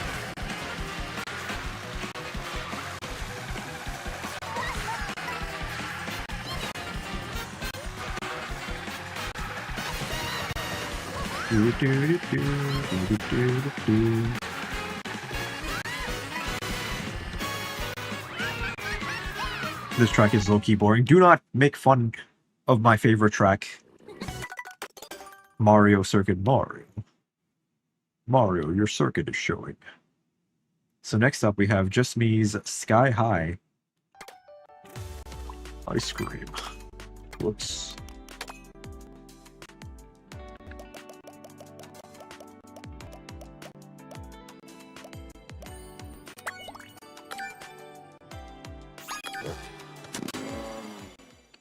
This track is low-key boring. Do not make fun of my favorite track. Mario Circuit Mario. Mario, your circuit is showing. So next up we have Just Me's Sky High. Ice cream. Whoops.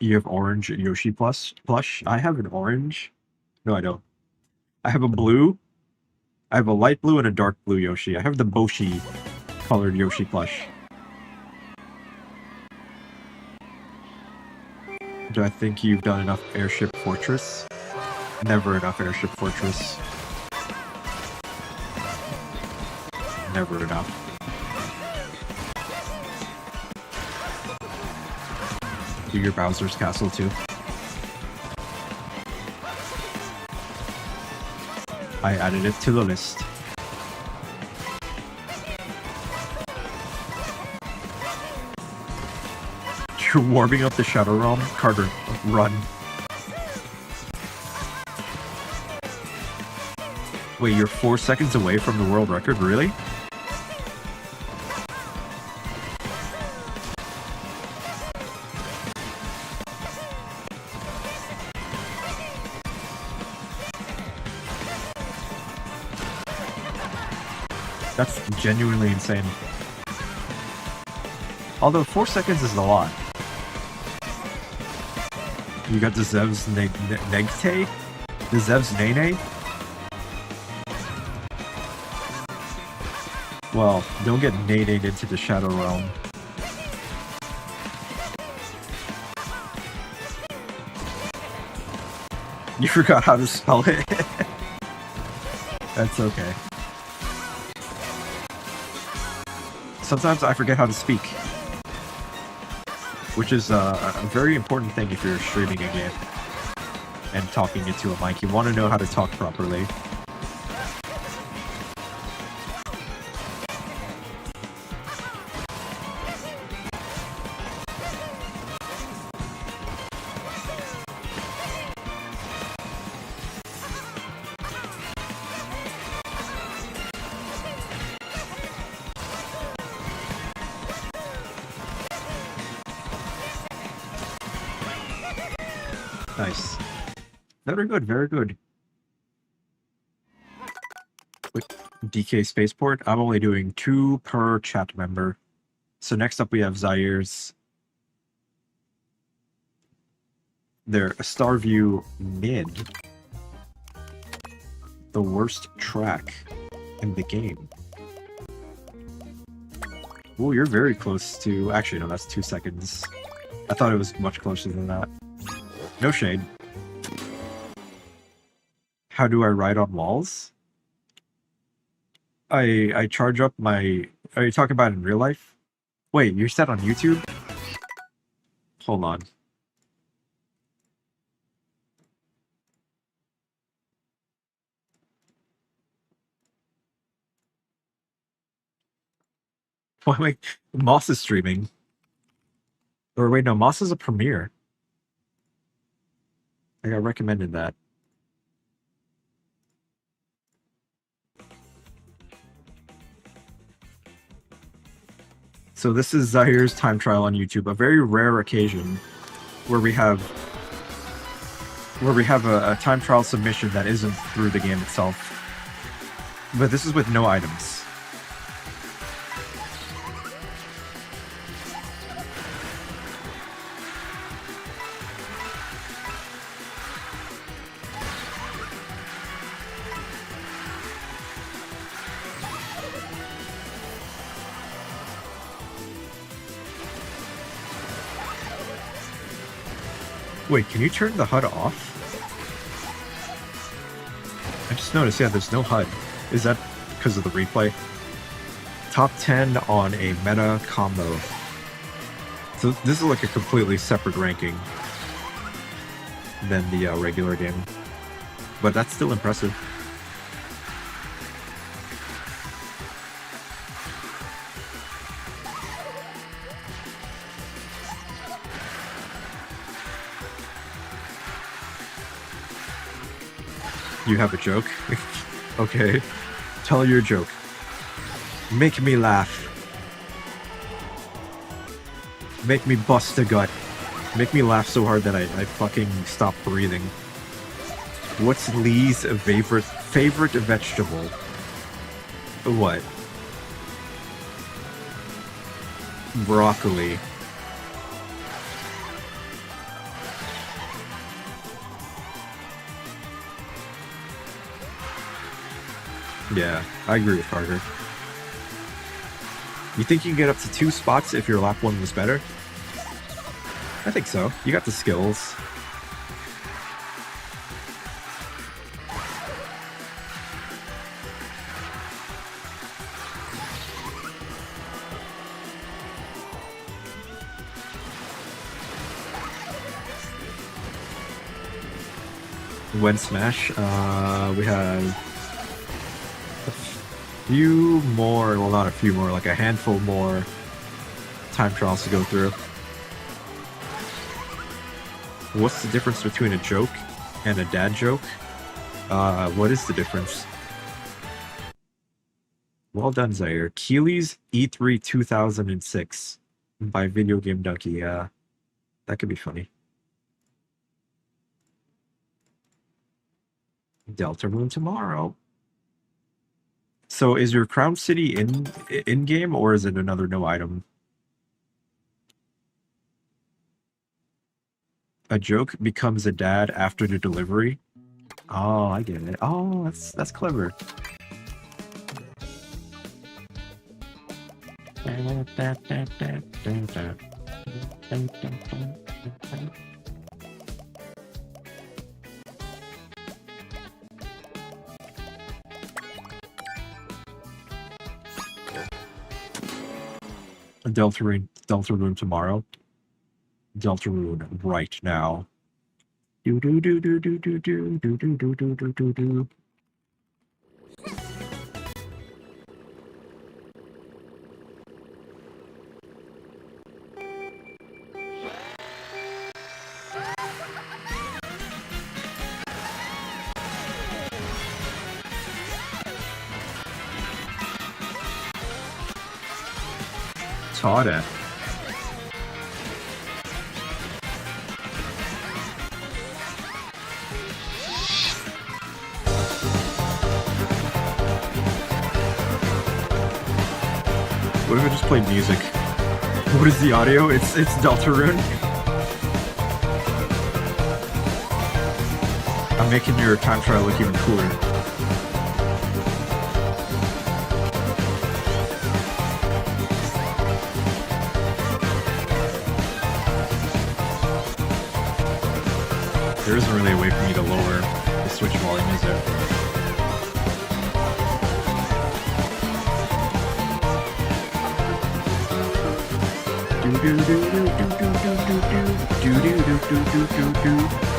You have orange Yoshi plush? I have an orange. No, I don't. I have a blue. I have a light blue and a dark blue Yoshi. I have the Boshi colored Yoshi plush. Do I think you've done enough Airship Fortress? Never enough Airship Fortress. Never enough. Do your Bowser's Castle too. I added it to the list. You're warming up the Shadow Realm? Carter, run. Wait, you're 4 seconds away from the world record? Really? That's genuinely insane. Although 4 seconds is a lot. You got the Zev's Negte? The Zev's Nene? Well, don't get nated into the Shadow Realm. You forgot how to spell it. That's okay. Sometimes I forget how to speak. Which is a very important thing if you're streaming a game and talking into a mic. You want to know how to talk properly. Nice. Very good, very good. Wait, DK Spaceport. I'm only doing 2 per chat member. So next up we have Zaire's. They're a Starview mid. The worst track in the game. Oh, you're very close to... Actually, no, that's 2 seconds. I thought it was much closer than that. No shade. How do I ride on walls? I charge up my... Are you talking about in real life? Wait, you're set on YouTube? Hold on. Why, wait, Moss is streaming. Or wait, no, Moss is a premiere. I got recommended that. So this is Zaire's time trial on YouTube, a very rare occasion where we have a time trial submission that isn't through the game itself. But this is with no items. Wait, can you turn the HUD off? I just noticed, yeah, there's no HUD. Is that because of the replay? Top 10 on a meta combo. So this is like a completely separate ranking than the regular game. But that's still impressive. You have a joke? Okay. Tell your joke. Make me laugh. Make me bust a gut. Make me laugh so hard that I fucking stop breathing. What's Lee's favorite vegetable? What? Broccoli. Yeah, I agree with Carter. You think you can get up to 2 spots if your lap 1 was better? I think so. You got the skills. When Smash, we have few more, well not a few more, like a handful more time trials to go through. What's the difference between a joke and a dad joke? What is the difference? Well done, Zaire. Keely's E3 2006 by Video Game Donkey. Yeah, that could be funny. Delta Moon tomorrow. So is your Crown City in game or is it another no item? A joke becomes a dad after the delivery. Oh, I get it. Oh, that's clever. Deltarune tomorrow. Deltarune right now. Do do do do do do do do do do do do do do. Tada. What if I just played music? What is the audio? It's Deltarune. I'm making your time trial look even cooler. There isn't really a way for me to lower the Switch volume, is there?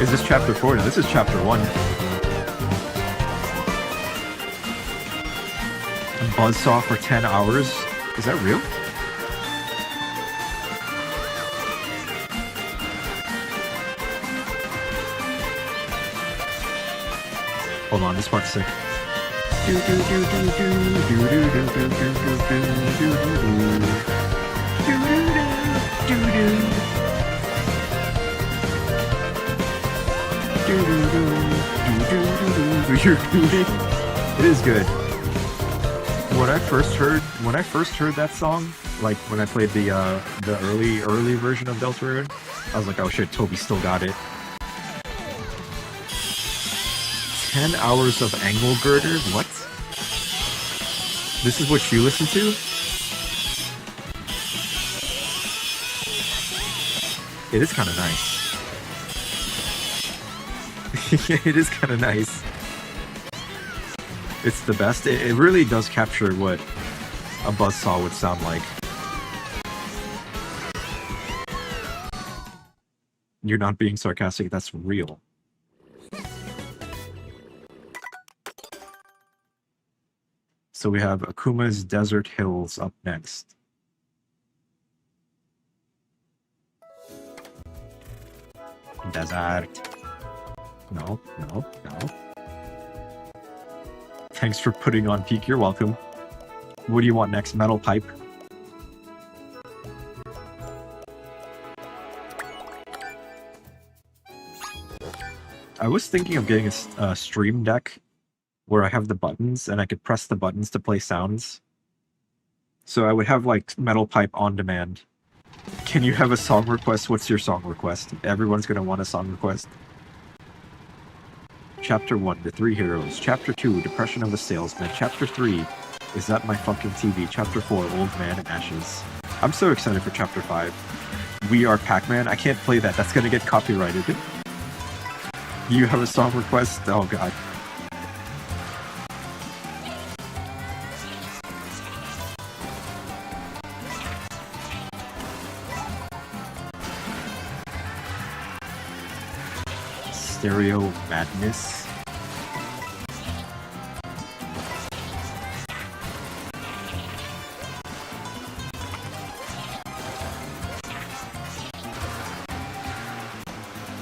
Is this chapter 4? No, this is chapter 1. A buzzsaw for 10 hours? Is that real? Hold on, this part's sick. It is good. When I first heard that song, like when I played the early version of Deltarune, I was like, oh shit, Toby still got it. 10 hours of angle girder? What? This is what you listen to? It is kind of nice. It is kind of nice. It's the best. It really does capture what a buzzsaw would sound like. You're not being sarcastic, that's real. So we have Akuma's Desert Hills up next. Desert. No. Thanks for putting on Peak, you're welcome. What do you want next? Metal Pipe? I was thinking of getting a stream deck where I have the buttons and I could press the buttons to play sounds. So I would have like Metal Pipe on demand. Can you have a song request? What's your song request? Everyone's gonna want a song request. Chapter 1, The Three Heroes. Chapter 2, Depression of the Salesman. Chapter 3, Is That My Fucking TV? Chapter 4, Old Man in Ashes. I'm so excited for Chapter 5. We Are Pac-Man. I can't play that. That's gonna get copyrighted. You have a song request? Oh god. Stereo Madness.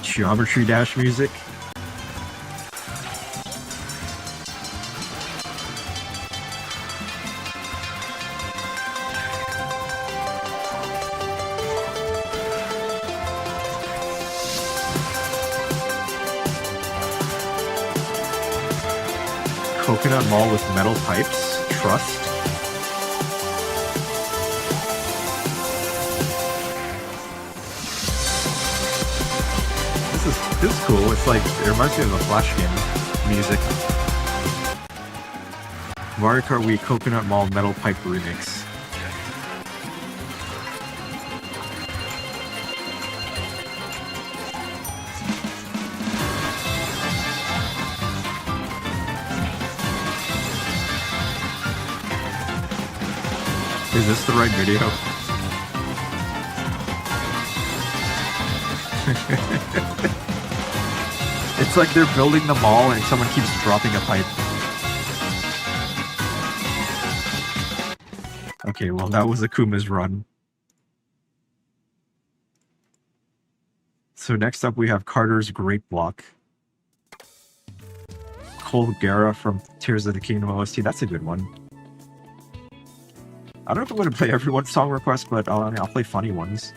Geometry Dash music. Coconut Mall with metal pipes. Trust. This is cool. It's like, it reminds me of the Flash game music. Mario Kart Wii Coconut Mall Metal Pipe Remix. Is this the right video? It's like they're building the mall and someone keeps dropping a pipe. Okay, well that was Akuma's run. So next up we have Carter's Great Block. Colgera from Tears of the Kingdom OST. That's a good one. I don't know if I'm going to play everyone's song request, but I'll play funny ones.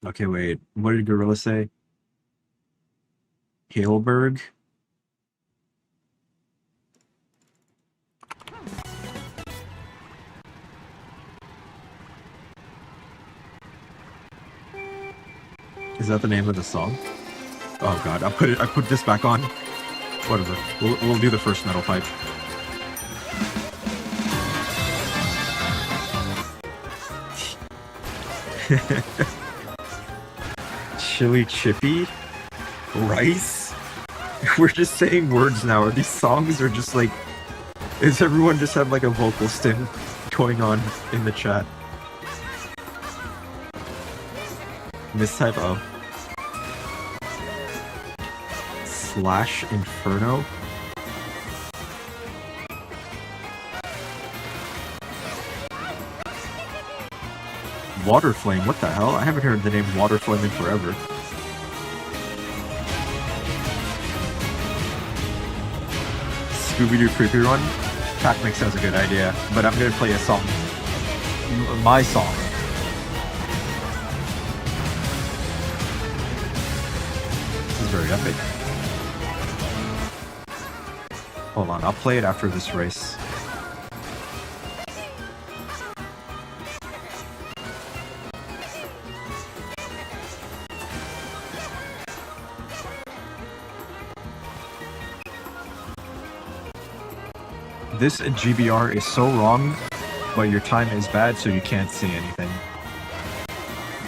Okay, wait. What did Gorilla say? Haleberg? Is that the name of the song? Oh god, I put this back on. Whatever. We'll do the first metal pipe. Chili chippy? Rice? We're just saying words now. Are these songs or just like... Is everyone just have like a vocal stint going on in the chat? Mistype O. Slash Inferno? Water Flame, what the hell? I haven't heard the name Water Flame in forever. Scooby-Doo Creepy Run? Pac-Mix has a good idea, but I'm gonna play a song. My song. This is very epic. Hold on, I'll play it after this race. This GBR is so wrong, but your time is bad, so you can't see anything.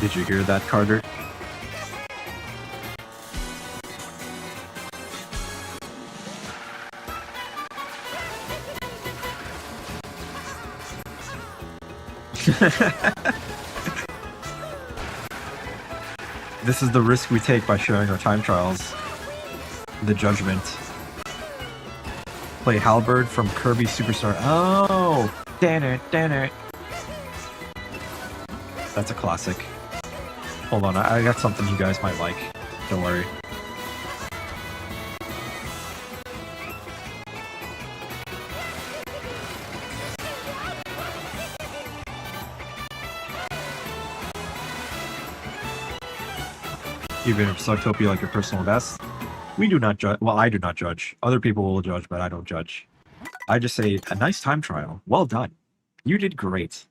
Did you hear that, Carter? This is the risk we take by showing our time trials. The judgment. Play Halberd from Kirby Superstar. Oh! Damn it. That's a classic. Hold on, I got something you guys might like. Don't worry. Even if Sucktopia like your personal best, we do not judge. Well, I do not judge. Other people will judge, but I don't judge. I just say, a nice time trial. Well done. You did great.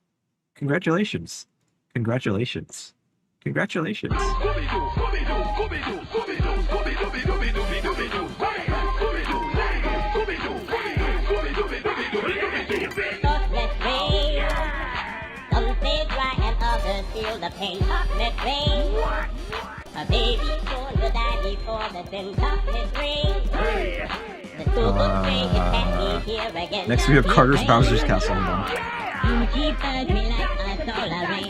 Congratulations. Congratulations. Congratulations. Feel the pain, chocolate rain. A baby born will die before the thin chocolate rain. The school books say it's happy here again. Next we have Carter's Bowser's Castle. You keep me like a dollar rain.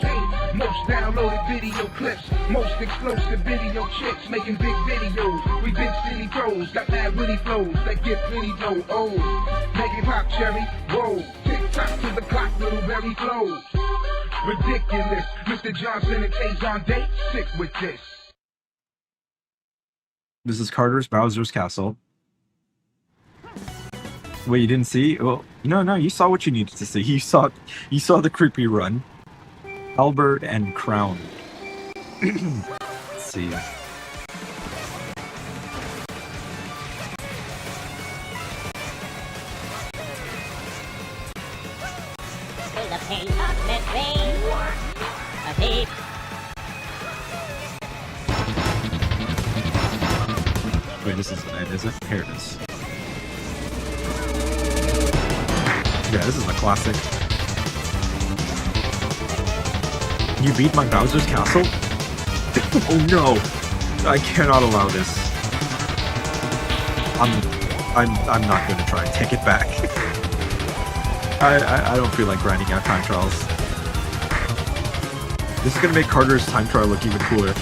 Most downloaded video clips, most explosive video chicks making big videos. We big city pros, got mad witty flows that get plenty dough. Oh, make it pop cherry, whoa, tick tock to the clock, little berry flows. Ridiculous, Mr. Johnson and K-John Date, sick with this. This is Carter's Bowser's Castle. Wait, you didn't see? Well, no, you saw what you needed to see. You saw the creepy run. Albert and Crown. Let's see. The pain, chocolate rain. A baby. Wait, this isn't it, is it? Here it is. Yeah, this is a classic. You beat my Bowser's Castle? Oh no! I cannot allow this. I'm not gonna try and take it back. I don't feel like grinding out time trials. This is gonna make Carter's time trial look even cooler.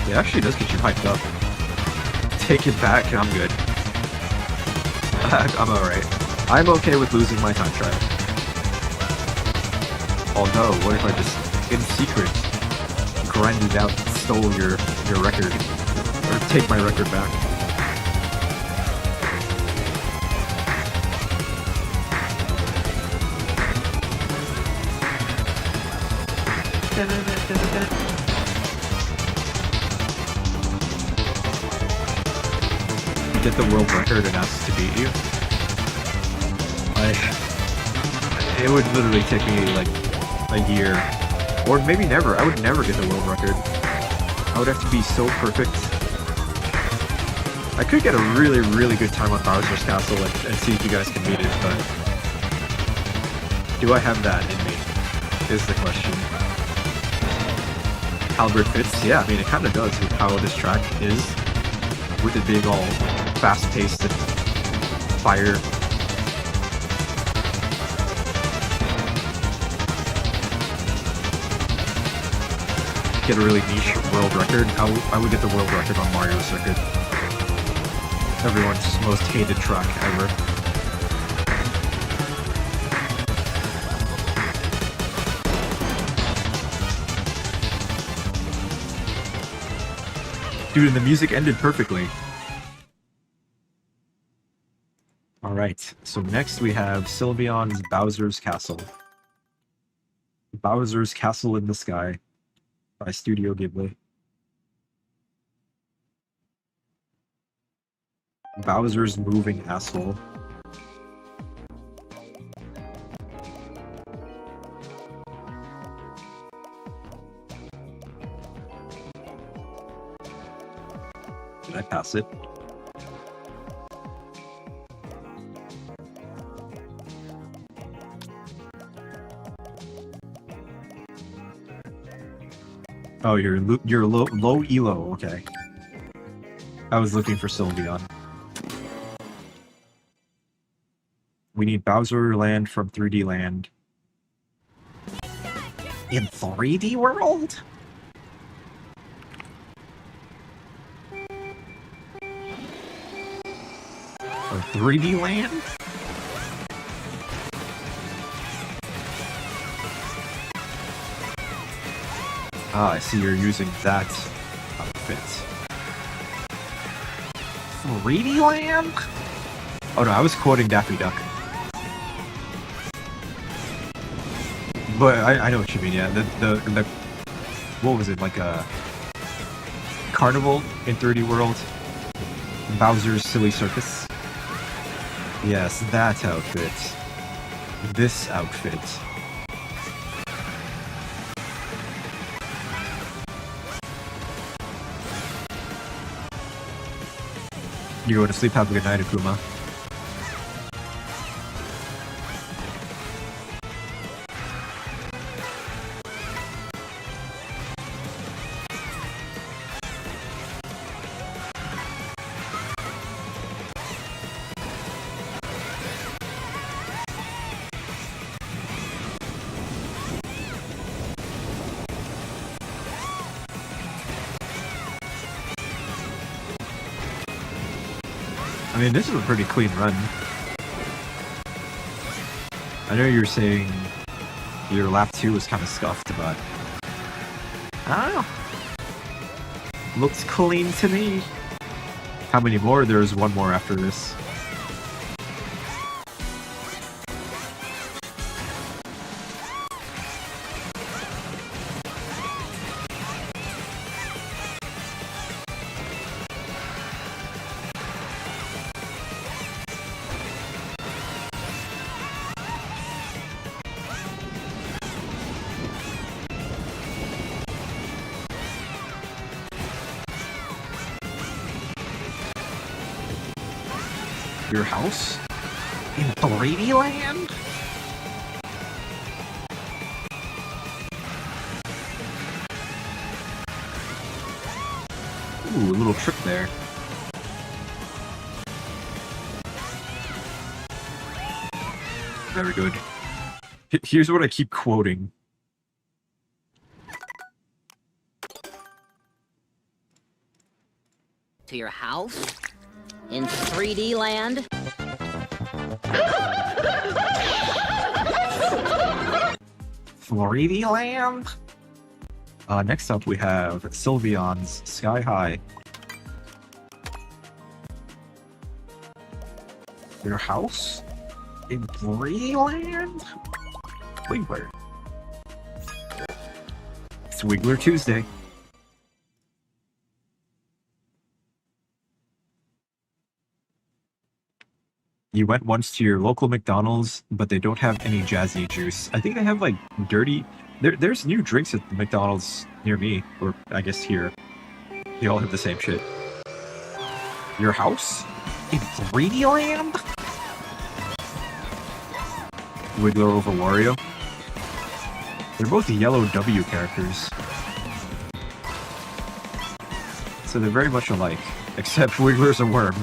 It actually does get you hyped up. Take it back and I'm good. I'm alright. I'm okay with losing my time trial. Oh no, what if I just, in secret, grinded out and stole your record? Or take my record back? Get the world record and ask to beat you. It would literally take me like a year, or maybe never. I would never get the world record. I would have to be so perfect. I could get a really, really good time on Bowser's Castle and see if you guys can beat it, but do I have that in me? Is the question. Halberd fits? Yeah, I mean, it kind of does with how this track is, with it being all fast-paced and fire. Get a really niche world record. I would get the world record on Mario Circuit. Everyone's most hated track ever. Dude, and the music ended perfectly. Alright, so next we have Sylveon's Bowser's Castle. Bowser's Castle in the Sky by Studio Ghibli. Bowser's Moving Asshole. Did I pass it? Oh, you're low elo. Okay. I was looking for Sylveon. We need Bowser Land from 3D Land. In 3D World? Or 3D Land? Ah, I see you're using that outfit. 3D Land? Oh no, I was quoting Daffy Duck. But I know what you mean, yeah. The what was it, like a carnival in 3D World? Bowser's Silly Circus? Yes, that outfit. This outfit. You go to sleep, have a good night, Akuma. I mean, this is a pretty clean run. I know you're saying your lap 2 was kind of scuffed, but I don't know. Looks clean to me. How many more? There's one more after this. Your house? In 3D Land? Ooh, a little trick there. Very good. Here's what I keep quoting. To your house? In 3D Land? 3D Land? Next up we have Sylveon's Sky High. Your house? In 3D Land? Wait, where? It's Wiggler Tuesday. You went once to your local McDonald's, but they don't have any jazzy juice. I think they have like dirty. There's new drinks at the McDonald's near me, or I guess here. They all have the same shit. Your house? In 3D Land? Wiggler over Wario. They're both yellow W characters. So they're very much alike, except Wiggler's a worm.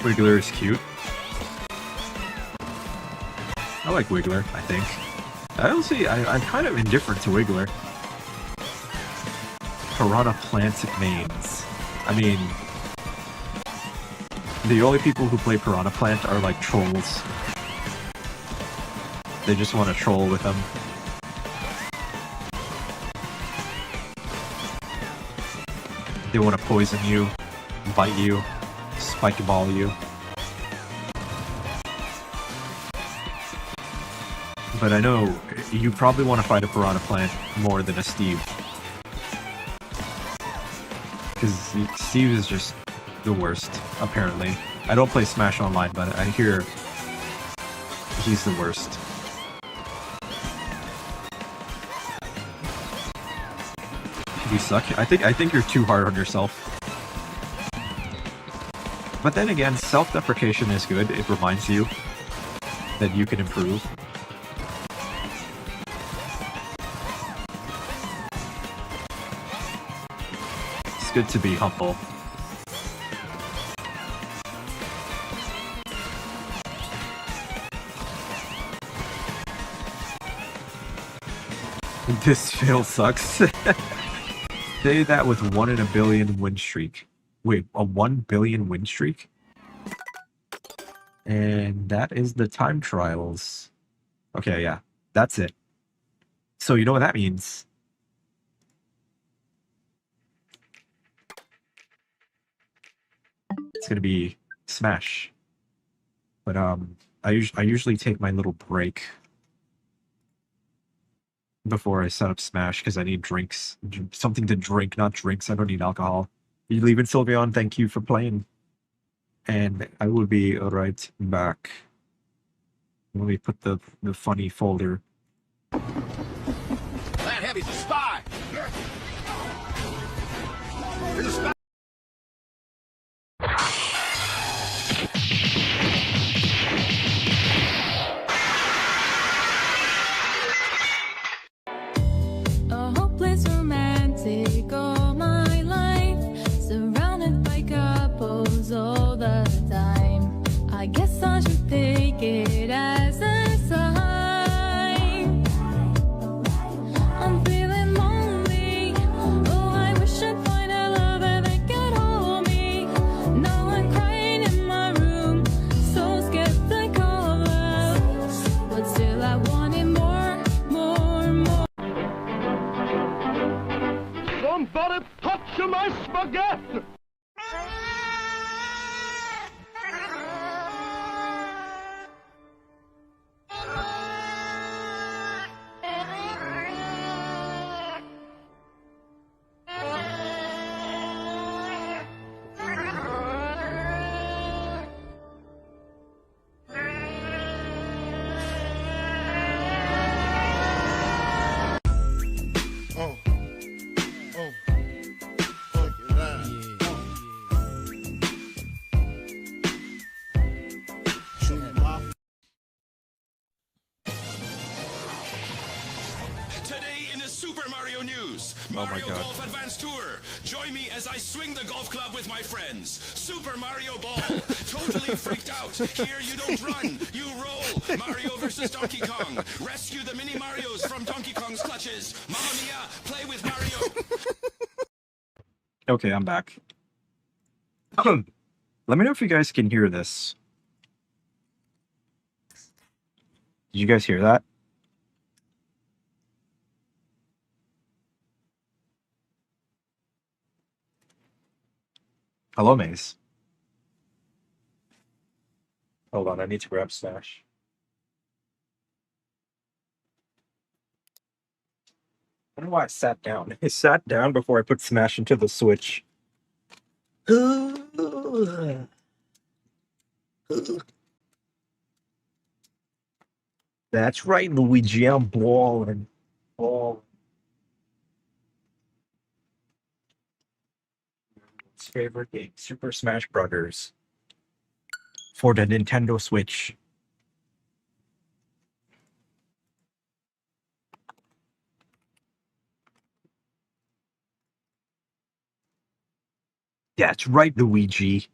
Wiggler is cute. I like Wiggler, I think. I'm kind of indifferent to Wiggler. Piranha Plant mains. I mean, the only people who play Piranha Plant are like trolls. They just want to troll with them. They want to poison you, bite you, spike ball you. But I know you probably want to fight a Piranha Plant more than a Steve. Because Steve is just the worst, apparently. I don't play Smash Online, but I hear he's the worst. You suck. I think you're too hard on yourself. But then again, self-deprecation is good. It reminds you that you can improve. It's good to be humble. This fail sucks. Say that with 1 in a billion win streak. Wait, a 1 billion win streak? And that is the time trials. Okay, yeah, that's it. So you know what that means. It's gonna be Smash. But I usually take my little break before I set up Smash because I need drinks. Something to drink, not drinks. I don't need alcohol. You leaving, Sylveon? Thank you for playing. And I will be right back. Let me put the funny folder. That heavy's a spy! He's a spy! A hopeless romantic all my life, surrounded by couples all the time. I guess I should take it as a sign. I'm feeling lonely. Oh, I wish I'd find a lover that could hold me. Now I'm crying in my room, so skeptical of love, but still I wanted more, more, more. Somebody touch my spaghetti! Today in the Super Mario News, Mario Golf Advanced Tour. Join me as I swing the golf club with my friends. Super Mario Ball. Totally freaked out. Here you don't run, you roll. Mario versus Donkey Kong. Rescue the mini Marios from Donkey Kong's clutches. Mamma Mia, play with Mario. Okay, I'm back. Let me know if you guys can hear this. Did you guys hear that? Hello, Maze. Hold on, I need to grab Smash. I don't know why I sat down. I sat down before I put Smash into the Switch. That's right, Luigi. I'm balling. Balling. His favorite game, Super Smash Brothers, for the Nintendo Switch. That's right, Luigi.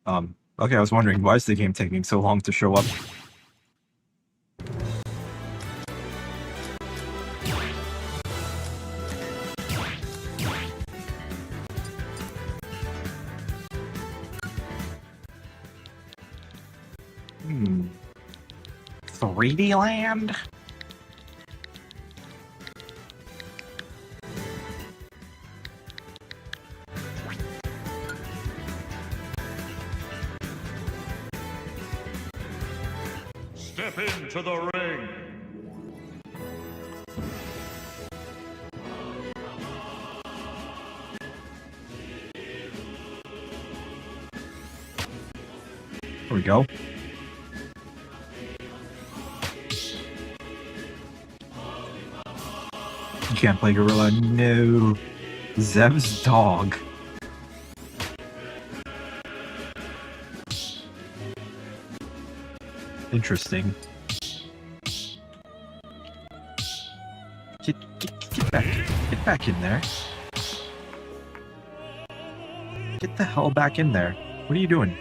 Okay, I was wondering, why is the game taking so long to show up? Hmm. 3D Land? Step into the ring. There we go. You can't play Gorilla. No. Zev's dog. Interesting. Get back in there. Get the hell back in there. What are you doing?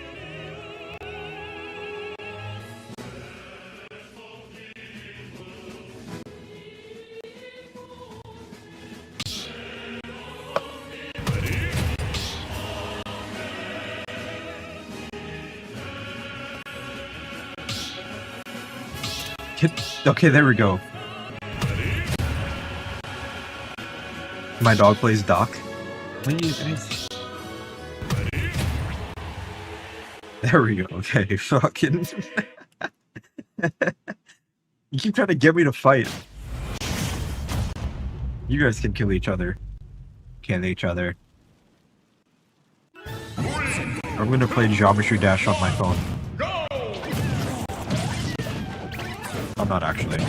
Okay, there we go. My dog plays Doc. What are you guys? There we go. Okay, fucking. You keep trying to get me to fight. You guys can kill each other. Kill each other. I'm gonna play Geometry Dash on my phone. I'm not actually.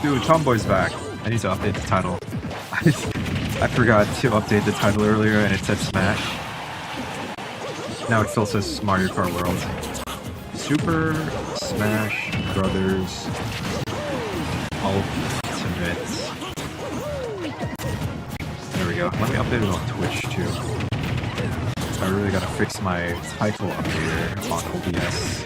Dude, Tomboy's back. I need to update the title. I forgot to update the title earlier and it said Smash. Now it still says Mario Kart World. Super Smash Brothers Ultimate. There we go. Let me update it on Twitch too. I really gotta fix my title updater on OBS.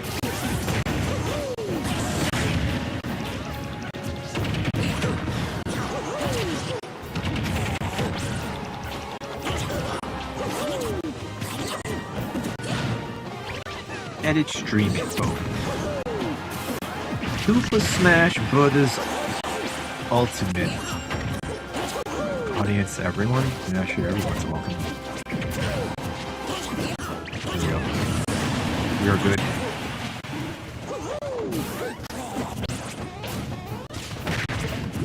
Edit stream info. Super Smash Brothers Ultimate. Audience, everyone? Yeah, sure, everyone's welcome. There we go. We are good.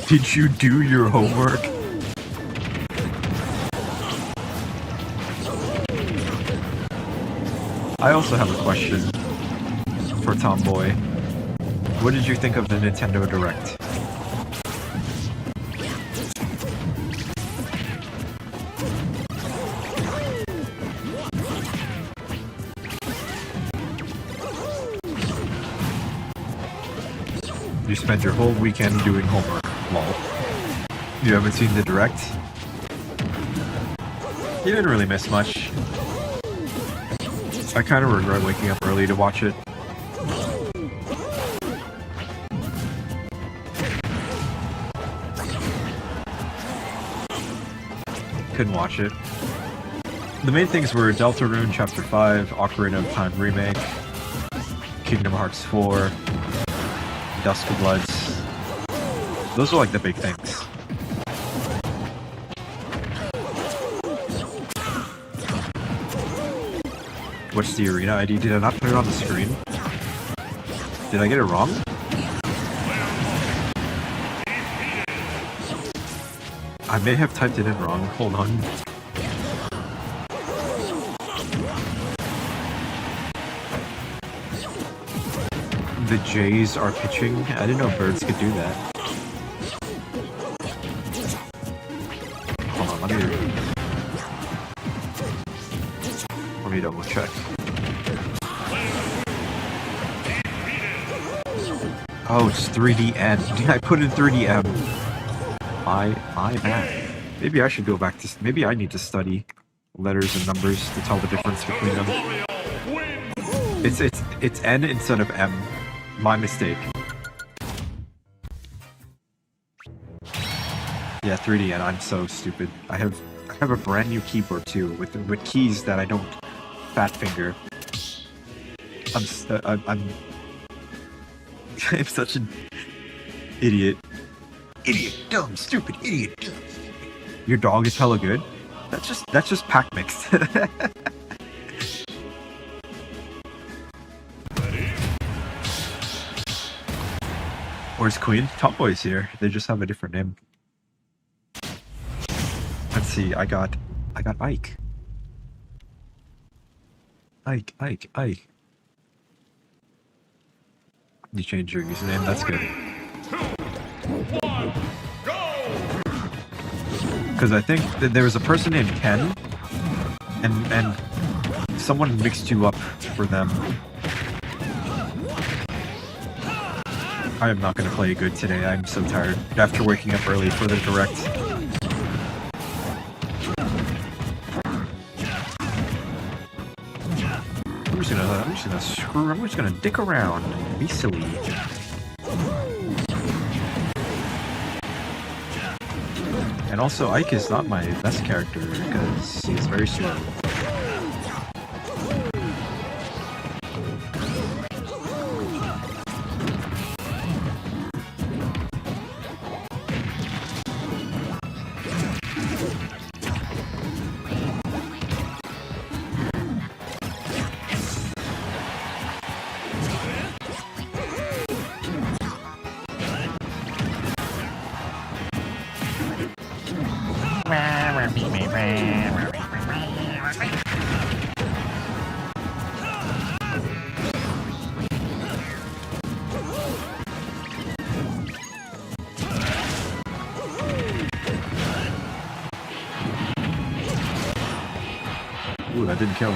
Did you do your homework? I also have a question for Tomboy. What did you think of the Nintendo Direct? You spent your whole weekend doing homework, lol. You haven't seen the Direct? You didn't really miss much. I kind of regret waking up early to watch it. Couldn't watch it. The main things were Deltarune Chapter 5, Ocarina of Time Remake, Kingdom Hearts 4, Dusk of Bloods. Those are like the big things. What's the arena ID? Did I not put it on the screen? Did I get it wrong? I may have typed it in wrong. Hold on. The Jays are pitching. I didn't know birds could do that. Hold on, let me double check. Oh, it's 3DM. I put in 3DM. My bad. Maybe I should go back to. Maybe I need to study letters and numbers to tell the difference between them. It's N instead of M. My mistake. Yeah, 3D, and I'm so stupid. I have a brand new keyboard too, with keys that I don't fat finger. I'm such an idiot. Idiot, dumb, stupid, idiot, dumb. Your dog is hella good. That's just pack mixed. Where's Queen? Tomboy's here. They just have a different name. Let's see. I got Ike. Ike. You changed your username. That's good. Because I think that there was a person named Ken, and someone mixed you up for them. I am not going to play good today. I'm so tired after waking up early for the Direct. I'm just gonna dick around and be silly. And also, Ike is not my best character because he's very slow. Ooh, that didn't kill.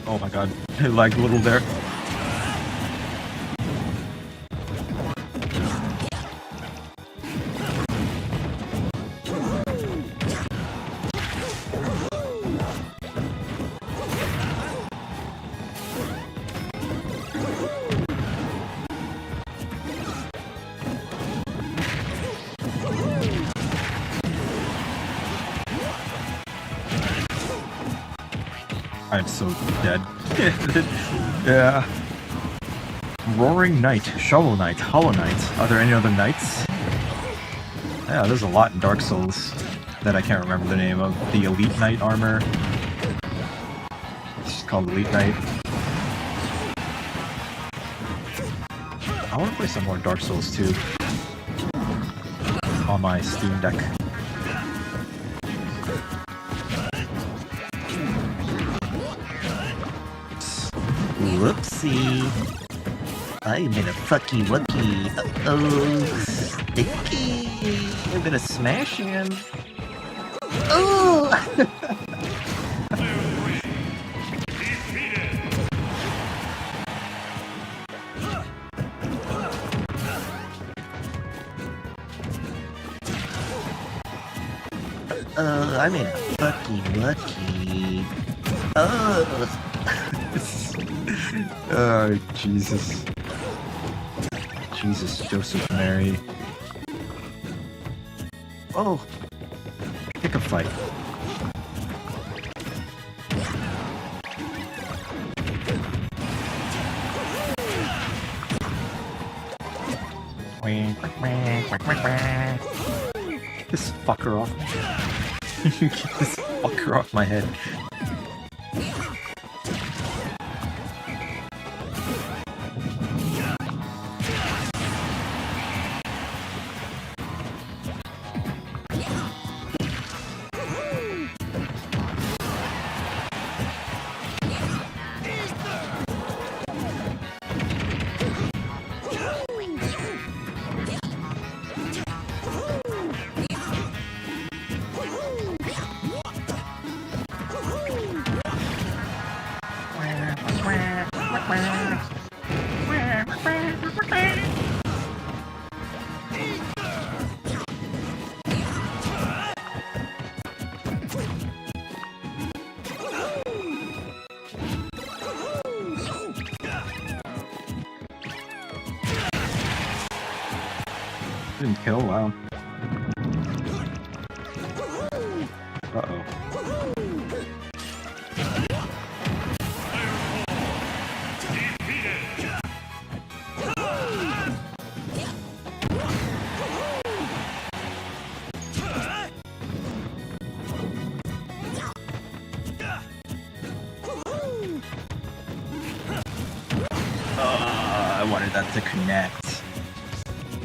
Oh my god, it lagged a little there. I'm so dead. Yeah. Roaring Knight, Shovel Knight, Hollow Knight. Are there any other knights? Yeah, there's a lot in Dark Souls that I can't remember the name of. The Elite Knight armor. It's just called Elite Knight. I want to play some more Dark Souls 2 on my Steam Deck. Whoopsie. I'm in a fucky wucky. Uh-oh. Sticky. I'm gonna smash him. Oh! I'm in a fucky wucky. Oh! Oh, Jesus. Jesus, Joseph Mary. Oh! Pick a fight. Get this fucker off. Get this fucker off my head. Didn't kill, wow. Uh-oh. I wanted that to connect.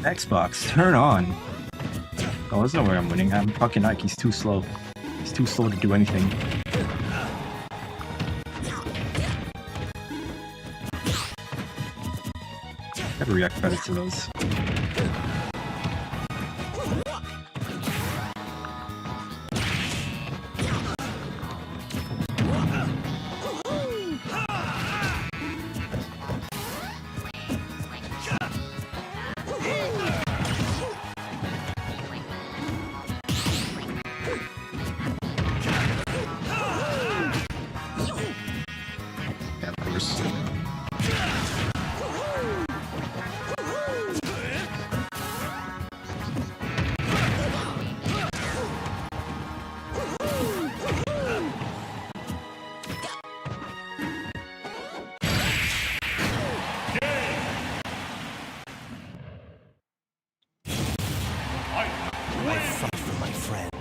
Xbox, turn on. Oh, there's no way I'm winning. I'm fucking Ike. He's too slow. He's too slow to do anything. Gotta react better to those.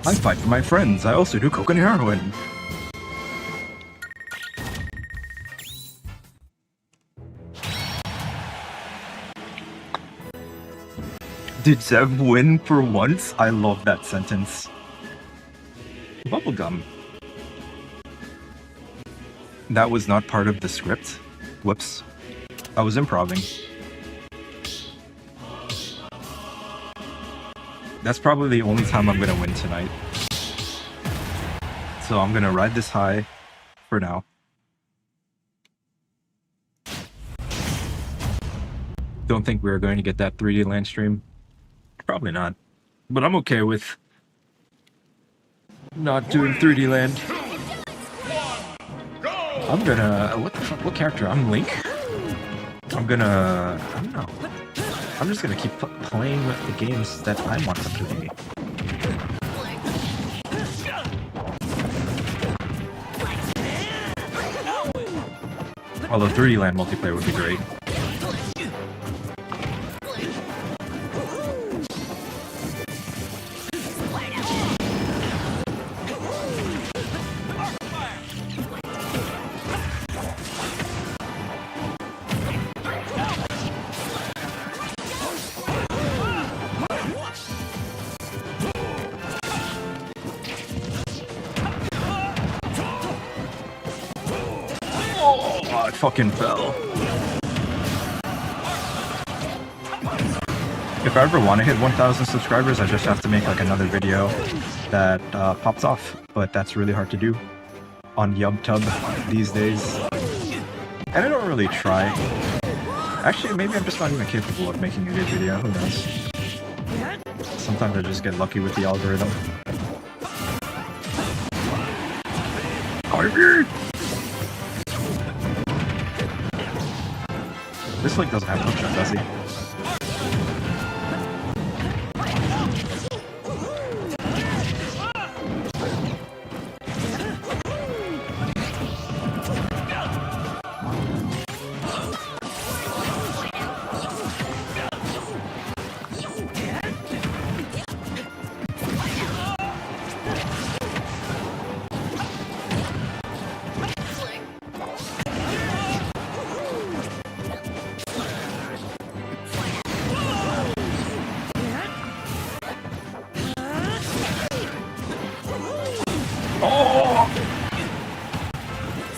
I fight for my friends. I also do coke and heroin. Did Zev win for once? I love that sentence. Bubblegum. That was not part of the script. Whoops. I was improving. That's probably the only time I'm gonna win tonight. So I'm gonna ride this high for now. Don't think we're going to get that 3D land stream. Probably not. But I'm okay with not doing 3D land. I'm gonna... What the fuck? What character? I'm Link? I'm gonna... I don't know. I'm just gonna keep playing with the games that I want them to be. Although 3D land multiplayer would be great. I fucking fell. If I ever want to hit 1,000 subscribers, I just have to make like another video that pops off. But that's really hard to do on YubTub these days. And I don't really try. Actually, maybe I'm just not even capable of making a good video. Who knows? Sometimes I just get lucky with the algorithm. This Link doesn't have hookshot, does he?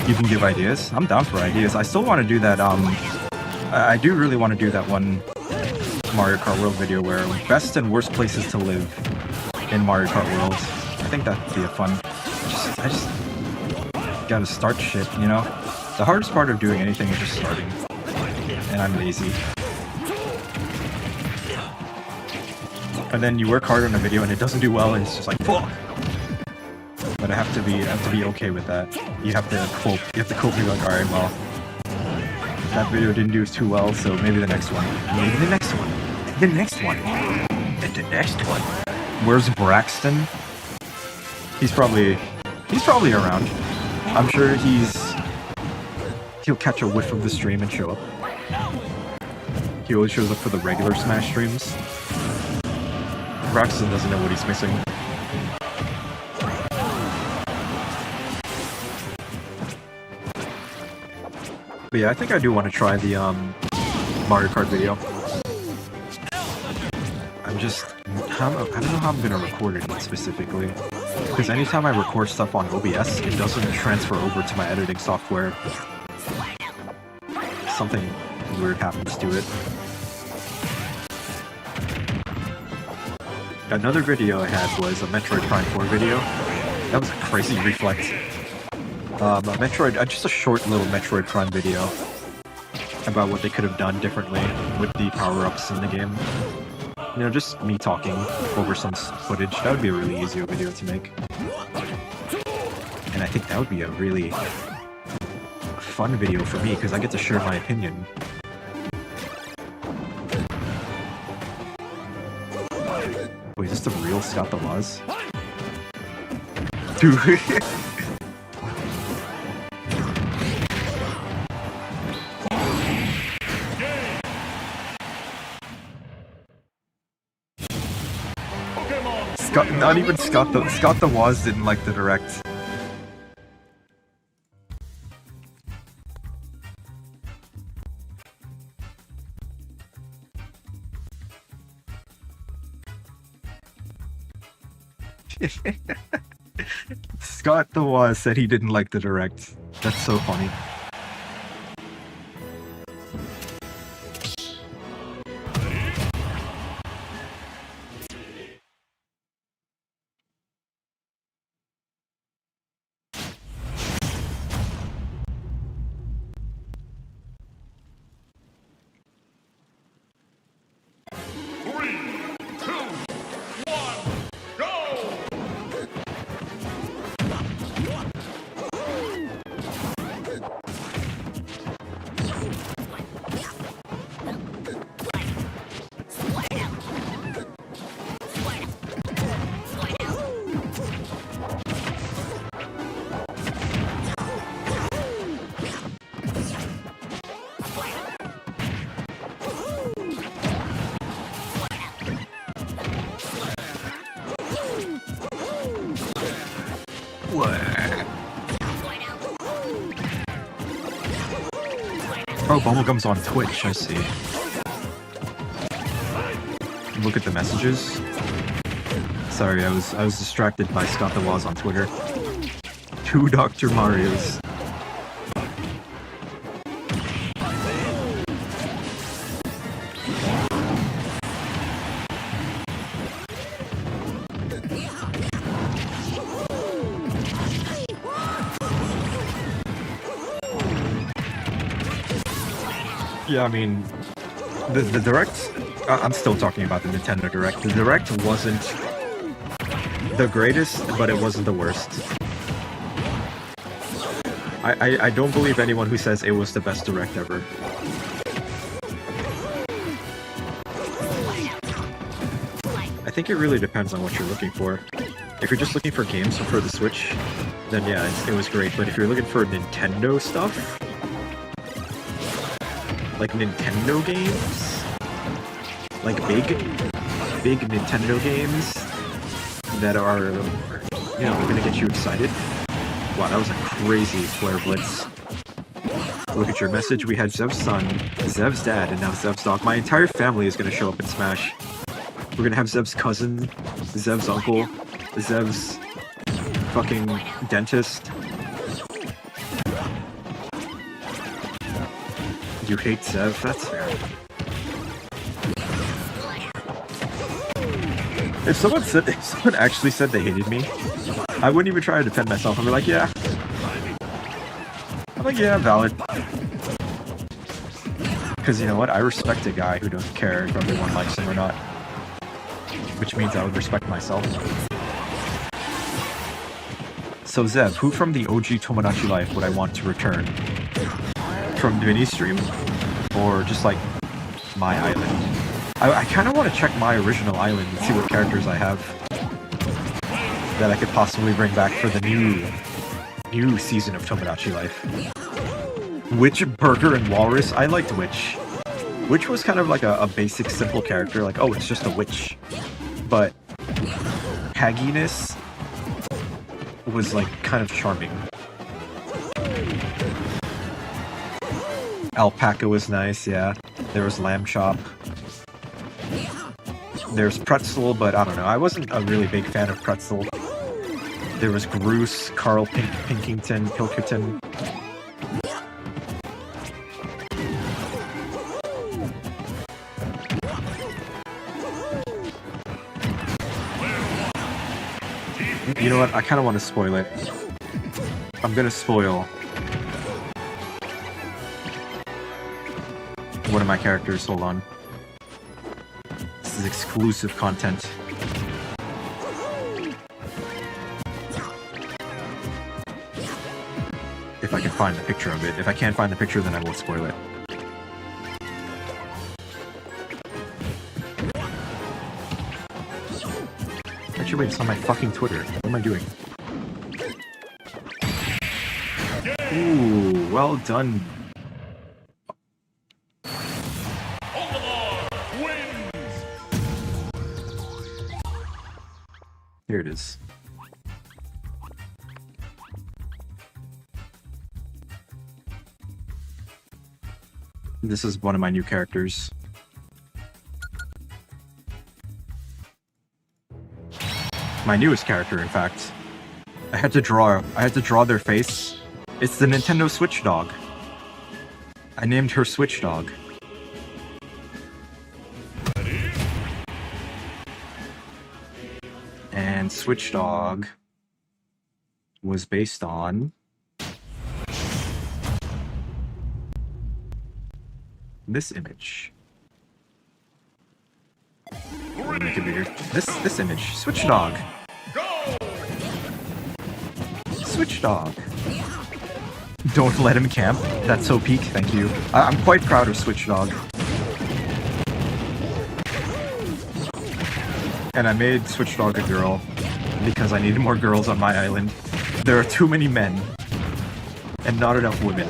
You can give ideas. I'm down for ideas. I still want to do that. I do really want to do that one Mario Kart World video where best and worst places to live in Mario Kart World. I think that'd be a fun. I just gotta start shit, you know? The hardest part of doing anything is just starting. And I'm lazy. And then you work hard on a video and it doesn't do well and it's just like, fuck! But I have to be okay with that. You have to cope. You have to cope. You're like, all right, well, that video didn't do too well, so maybe the next one. Maybe the next one. The next one. And the next one. Where's Braxton? He's probably around. I'm sure he'll catch a whiff of the stream and show up. He always shows up for the regular Smash streams. Braxton doesn't know what he's missing. But yeah, I think I do want to try the Mario Kart video. I don't know how I'm gonna record it specifically, because anytime I record stuff on OBS, it doesn't transfer over to my editing software. Something weird happens to it. Another video I had was a Metroid Prime 4 video. That was a crazy reflex. Just a short little Metroid Prime video about what they could have done differently with the power-ups in the game. You know, just me talking over some footage. That would be a really easy video to make. And I think that would be a really fun video for me, because I get to share my opinion. Wait, is this the real Scott the Laws? Dude. Not even Scott the Waz didn't like the direct. Scott the Waz said he didn't like the direct. That's so funny. Oh, Bubblegum's on Twitch, I see. Look at the messages. Sorry, I was distracted by Scott the Waz on Twitter. 2 Dr. Marios. Yeah, I mean, the Direct, I'm still talking about the Nintendo Direct. The Direct wasn't the greatest, but it wasn't the worst. I don't believe anyone who says it was the best Direct ever. I think it really depends on what you're looking for. If you're just looking for games for the Switch, then yeah, it was great. But if you're looking for Nintendo stuff, like Nintendo games, like big Nintendo games that are, you know, gonna get you excited. Wow, that was a crazy flare blitz. Look at your message. We had Zev's son, Zev's dad, and now Zev's dog. My entire family is gonna show up in Smash. We're gonna have Zev's cousin, Zev's uncle, Zev's fucking dentist. You hate Zev? That's fair. If someone actually said they hated me, I wouldn't even try to defend myself. I'd be like, yeah. I'm like, yeah, valid. Because you know what? I respect a guy who doesn't care if everyone likes him or not. Which means I would respect myself. So Zev, who from the OG Tomodachi Life would I want to return? From Vinny's stream? Or just like my island? I kind of want to check my original island and see what characters I have that I could possibly bring back for the new season of Tomodachi Life. Witch, Burger, and Walrus. I liked Witch. Witch was kind of like a basic, simple character. Like, oh, it's just a witch. But hagginess was like kind of charming. Alpaca was nice, yeah. There was Lamb Chop. There's Pretzel, but I don't know. I wasn't a really big fan of Pretzel. There was Groose, Carl Pinkington, Pilkerton. You know what? I kind of want to spoil it. I'm gonna spoil one of my characters. Hold on. This is exclusive content. If I can find the picture of it. If I can't find the picture, then I won't spoil it. Actually, wait, it's on my fucking Twitter. What am I doing? Ooh, well done. Here it is. This is one of my new characters. My newest character, in fact. I had to draw their face. It's the Nintendo Switch dog. I named her Switch Dog. And Switch Dog was based on this image. Make it bigger. This image. Switch Dog. Switch Dog. Don't let him camp. That's so peak. Thank you. I'm quite proud of Switch Dog. And I made Switch Dog a girl because I needed more girls on my island. There are too many men and not enough women.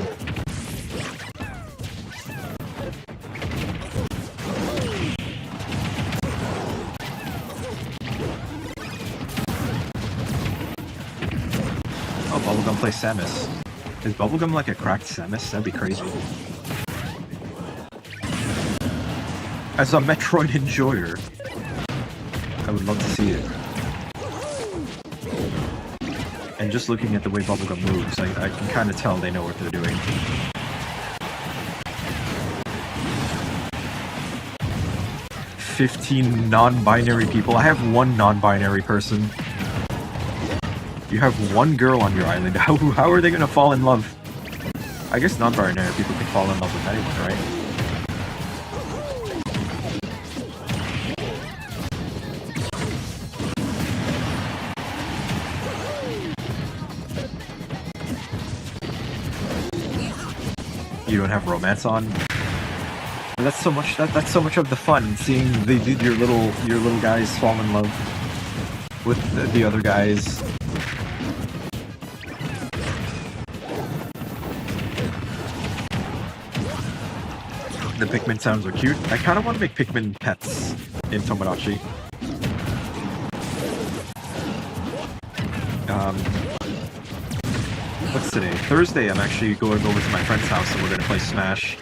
Oh, Bubblegum plays Samus. Is Bubblegum like a cracked Samus? That'd be crazy. As a Metroid enjoyer, I would love to see it. And just looking at the way Bubblegum moves, I can kind of tell they know what they're doing. "15 non-binary people." I have one non-binary person. You have one girl on your island. How are they gonna fall in love? I guess non-binary people can fall in love with anyone, right? you don't have romance on. And that's so much. That's so much of the fun, seeing your little guys fall in love with the other guys. The Pikmin sounds are cute. I kind of want to make Pikmin pets in Tomodachi. What's today? Thursday, I'm actually going over to my friend's house and we're going to play Smash.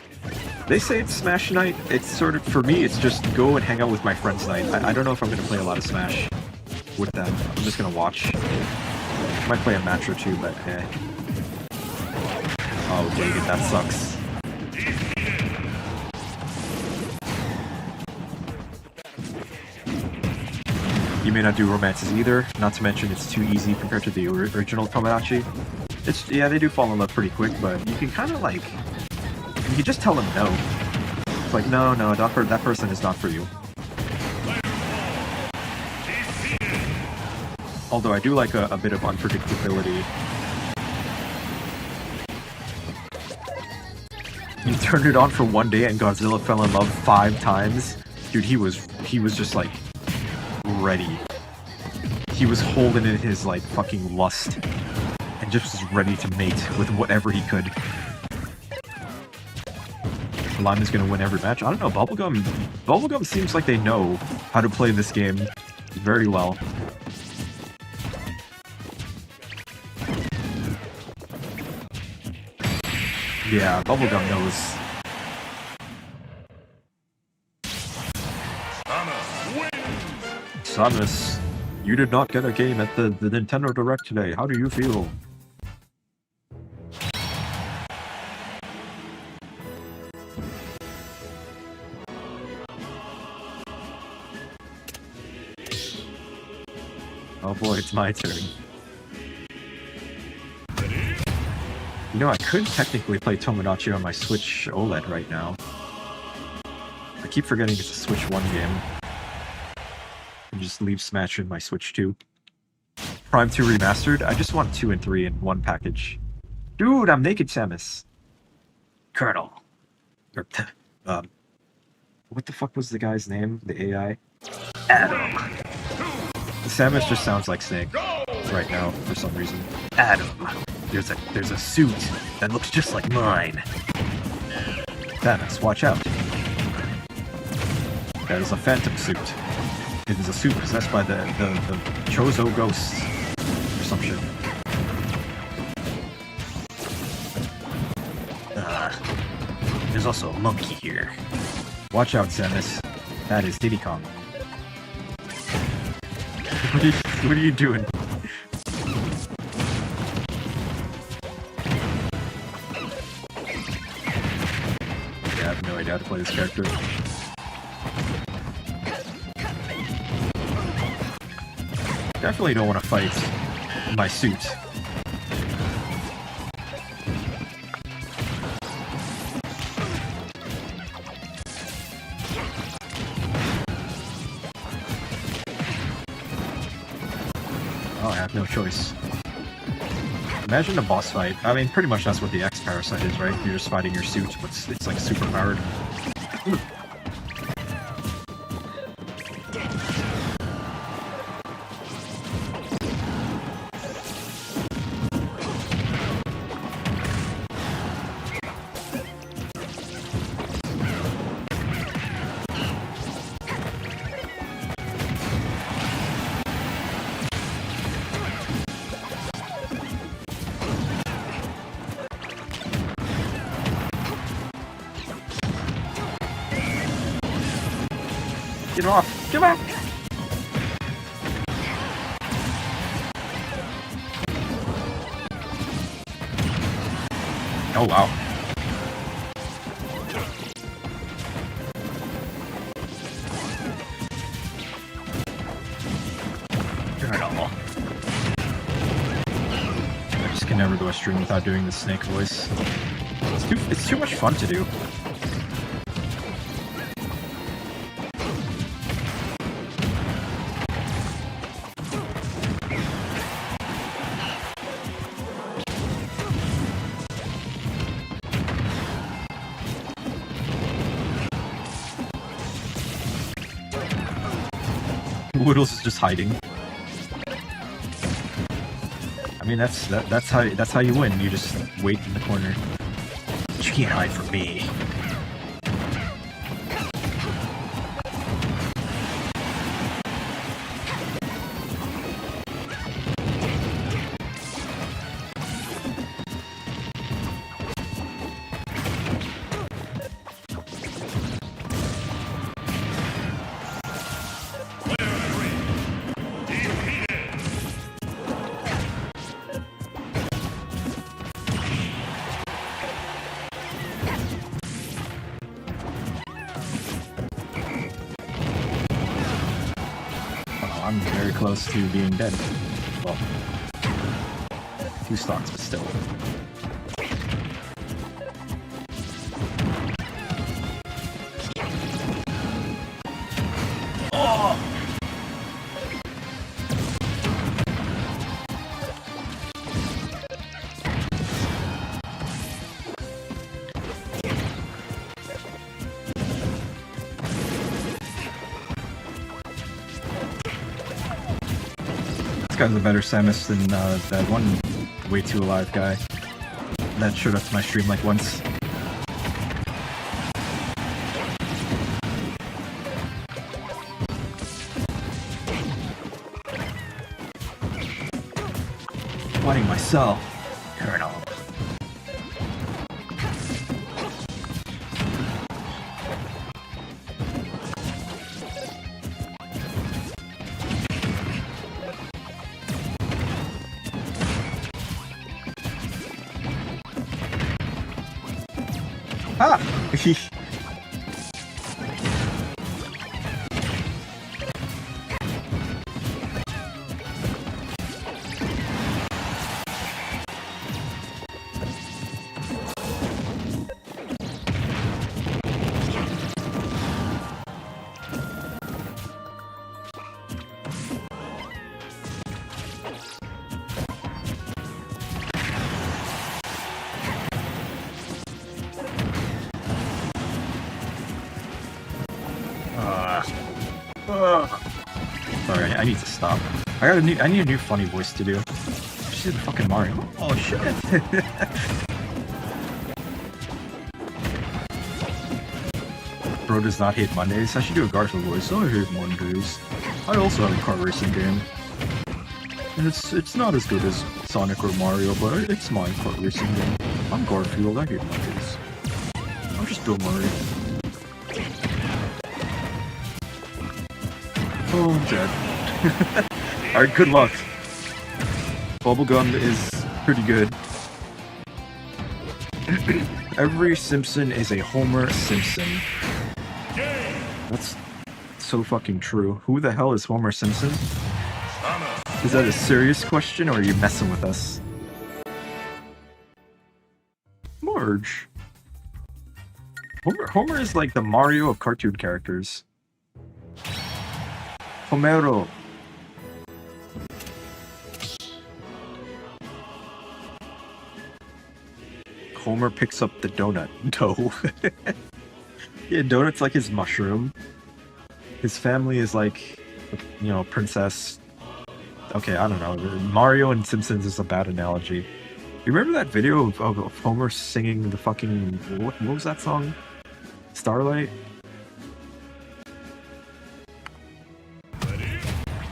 They say it's Smash night. It's sort of, for me, it's just go and hang out with my friends night. I don't know if I'm going to play a lot of Smash with them. I'm just going to watch. Might play a match or two, but eh. Oh, dang it, that sucks. You may not do romances either, not to mention it's too easy compared to the original Tomodachi. Yeah, they do fall in love pretty quick, but you can kind of like, you can just tell them no. It's like, no, that person is not for you. Although I do like a bit of unpredictability. You turned it on for one day and Godzilla fell in love 5 times? Dude, he was just like, ready. He was holding in his like fucking lust and just was ready to mate with whatever he could. Lime is gonna win every match. I don't know, Bubblegum seems like they know how to play this game very well. Yeah, Bubblegum knows. Samus, you did not get a game at the Nintendo Direct today. How do you feel? Oh boy, it's my turn. You know, I could technically play Tomodachi on my Switch OLED right now. I keep forgetting it's a Switch 1 game. And just leave Smash in my Switch 2. Prime 2 Remastered? I just want 2 and 3 in one package. Dude, I'm naked, Samus! Colonel. Or, what the fuck was the guy's name? The AI? Adam! Samus just sounds like Snake right now, for some reason. Adam! There's a suit that looks just like mine. Samus, watch out. That is a phantom suit. It is a suit possessed by the Chozo ghosts or some shit. There's also a monkey here. Watch out, Samus. That is Diddy Kong. What are you doing? Yeah, I have no idea how to play this character. Definitely don't want to fight my suit. Oh, I have no choice. Imagine a boss fight. I mean, pretty much that's what the X Parasite is, right? You're just fighting your suit, but it's like super powered. Get off! Get off! Oh wow. Colonel. I just can never go a stream without doing the snake voice. It's too much fun to do. Woodles is just hiding. I mean, that's how you win. You just wait in the corner. You can't hide from me. I'm very close to being dead. Well, 2 stocks, but still. Oh! This guy's a better Samus than that one way too alive guy that showed up to my stream like once. Fighting myself, Colonel. Ah! Sorry, I need to stop. I need a new funny voice to do. She did fucking Mario. Oh shit. Bro does not hate Mondays. I should do a Garfield voice. I hate Mondays. I also have a kart racing game. And it's not as good as Sonic or Mario, but it's my kart racing game. I'm Garfield, I hate Mondays. I'm just Bill Murray. Oh, I'm dead. Alright, good luck. Bubblegum is pretty good. Every Simpson is a Homer Simpson. That's so fucking true. Who the hell is Homer Simpson? Is that a serious question, or are you messing with us? Marge. Homer is like the Mario of cartoon characters. Homero. Homer picks up the donut dough. Yeah, donut's like his mushroom. His family is like, you know, princess. Okay, I don't know. Mario and Simpsons is a bad analogy. You remember that video of Homer singing the fucking... What was that song? Starlight?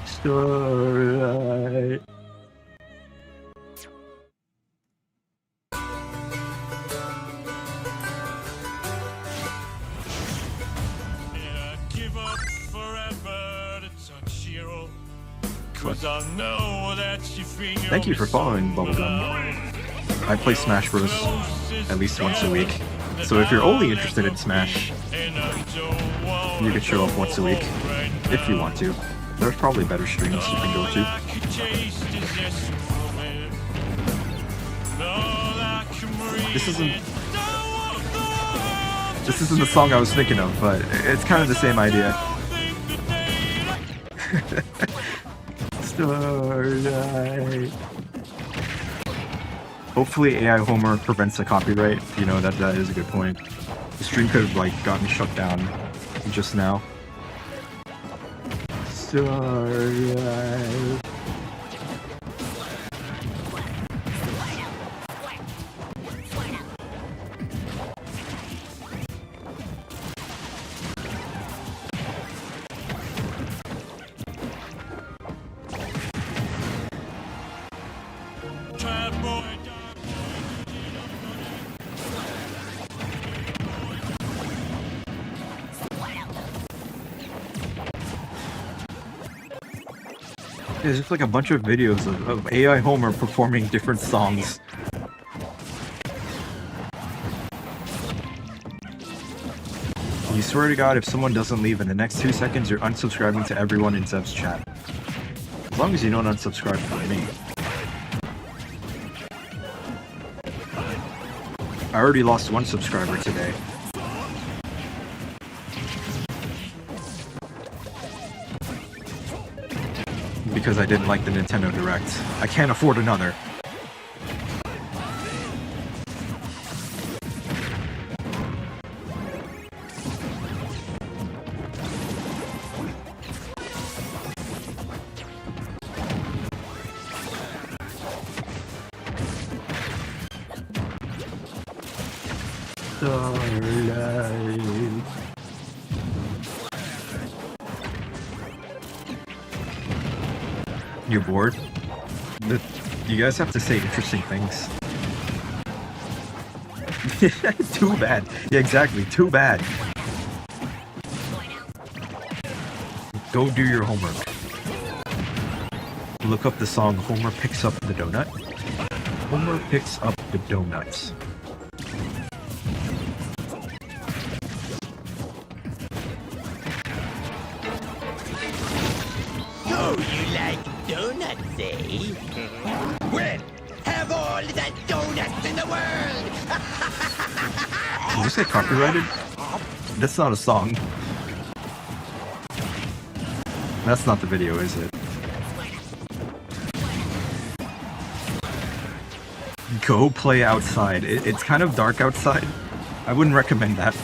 Starlight. Give up forever to touch you. 'Cause I know that you feel. Thank you for following, Bubblegum. I play Smash Bros. At least once a week. So if you're only interested in Smash, you can show up once a week if you want to. There's probably better streams you can go to. This isn't the song I was thinking of, but it's kind of the same idea. Starlight. Hopefully AI Homer prevents a copyright. You know, that is a good point. The stream could have like gotten shut down just now. Starlight. Trap boy, There's just like a bunch of videos of AI Homer performing different songs. You swear to God, if someone doesn't leave in the next 2 seconds, you're unsubscribing to everyone in Zev's chat. As long as you don't unsubscribe from me. I already lost 1 subscriber today. Because I didn't like the Nintendo Direct. I can't afford another. Starlight. You're bored? You guys have to say interesting things. Too bad. Yeah, exactly. Too bad. Go do your homework. Look up the song Homer Picks Up the Donut. Homer picks up the donuts. Oh, you like donuts, eh? Well, have all the donuts in the world! Did you say copyrighted? That's not a song. That's not the video, is it? Go play outside. It's kind of dark outside. I wouldn't recommend that.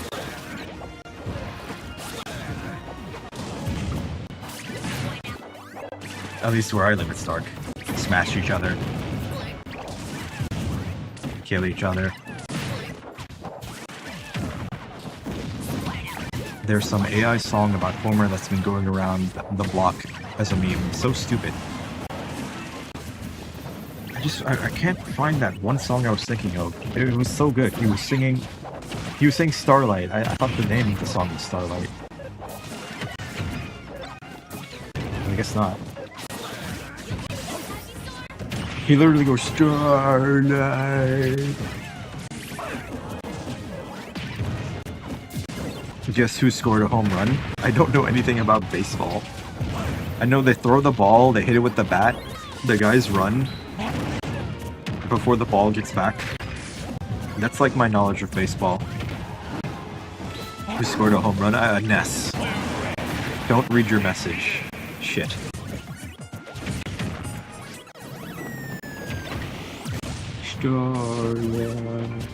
At least where I live, it's dark. Smash each other. Kill each other. There's some AI song about Homer that's been going around the block as a meme. So stupid. I can't find that one song I was thinking of. It was so good. He was singing Starlight. I thought the name of the song was Starlight. I guess not. He literally goes, Starlight. Guess who scored a home run? I don't know anything about baseball. I know they throw the ball, they hit it with the bat, the guys run before the ball gets back. That's like my knowledge of baseball. Who scored a home run? Ness. Don't read your message. Shit. Starlight.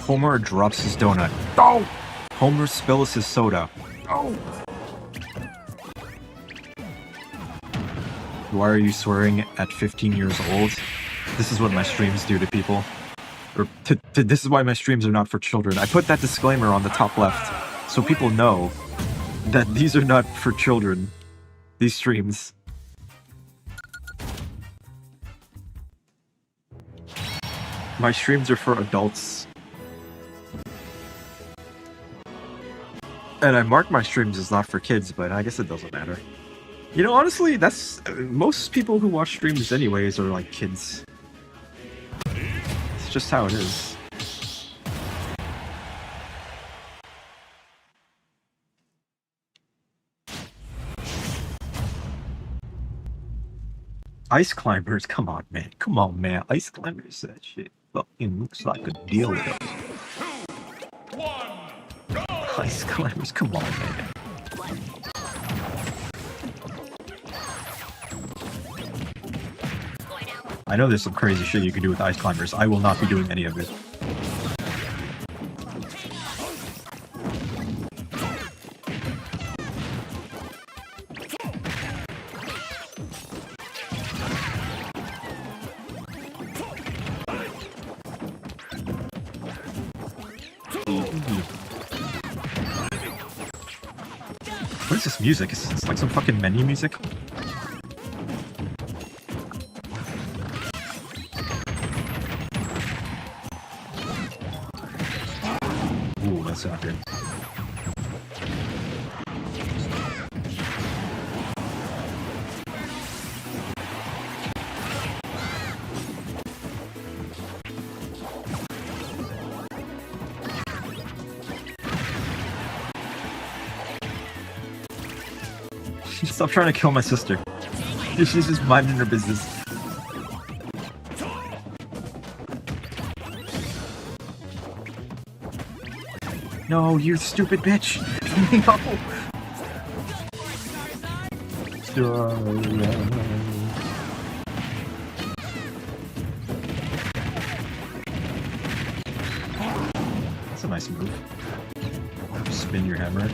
Homer drops his donut. Oh! Homer spills his soda. Oh! Why are you swearing at 15 years old? This is what my streams do to people. Or this is why my streams are not for children. I put that disclaimer on the top left so people know that these are not for children. These streams. My streams are for adults. And I mark my streams as not for kids, but I guess it doesn't matter. You know, honestly, that's... most people who watch streams anyways are like kids. It's just how it is. Ice climbers, come on, man. Come on, man. Ice climbers, that shit fucking looks like a dildo. 1. Ice climbers, come on, man. I know there's some crazy shit you can do with ice climbers. I will not be doing any of it. What is this music? It's like some fucking menu music. Ooh, that's not good. Stop trying to kill my sister. She's just minding her business. No, you stupid bitch! That's a nice move. Spin your hammer.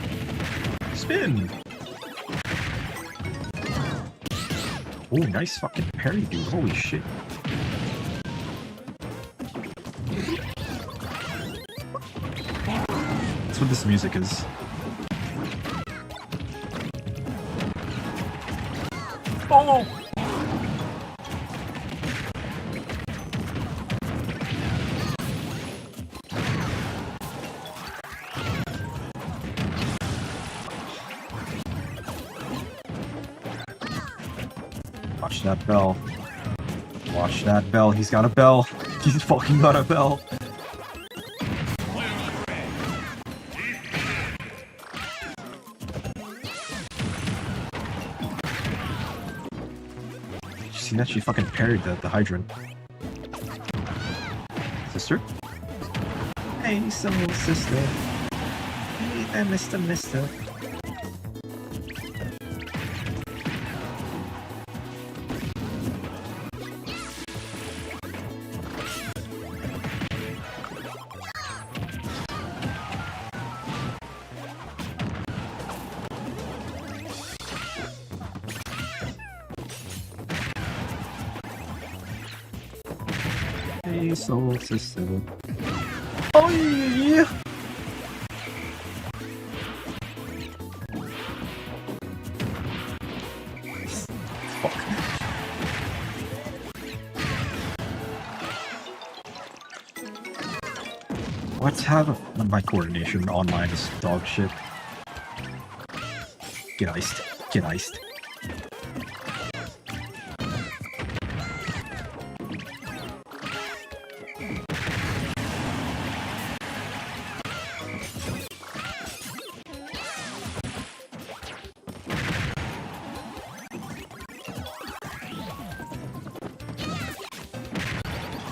Spin! Oh, nice fucking parry, dude. Holy shit. That's what this music is. Oh! Watch that bell. Watch that bell. He's got a bell. He's fucking got a bell. Did you see that? She fucking parried the hydrant. Sister? Hey, soul sister. Hey there, Mister. Hey, soul sister. Oh yeah! Fuck. What's how my coordination online is dog shit. Get iced. Get iced.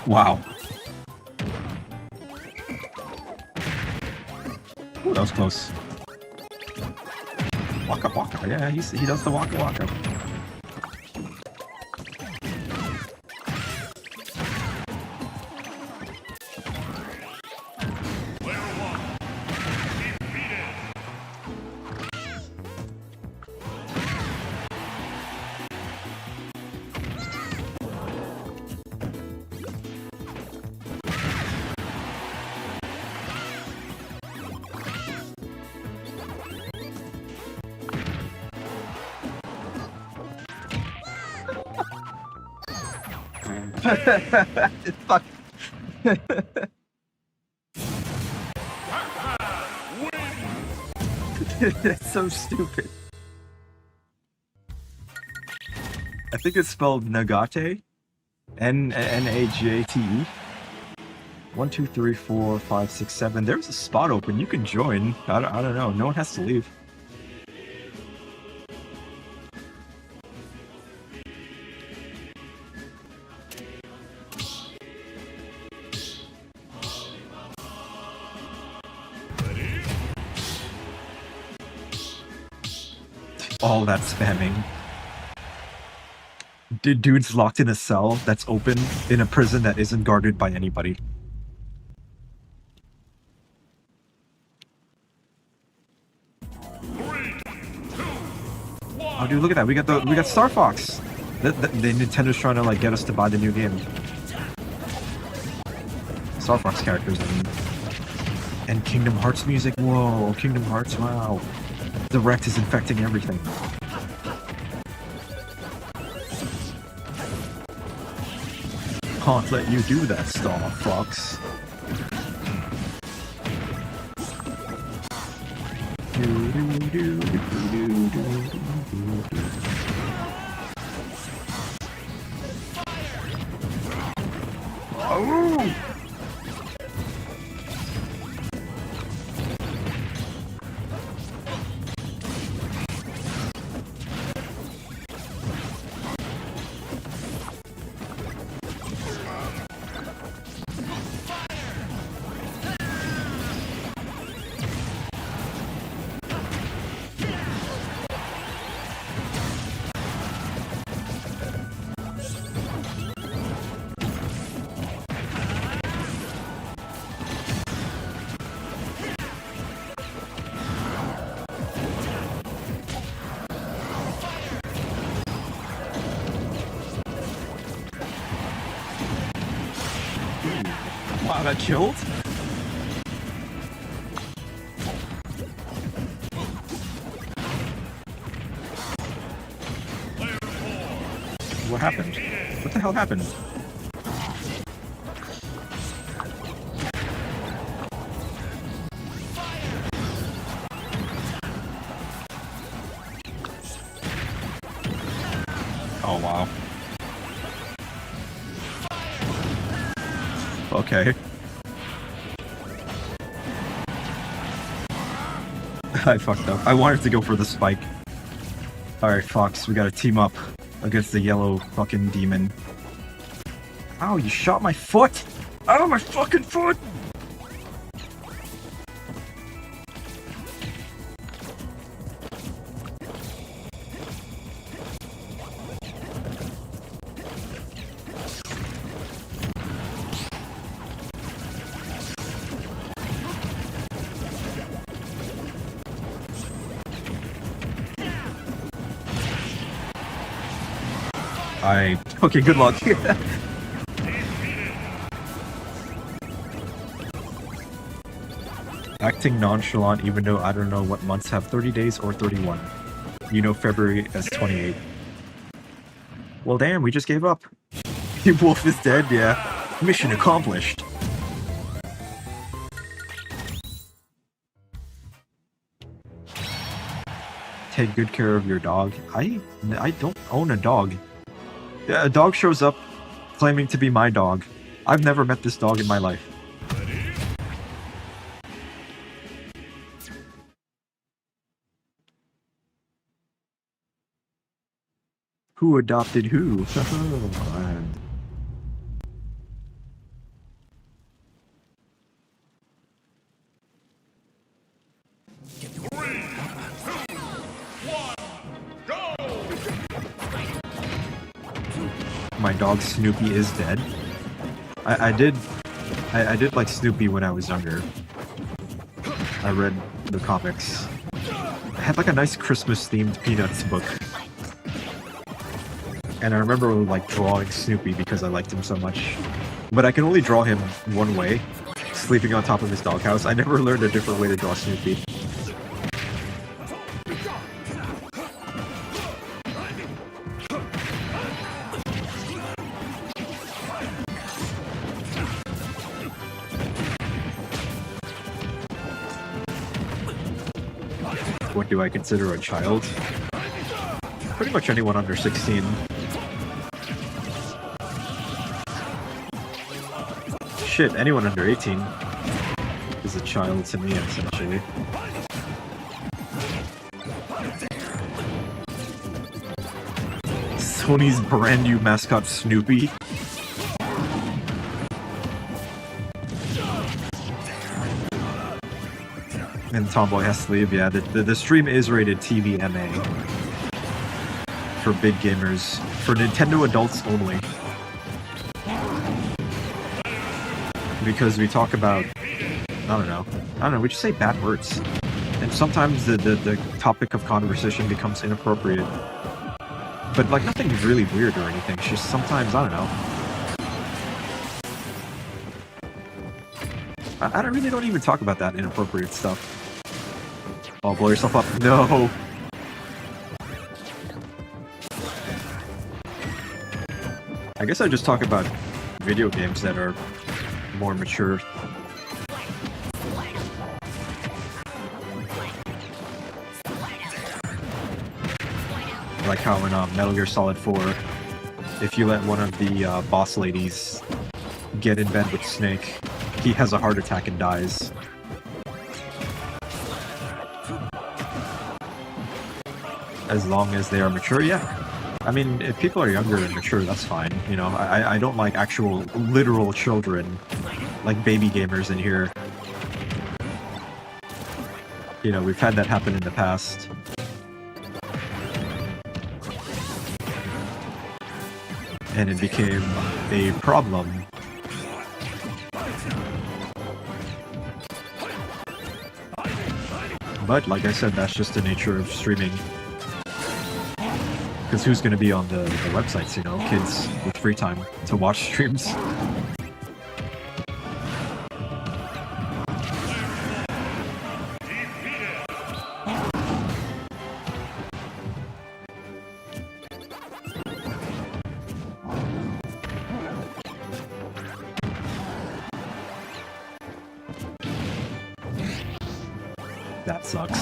Wow. Ooh, that was close. Waka waka. Yeah, he does the waka waka. Fuck. That's so stupid. I think it's spelled Nagate. N-A-G-A-T-E. 1, 2, 3, 4, 5, 6, 7. There's a spot open. You can join. I don't know. No one has to leave. all that spamming. Dude's locked in a cell that's open in a prison that isn't guarded by anybody. Oh, dude, look at that! We got Star Fox. The Nintendo's trying to like get us to buy the new game. Star Fox characters, I mean. And Kingdom Hearts music. Whoa, Kingdom Hearts! Wow. The wreck is infecting everything. Can't let you do that, Star Fox. Oh! Wow, that killed? What happened? What the hell happened? Oh, wow. Okay. I fucked up. I wanted to go for the spike. Alright, Fox, we gotta team up against the yellow fucking demon. Ow, you shot my foot! Ow, my fucking foot! Okay, good luck. Acting nonchalant even though I don't know what months have 30 days or 31. You know February as 28. Well damn, we just gave up. Wolf is dead, yeah. Mission accomplished. Take good care of your dog. I don't own a dog. Yeah, a dog shows up claiming to be my dog. I've never met this dog in my life. Who adopted who? My dog Snoopy is dead. I did like Snoopy when I was younger. I read the comics. I had like a nice Christmas themed Peanuts book. And I remember like drawing Snoopy because I liked him so much. But I can only draw him one way, sleeping on top of his doghouse. I never learned a different way to draw Snoopy. What do I consider a child? Pretty much anyone under 16. Shit, anyone under 18 is a child to me, essentially. Sony's brand new mascot, Snoopy. And Tomboy has to leave, yeah. The stream is rated TVMA. for big gamers, for Nintendo adults only. Because we talk about, I don't know, we just say bad words. And sometimes the topic of conversation becomes inappropriate. But like nothing really weird or anything, it's just sometimes, I don't know. I really don't even talk about that inappropriate stuff. Oh, blow yourself up. No! I guess I just talk about video games that are more mature. Like how in Metal Gear Solid 4, if you let one of the boss ladies get in bed with Snake, he has a heart attack and dies. As long as they are mature, yeah. I mean, if people are younger and mature, that's fine. You know, I don't like actual, literal children, like baby gamers in here. You know, we've had that happen in the past. And it became a problem. But, like I said, that's just the nature of streaming. Because who's going to be on the websites, you know? Kids with free time to watch streams. That sucks.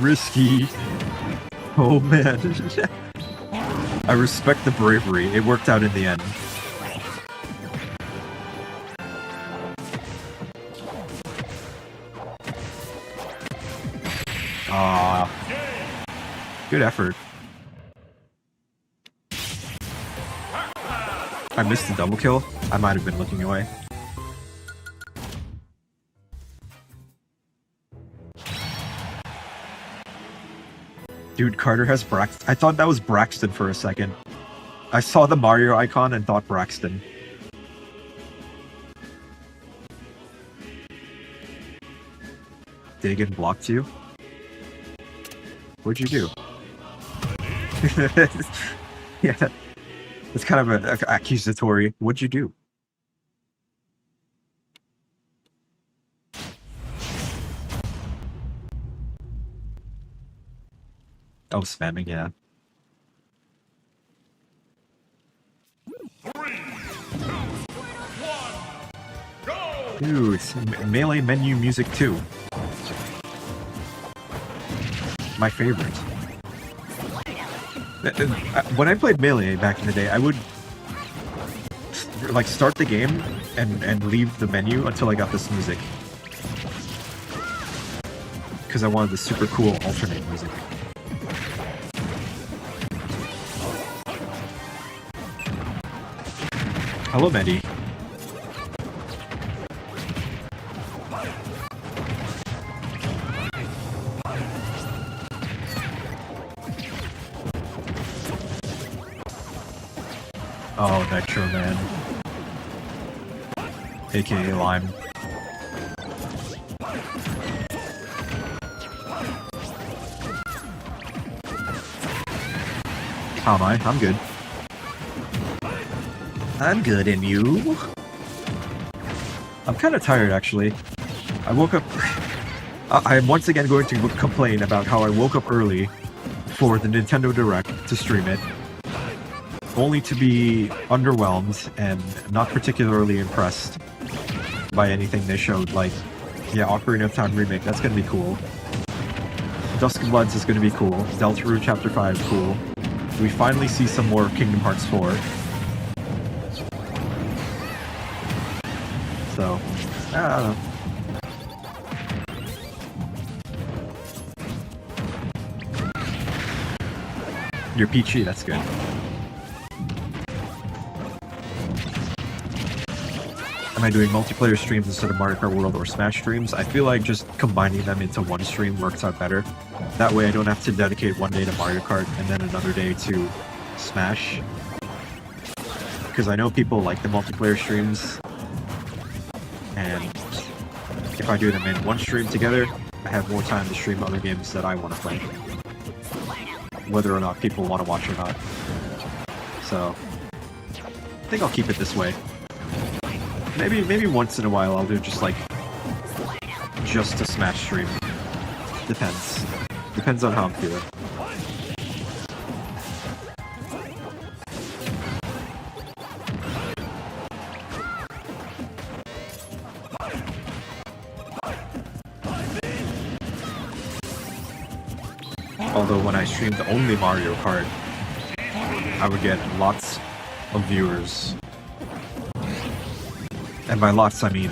Risky. Oh man. I respect the bravery. It worked out in the end. Good effort. I missed the double kill. I might have been looking away. Dude, Carter has Braxton. I thought that was Braxton for a second. I saw the Mario icon and thought Braxton. Dagon blocked you? What'd you do? Yeah, it's kind of an accusatory. What'd you do? Oh, spamming, yeah. 3, 2, 1, go! Dude, it's melee menu music too. My favorite. When I played Melee back in the day, I would like start the game and leave the menu until I got this music. Because I wanted the super cool alternate music. Hello, Medi. Oh, Nitro Man. AKA Lime. How am I? I'm good. I'm good, and you? I'm kind of tired, actually. I woke up... I'm once again going to complain about how I woke up early for the Nintendo Direct to stream it, only to be underwhelmed and not particularly impressed by anything they showed. Like, yeah, Ocarina of Time remake, that's gonna be cool. Dusk of Bloods is gonna be cool. Deltarune Chapter 5, cool. We finally see some more Kingdom Hearts 4. So, I don't know. You're peachy, that's good. Am I doing multiplayer streams instead of Mario Kart World or Smash streams? I feel like just combining them into one stream works out better. That way I don't have to dedicate one day to Mario Kart and then another day to Smash. Because I know people like the multiplayer streams, and if I do them in one stream together, I have more time to stream other games that I want to play. Whether or not people want to watch or not. So, I think I'll keep it this way. Maybe once in a while I'll do just a Smash stream. Depends. Depends on how I'm feeling. Although when I streamed only Mario Kart, I would get lots of viewers. And by lots, I mean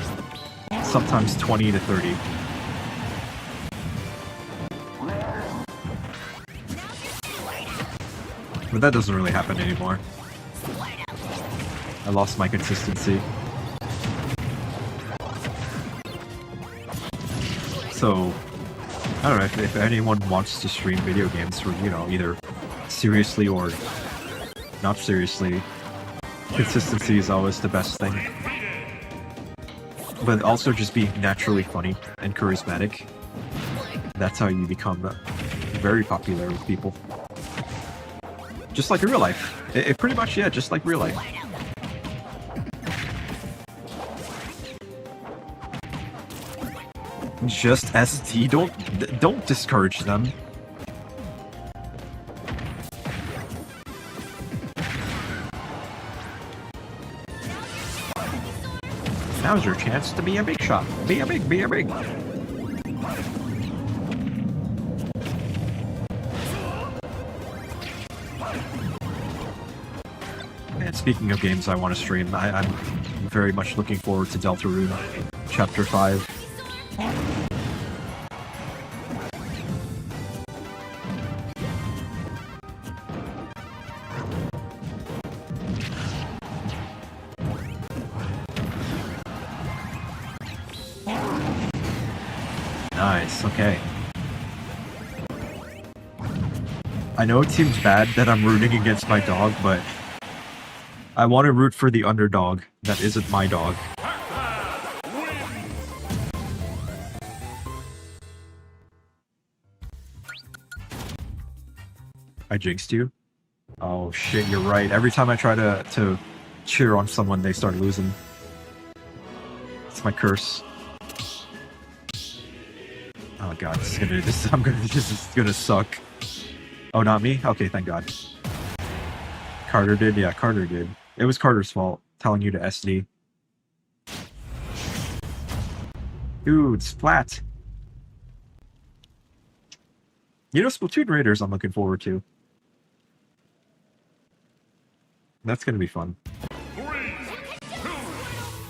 sometimes 20 to 30. But that doesn't really happen anymore. I lost my consistency. So, I don't know, if anyone wants to stream video games for, you know, either seriously or not seriously, consistency is always the best thing. But also just being naturally funny and charismatic. That's how you become very popular with people. Just like real life. It pretty much, yeah, just like real life. Just SD, don't discourage them. Now's your chance to be a big shot. Be a big. And speaking of games I want to stream, I'm very much looking forward to Deltarune Chapter 5. Nice, okay. I know it seems bad that I'm rooting against my dog, but I want to root for the underdog that isn't my dog. I jinxed you? Oh shit, you're right. Every time I try to cheer on someone, they start losing. It's my curse. Oh god, this is gonna suck. Oh, not me? Okay, thank god. Carter did? Yeah, Carter did. It was Carter's fault, telling you to SD. Dude, Splat! You know, Splatoon Raiders I'm looking forward to. That's gonna be fun. 3, 2,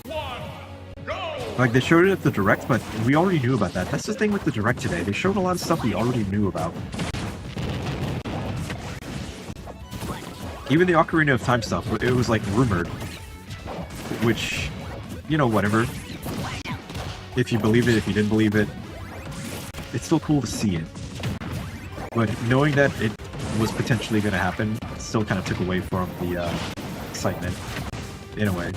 1, go! Like, they showed it at the Direct, but we already knew about that. That's the thing with the Direct today. They showed a lot of stuff we already knew about. Even the Ocarina of Time stuff, it was like rumored. Which, you know, whatever. If you believe it, if you didn't believe it, it's still cool to see it. But knowing that it was potentially going to happen still kind of took away from the excitement, in a way.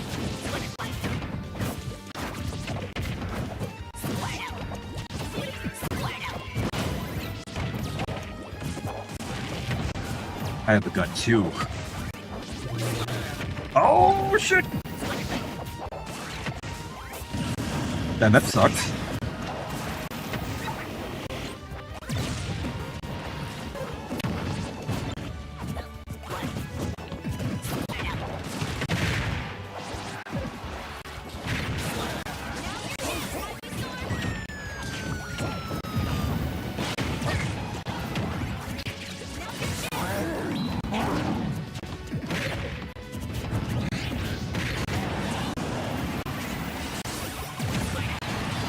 I have a gun too. Oh shit! Damn, that sucked.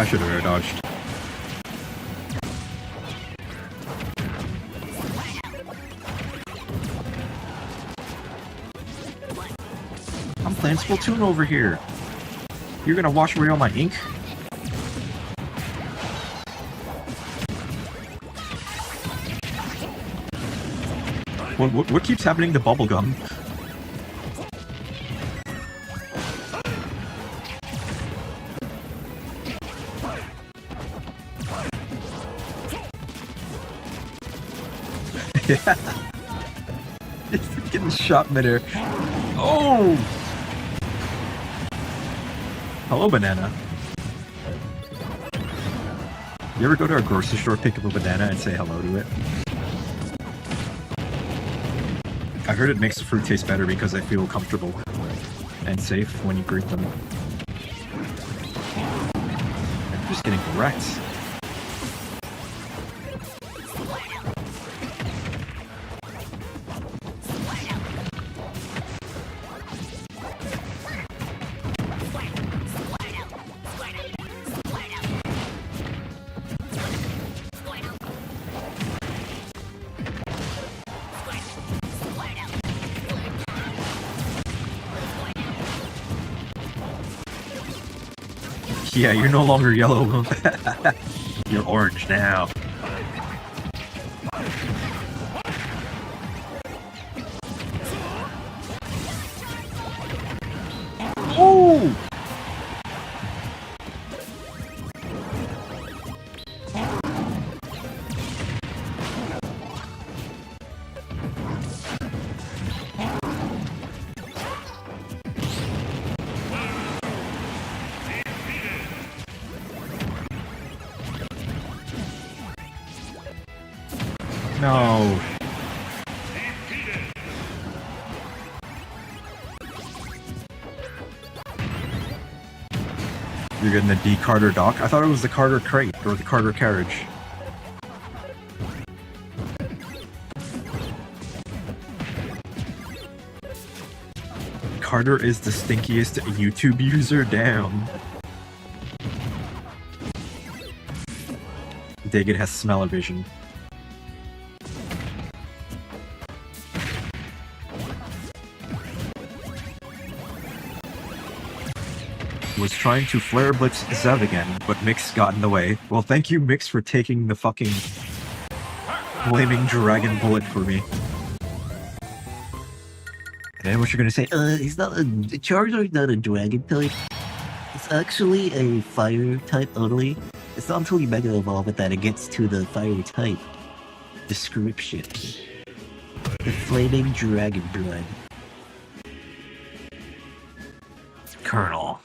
I should have air dodged. I'm playing Splatoon over here. You're gonna wash away all my ink? What keeps happening to Bubblegum? Yeah. It's getting shot midair. Oh! Hello, banana. You ever go to a grocery store, pick up a banana, and say hello to it? I heard it makes the fruit taste better because they feel comfortable and safe when you greet them. I'm just getting wrecked. Yeah, you're no longer yellow. You're orange now. Oh! No. You're getting the D Carter dock? I thought it was the Carter crate or the Carter carriage. Carter is the stinkiest YouTube user down. Daggett has smell-o-vision. Was trying to flare blitz Zev again, but Mix got in the way. Well, thank you, Mix, for taking the fucking flaming dragon bullet for me. And then what you're gonna say? He's not a Charizard's not a dragon type. It's actually a fire type only. It's not until you Mega Evolve it that it gets to the fire type description. The flaming dragon blood. Colonel.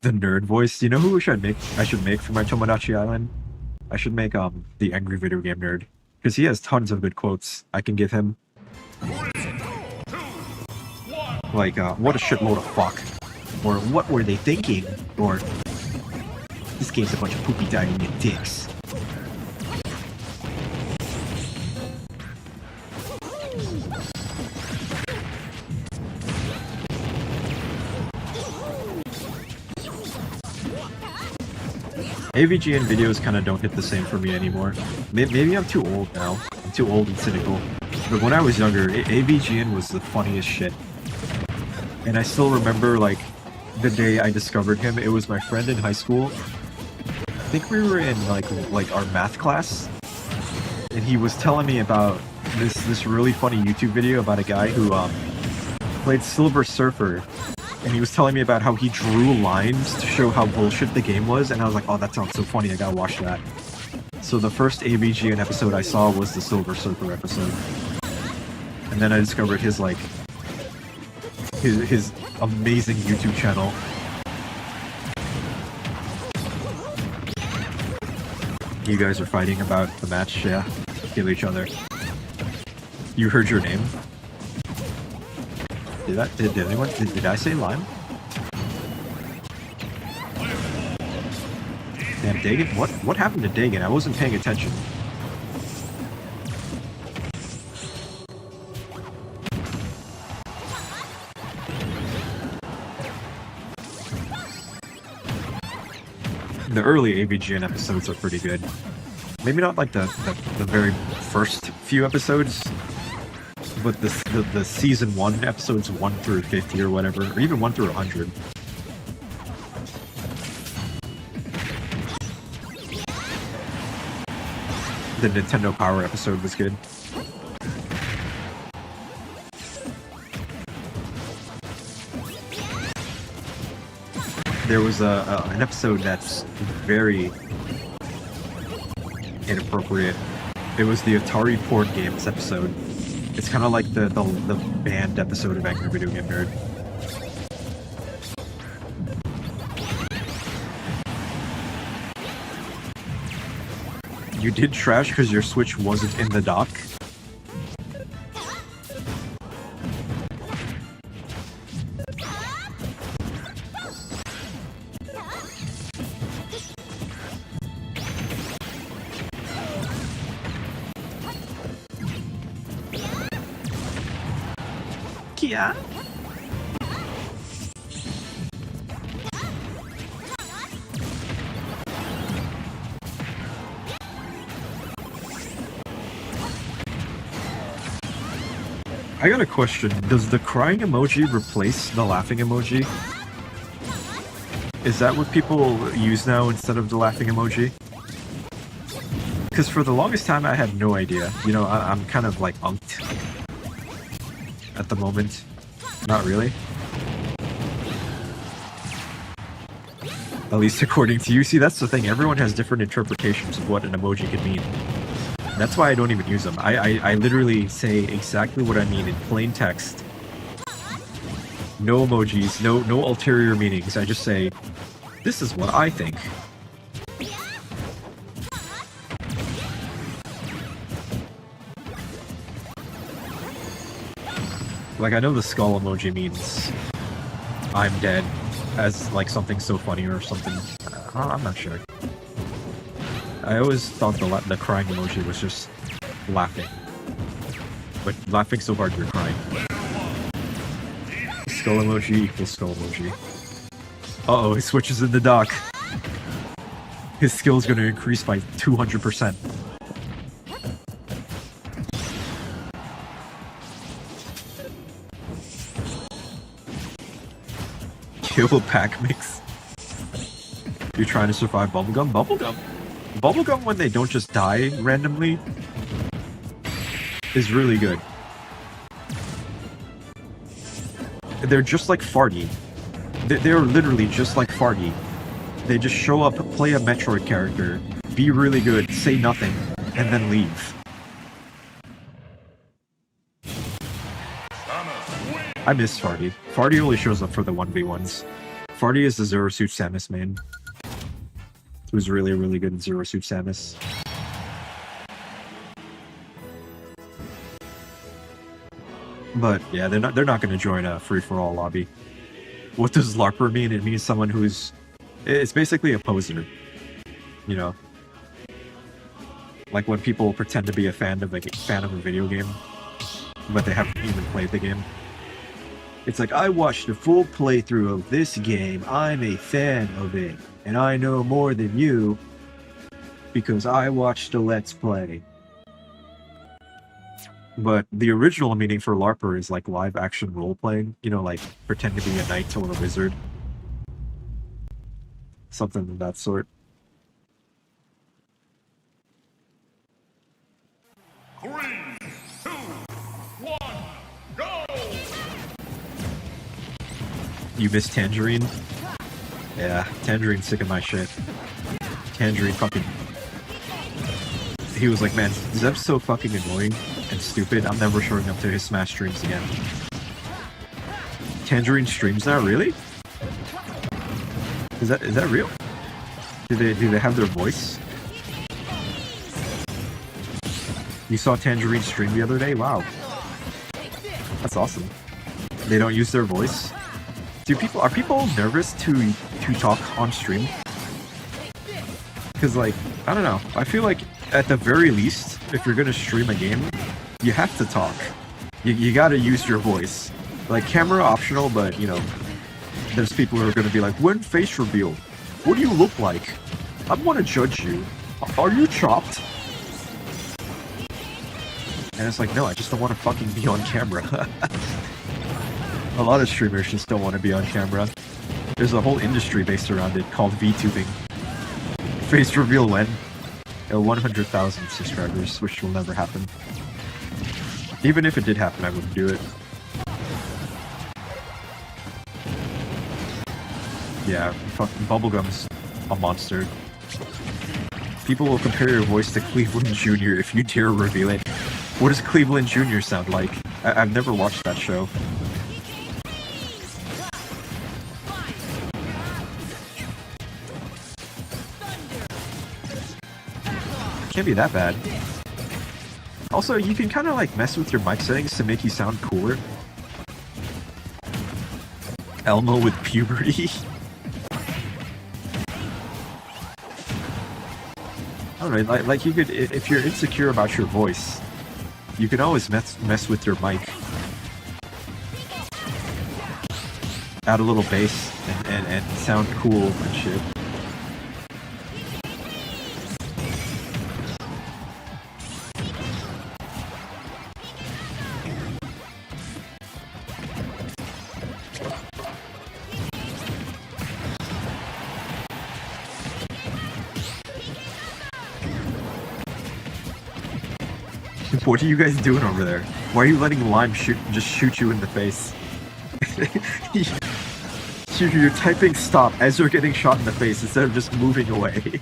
The nerd voice. You know who I should make for my Tomodachi Island? I should make the angry video game nerd. Because he has tons of good quotes I can give him. Like, what a shitload of fuck. Or what were they thinking? Or this game's a bunch of poopy diarrhea dicks. AVGN videos kind of don't hit the same for me anymore. Maybe I'm too old now. I'm too old and cynical. But when I was younger, AVGN was the funniest shit. And I still remember, like, the day I discovered him. It was my friend in high school. I think we were in, like our math class. And he was telling me about this really funny YouTube video about a guy who played Silver Surfer. And he was telling me about how he drew lines to show how bullshit the game was, and I was like, oh, that sounds so funny, I gotta watch that. So the first AVGN episode I saw was the Silver Surfer episode. And then I discovered his, like, his amazing YouTube channel. You guys are fighting about the match, yeah? Kill each other. You heard your name? Did I say lime? Damn, Dagan, what happened to Dagan? I wasn't paying attention. The early AVGN episodes are pretty good. Maybe not like the very first few episodes, but the season 1 episodes 1 through 50 or whatever, or even 1 through 100. The Nintendo Power episode was good. There was an episode that's very inappropriate. It was the Atari Port Games episode. It's kind of like the banned episode of Angry Video Game Nerd. You did trash because your Switch wasn't in the dock? Kia? I got a question. Does the crying emoji replace the laughing emoji? Is that what people use now instead of the laughing emoji? Because for the longest time I had no idea. You know, I'm kind of like unked at the moment. Not really. At least according to you. See, that's the thing. Everyone has different interpretations of what an emoji could mean. That's why I don't even use them. I literally say exactly what I mean in plain text. No emojis, no ulterior meanings. I just say, this is what I think. Like, I know the skull emoji means I'm dead, as like something so funny or something. I'm not sure. I always thought the crying emoji was just laughing. But laughing so hard you're crying. Skull emoji equals skull emoji. Uh-oh, his Switch is in the dock. His skill's gonna increase by 200%. Kill pack mix. You're trying to survive bubblegum? Bubblegum? Bubblegum, when they don't just die randomly, is really good. They're just like Farty. They're literally just like Farty. They just show up, play a Metroid character, be really good, say nothing, and then leave. I miss Farty. Farty only shows up for the 1v1s. Farty is the Zero Suit Samus main. Who's really, really good in Zero Suit Samus. But yeah, they're not going to join a free-for-all lobby. What does LARPer mean? It means someone who's... It's basically a poser. You know? Like when people pretend to be a fan of a video game, but they haven't even played the game. It's like, I watched a full playthrough of this game, I'm a fan of it, and I know more than you because I watched a Let's Play. But the original meaning for LARPer is like live action role playing, you know, like pretend to be a knight or a wizard. Something of that sort. 3, 2, 1, go! You miss Tangerine? Yeah, Tangerine's sick of my shit. Tangerine fucking... He was like, man, Zeb's so fucking annoying and stupid, I'm never showing up to his Smash streams again. Tangerine streams now? Really? Is that real? Do they have their voice? You saw Tangerine stream the other day? Wow. That's awesome. They don't use their voice? Are people nervous to talk on stream? Because, like, I don't know. I feel like, at the very least, if you're gonna stream a game, you have to talk. You gotta use your voice. Like, camera optional, but, you know, there's people who are gonna be like, when face reveal? What do you look like? I want to judge you. Are you chopped? And it's like, no, I just don't want to fucking be on camera. A lot of streamers just don't want to be on camera. There's a whole industry based around it called VTubing. Face reveal when? 100,000 subscribers, which will never happen. Even if it did happen, I wouldn't do it. Yeah, fucking Bubblegum's a monster. People will compare your voice to Cleveland Jr. if you dare reveal it. What does Cleveland Jr. sound like? I've never watched that show. Can't be that bad. Also, you can kind of like mess with your mic settings to make you sound cooler. Elmo with puberty. I don't know, like you could, if you're insecure about your voice, you can always mess with your mic. Add a little bass and sound cool and shit. What are you guys doing over there? Why are you letting Lime just shoot you in the face? You're typing stop as you're getting shot in the face instead of just moving away.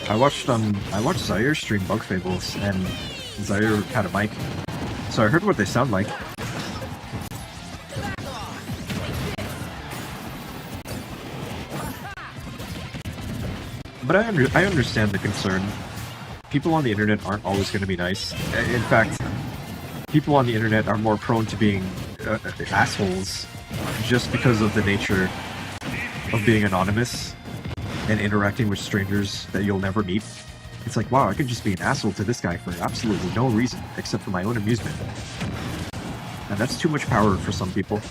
I watched Zaire stream Bug Fables, and Zaire had a mic, so I heard what they sound like. But I understand the concern. People on the internet aren't always going to be nice. In fact, people on the internet are more prone to being assholes just because of the nature of being anonymous and interacting with strangers that you'll never meet. It's like, wow, I could just be an asshole to this guy for absolutely no reason except for my own amusement. And that's too much power for some people.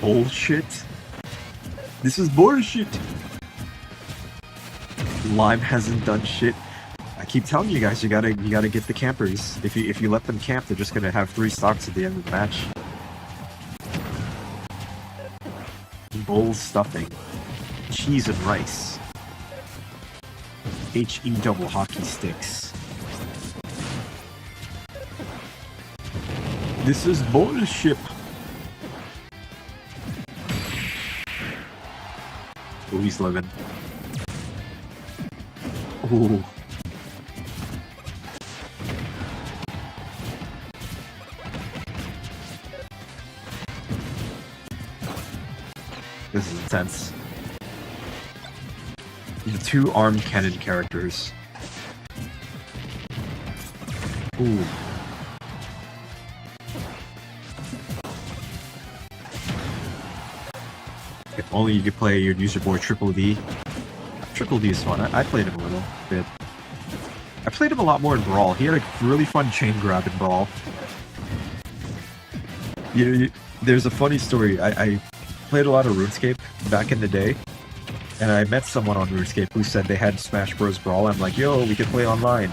Bullshit. This is bullshit. Lime hasn't done shit. I keep telling you guys, you gotta get the campers. If you let them camp, they're just gonna have 3 stocks at the end of the match. Bowl stuffing. Cheese and rice. HE double hockey sticks. This is bullshit. Oh, he's living. Ooh. This is intense. The 2 armed cannon characters. Ooh. If only you could play your user boy Triple D. Triple D is fun. I played him a little bit. I played him a lot more in Brawl. He had a really fun chain grab in Brawl. There's a funny story. I played a lot of RuneScape back in the day, and I met someone on RuneScape who said they had Smash Bros. Brawl. I'm like, yo, we can play online.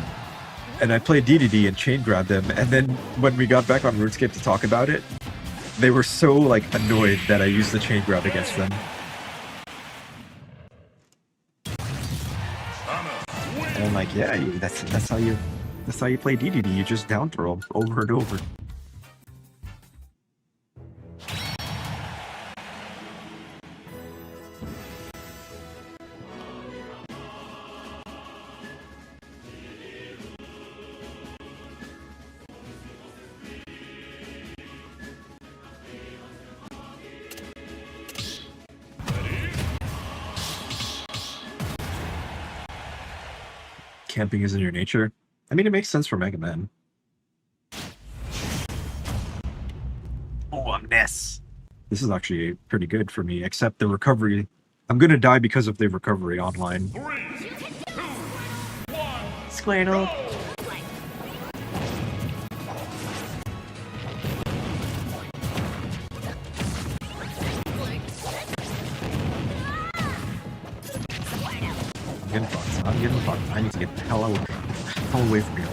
And I played DDD and chain grabbed them, and then when we got back on RuneScape to talk about it, they were so, like, annoyed that I used the chain grab against them. And I'm like, yeah, that's how you play DDD. You just down throw them over and over. Camping is in your nature. I mean, it makes sense for Mega Man. Oh, a mess. This is actually pretty good for me, except the recovery I'm gonna die because of the recovery online. Squirtle. I'm getting fucked. I'm getting fucked. I need to get the hell away from here.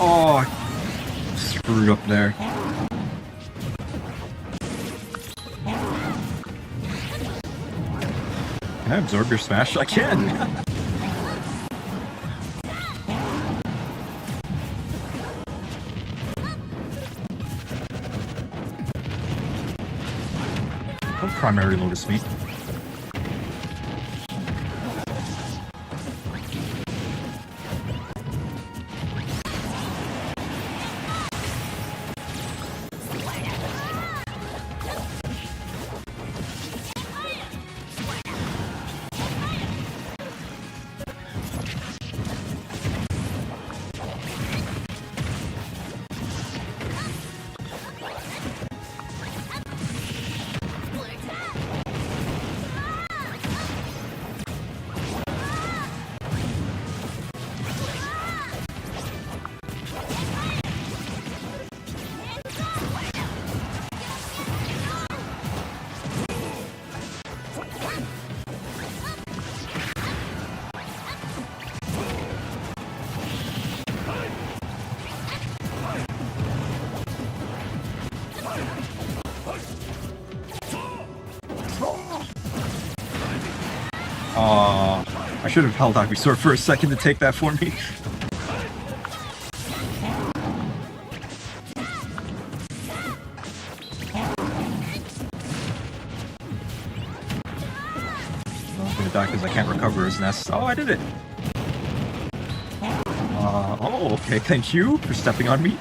Oh, I screwed up there. Can I absorb your smash? I can! Don't primary lotus me. I should have held Ivysaur for a second to take that for me. I'm gonna die because I can't recover his nest. Oh, I did it! Oh, okay, thank you for stepping on me.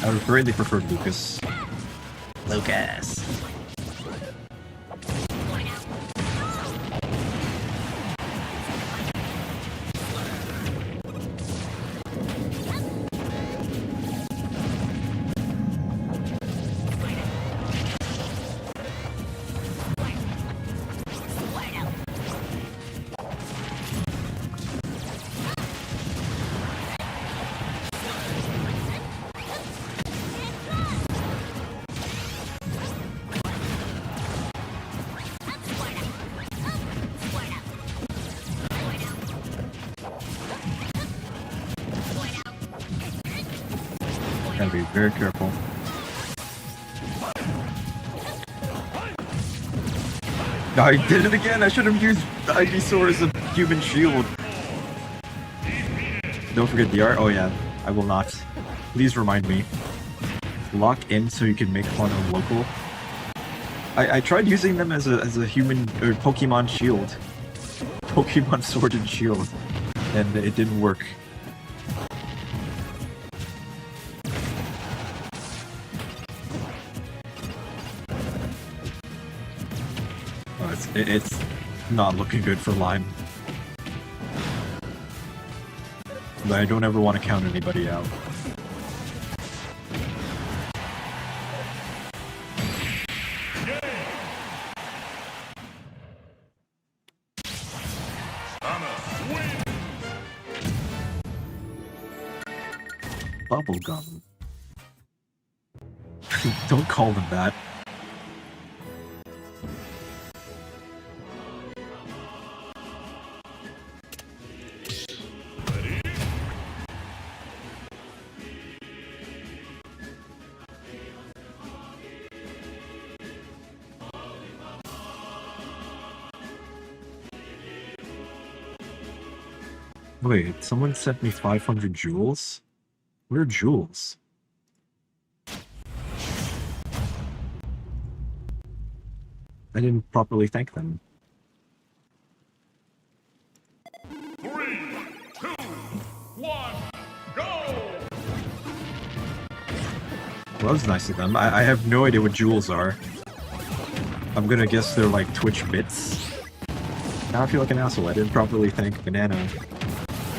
I would greatly prefer Lucas. Lucas. Gotta be very careful. I did it again! I should have used the Ivysaur as a human shield. Don't forget the art. Oh yeah, I will not. Please remind me. Lock in so you can make fun of local. I tried using them as a human or Pokemon shield. Pokemon Sword and Shield. And it didn't work. It's not looking good for Lime. But I don't ever want to count anybody out. Bubblegum. Don't call them that. Wait, someone sent me 500 jewels? Where are jewels? I didn't properly thank them. 3, 2, 1, go! Well, that was nice of them. I have no idea what jewels are. I'm gonna guess they're like Twitch bits. Now I feel like an asshole. I didn't properly thank Banana,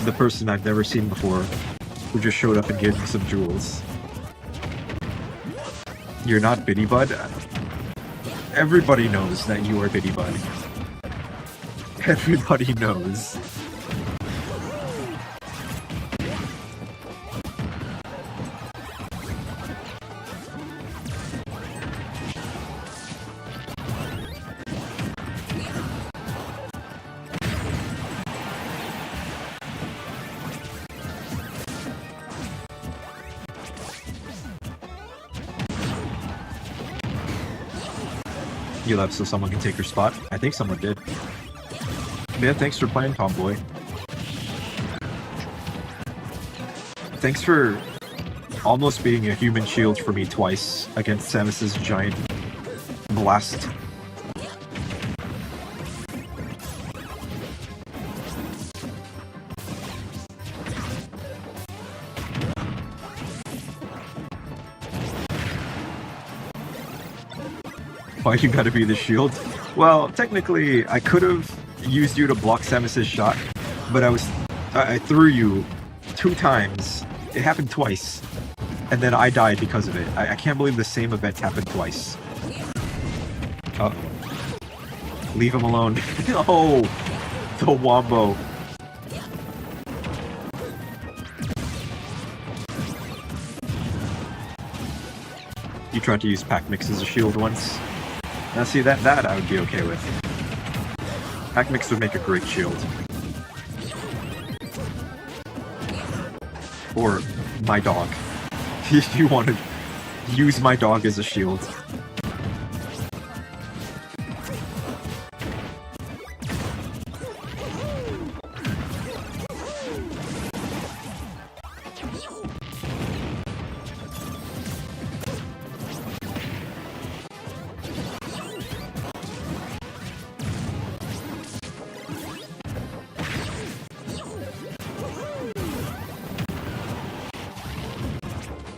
the person I've never seen before, who just showed up and gave me some jewels. You're not Biddy Bud? Everybody knows that you are Biddy Bud. Everybody knows. You left so someone can take your spot? I think someone did. Yeah, thanks for playing, Tomboy. Thanks for almost being a human shield for me twice against Samus's giant blast. Why you gotta be the shield? Well, technically, I could have used you to block Samus's shot, but I threw you 2 times. It happened twice, and then I died because of it. I can't believe the same event happened twice. Oh. Leave him alone. Oh, the wombo. You tried to use Pack Mix as a shield once. Now see, that I would be okay with. Pack Mix would make a great shield. Or my dog. If you want to use my dog as a shield.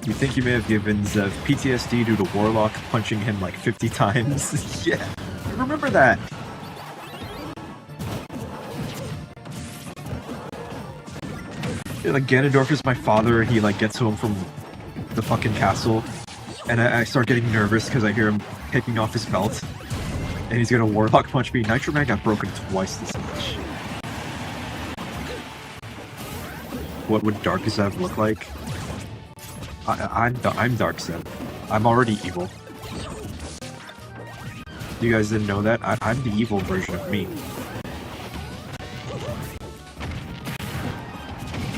You think you may have given Zev PTSD due to Warlock punching him like 50 times? Yeah, I remember that. Yeah, like Ganondorf is my father, he like gets home from the fucking castle, and I start getting nervous because I hear him taking off his belt, and he's gonna Warlock punch me. Nitro Man got broken twice this much. What would Dark Zev look like? I'm Dark Zev. I'm already evil. You guys didn't know that? I'm the evil version of me.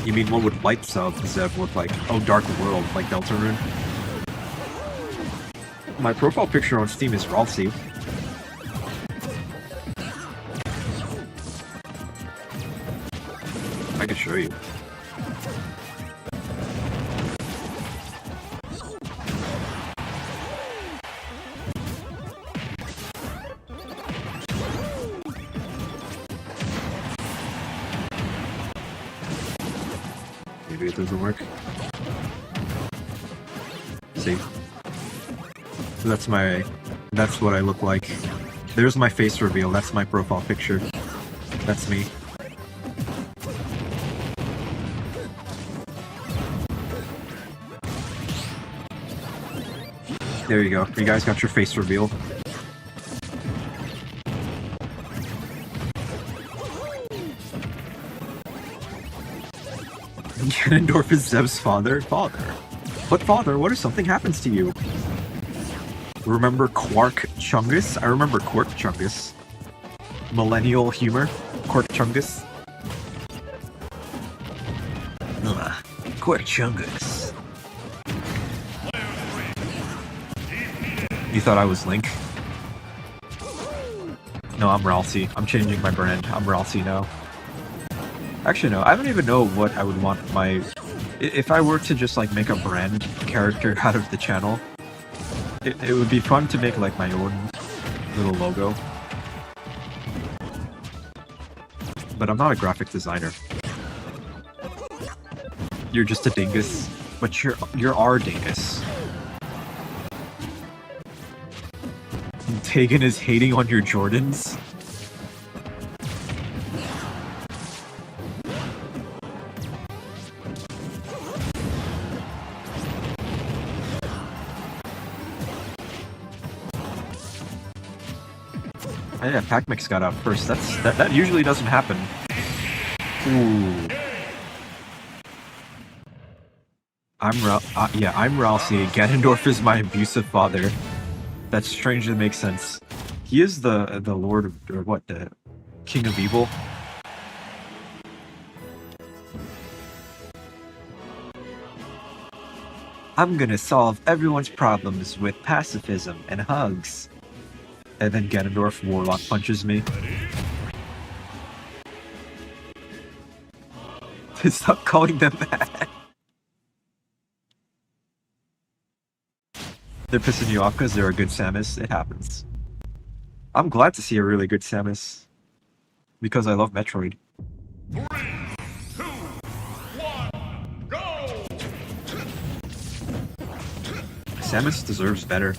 You mean what would Light Zev look like? Oh, Dark World, like Deltarune. My profile picture on Steam is Ralsei. I can show you. Maybe it doesn't work. See? That's what I look like. There's my face reveal, that's my profile picture. That's me. There you go. You guys got your face reveal. Ganondorf is Zev's father? Father? What father? What if something happens to you? Remember Quark Chungus? I remember Quark Chungus. Millennial humor? Quark Chungus? Quark Chungus. You thought I was Link? No, I'm Ralsei. I'm changing my brand. I'm Ralsei now. Actually, no. I don't even know what I would want my... If I were to just, like, make a brand character out of the channel, it would be fun to make, like, my own little logo. But I'm not a graphic designer. You're just a dingus. But you're our dingus. Tegan is hating on your Jordans? Oh yeah, Pac-Mix got out first. That usually doesn't happen. Ooh. I'm Ralsei. Ganondorf is my abusive father. That strangely makes sense. He is the Lord of, or what, the King of Evil. I'm gonna solve everyone's problems with pacifism and hugs. And then Ganondorf Warlock punches me. Stop calling them that. They're pissing you off because they're a good Samus. It happens. I'm glad to see a really good Samus. Because I love Metroid. 3, 2, 1, go! Samus deserves better.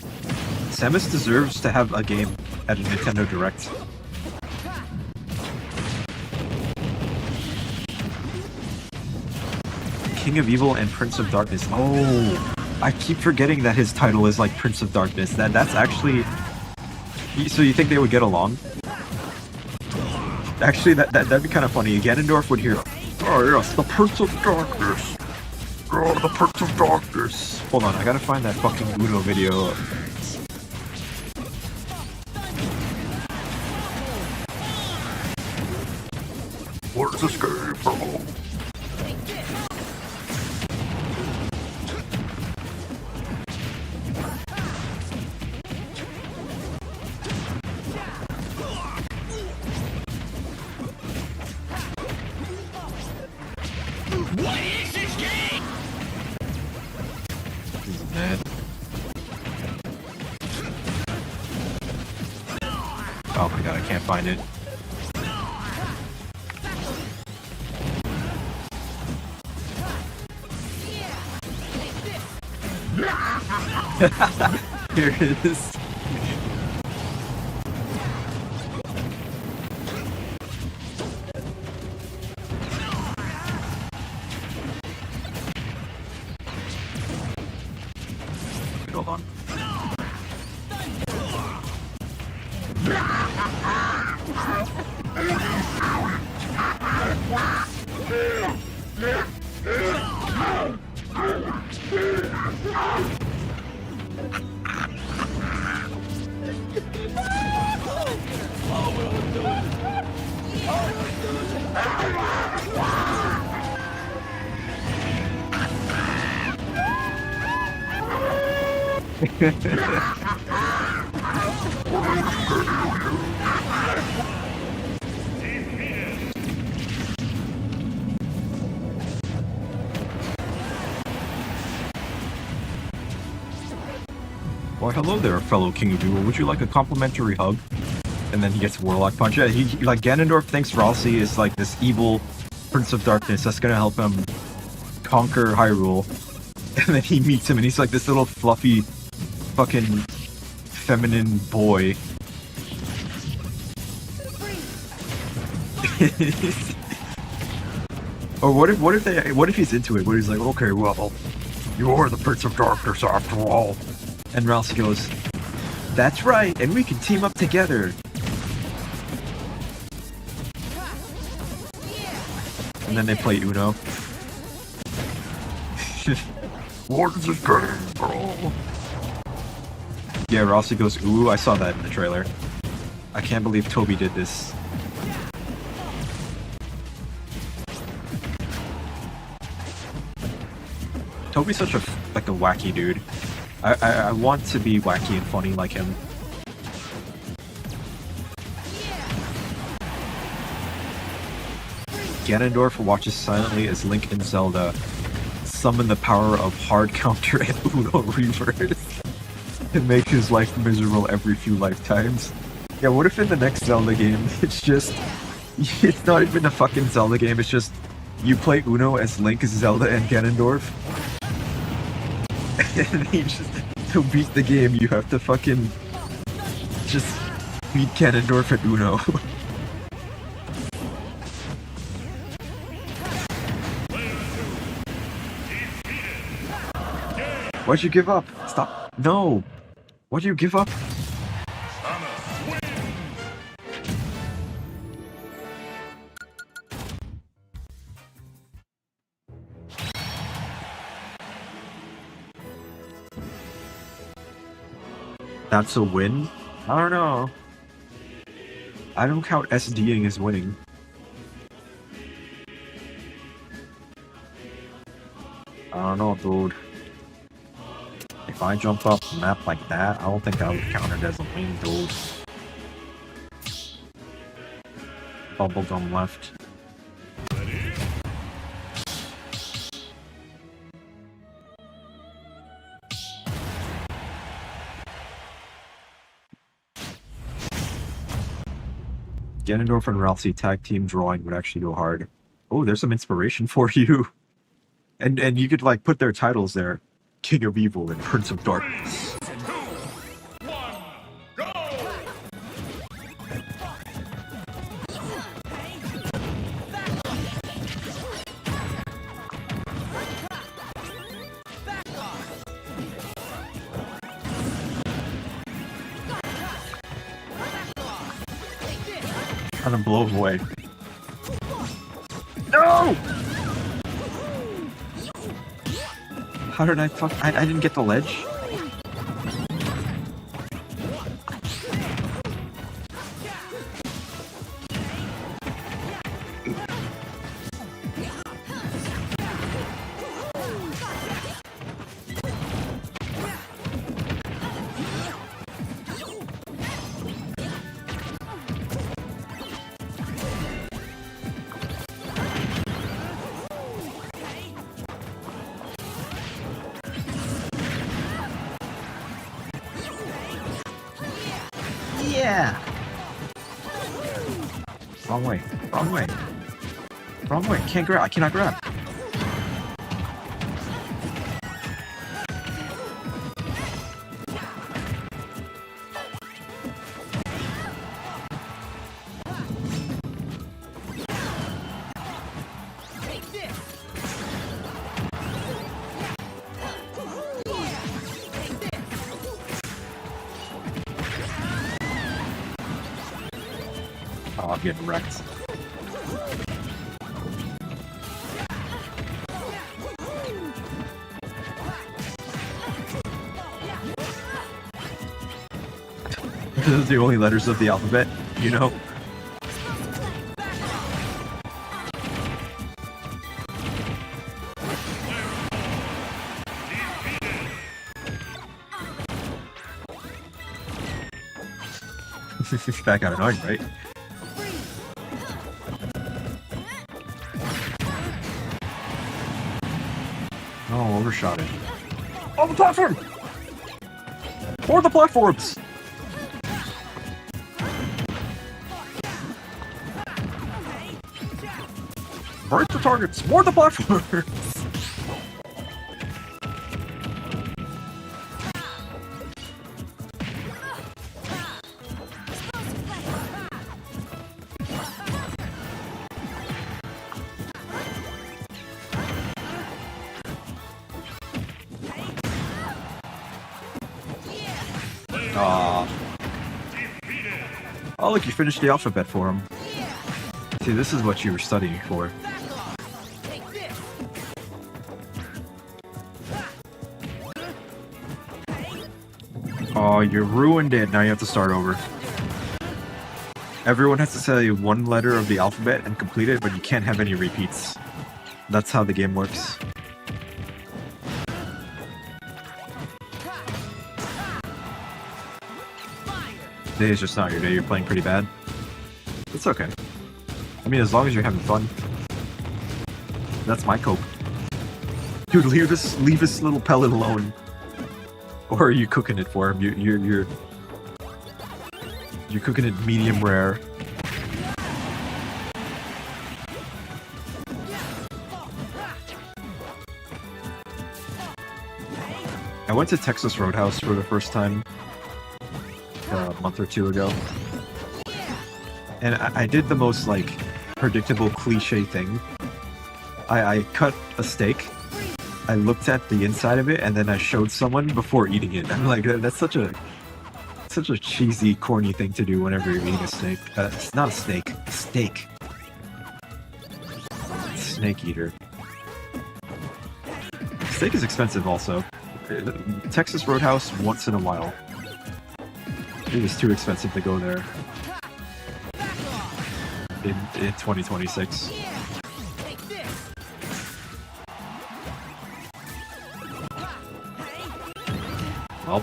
Samus deserves to have a game at a Nintendo Direct. King of Evil and Prince of Darkness. Oh, I keep forgetting that his title is like Prince of Darkness. That's actually... So you think they would get along? Actually, that'd be kind of funny. Ganondorf would hear, "Oh yes, the Prince of Darkness. Oh, the Prince of Darkness." Hold on, I gotta find that fucking Uno video. What is this game, bro? What is this game? This is bad. Oh my god, I can't find it. Here it is. Hold on. Why, hello there, fellow King of Evil. Would you like a complimentary hug? And then he gets Warlock Punch. Yeah, he like Ganondorf thinks Ralsei is like this evil Prince of Darkness that's gonna help him conquer Hyrule. And then he meets him and he's like this little fluffy fucking feminine boy. Or what if he's into it? Where he's like, okay, well, you're the Prince of Darkness after all. And Ralsei goes, that's right, and we can team up together. And then they play Uno. What is this game, bro? Yeah, Ralsei goes, ooh, I saw that in the trailer. I can't believe Toby did this. Toby's such a wacky dude. I want to be wacky and funny like him. Ganondorf watches silently as Link and Zelda summon the power of hard counter and Uno reverse and make his life miserable every few lifetimes. Yeah, what if in the next Zelda game, it's not even a fucking Zelda game, it's just you play Uno as Link, Zelda, and Ganondorf. And you just, to beat the game, you have to fucking just beat Ganondorf at Uno. Why'd you give up? Stop. No! Why'd you give up? That's a win? I don't know. I don't count SDing as winning. I don't know, dude. If I jump up a map like that, I don't think I would count it as a win, dude. Bubblegum left. Ganondorf and Ralphie tag team drawing would actually go hard. Oh, there's some inspiration for you. And you could like put their titles there. King of Evil and Prince of Darkness. 3, 2, 1, go! Kind of blow him away. No! How did I fuck? I didn't get the ledge? Yeah! Wrong way. Wrong way. Wrong way. Can't grab. I cannot grab. Oh, I'm getting wrecked. Those are the only letters of the alphabet, you know? That got annoying, right? Oh, overshot it. On the platform! Or the platforms! Break the targets! More the platforms! Oh, look, you finished the alphabet for him. See, this is what you were studying for. Oh, you ruined it. Now you have to start over. Everyone has to say one letter of the alphabet and complete it, but you can't have any repeats. That's how the game works. Today is just not your day. You're playing pretty bad. It's okay. I mean, as long as you're having fun. That's my coke. Dude, leave this little pellet alone. Or are you cooking it for him? You're cooking it medium rare. I went to Texas Roadhouse for the first time a month or two ago. And I did the most, like, predictable cliche thing. I cut a steak, I looked at the inside of it, and then I showed someone before eating it. I'm like, that's such a cheesy, corny thing to do whenever you're eating a steak. It's not a snake, steak. Snake eater. Steak is expensive also. Texas Roadhouse once in a while. It is too expensive to go there. In 2026. Well,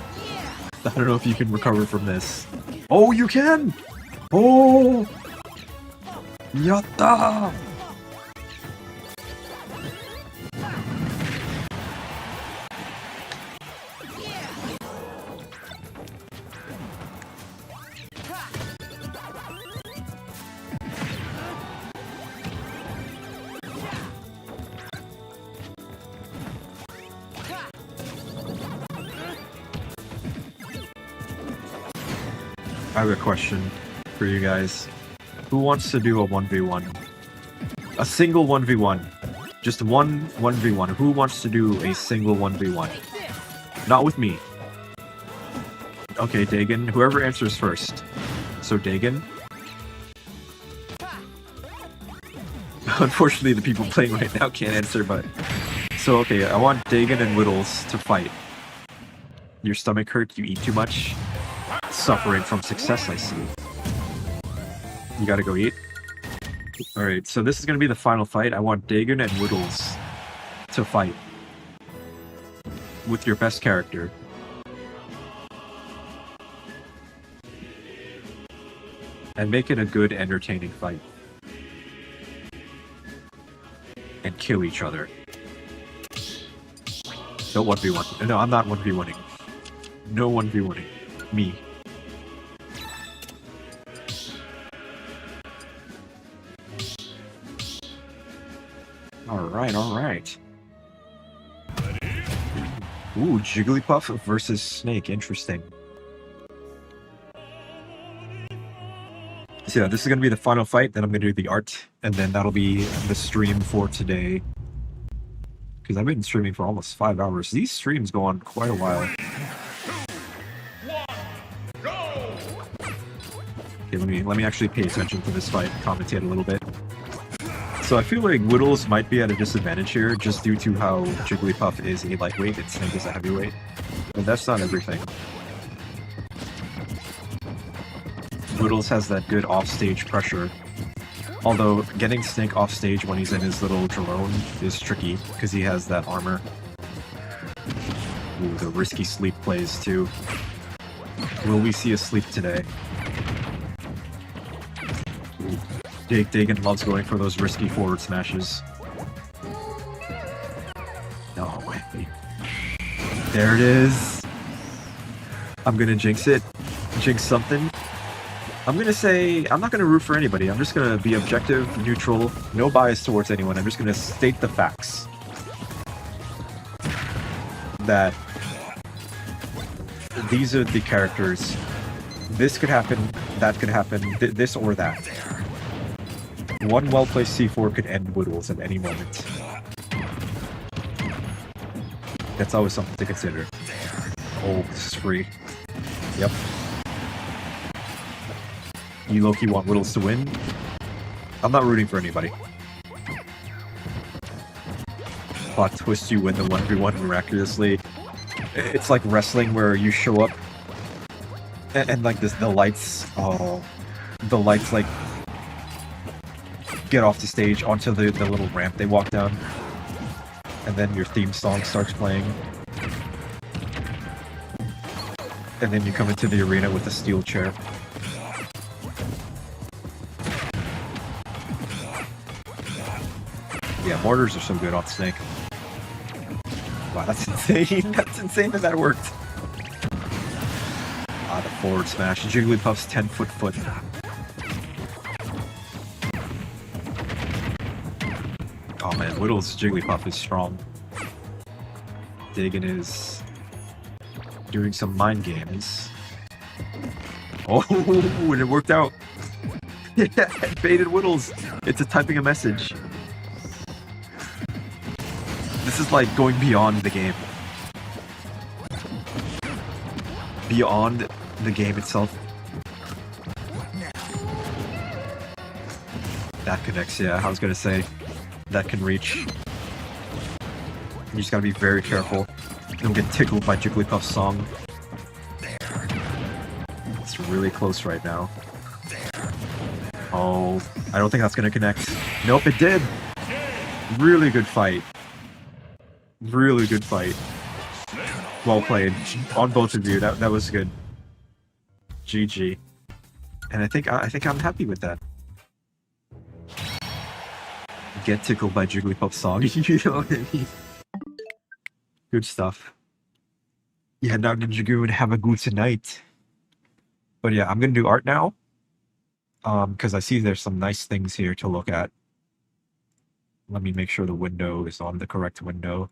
I don't know if you can recover from this. Oh, you can! Oh! Yatta! I have a question for you guys. Who wants to do a 1v1? A single 1v1. Just one 1v1. Who wants to do a single 1v1? Not with me. Okay, Dagon. Whoever answers first. So, Dagon. Unfortunately, the people playing right now can't answer, but... So, okay, I want Dagon and Whittles to fight. Your stomach hurt? You eat too much? Suffering from success, I see. You gotta go eat? Alright, so this is gonna be the final fight. I want Dagon and Whittles to fight. With your best character. And make it a good, entertaining fight. And kill each other. Don't 1v1. No, I'm not 1v1ing. No 1v1ing. Me. Alright. Ooh, Jigglypuff versus Snake. Interesting. So yeah, this is going to be the final fight, then I'm going to do the art, and then that'll be the stream for today. Because I've been streaming for almost 5 hours. These streams go on quite a while. Okay, let me actually pay attention to this fight, commentate a little bit. So I feel like Whittles might be at a disadvantage here, just due to how Jigglypuff is a lightweight and Snake is a heavyweight. But that's not everything. Whittles has that good offstage pressure. Although, getting Snake offstage when he's in his little drone is tricky, because he has that armor. Ooh, the risky sleep plays too. Will we see a sleep today? Dagon loves going for those risky forward smashes. No way. There it is. I'm gonna jinx it. Jinx something. I'm gonna say, I'm not gonna root for anybody. I'm just gonna be objective, neutral, no bias towards anyone. I'm just gonna state the facts. That these are the characters. This could happen, that could happen, this or that. One well-placed C4 could end Whittles at any moment. That's always something to consider. Oh, this is free. Yep. You low-key want Whittles to win? I'm not rooting for anybody. Plot twist, you win the 1v1 miraculously. It's like wrestling where you show up and like this, the lights like get off the stage onto the little ramp they walk down, and then your theme song starts playing, and then you come into the arena with a steel chair. Yeah, mortars are so good on Snake. Wow, that's insane. That's insane that worked. Ah, the forward smash. Jigglypuff's 10-foot foot. Oh man, Whittle's Jigglypuff is strong. Dagon is doing some mind games. Oh, and it worked out. Yeah, it baited Whittles into typing a message. This is like going beyond the game. Beyond the game itself. That connects, yeah, I was gonna say. That can reach. You just gotta be very careful. Don't get tickled by Jigglypuff's song. It's really close right now. Oh, I don't think that's gonna connect. Nope, it did! Really good fight. Really good fight. Well played. On both of you, that was good. GG. And I think I'm happy with that. Get tickled by Jigglypuff's song. You know what I mean? Good stuff. Yeah, now Ninja Goon, have a good night. But yeah, I'm gonna do art now. Because I see there's some nice things here to look at. Let me make sure the window is on the correct window.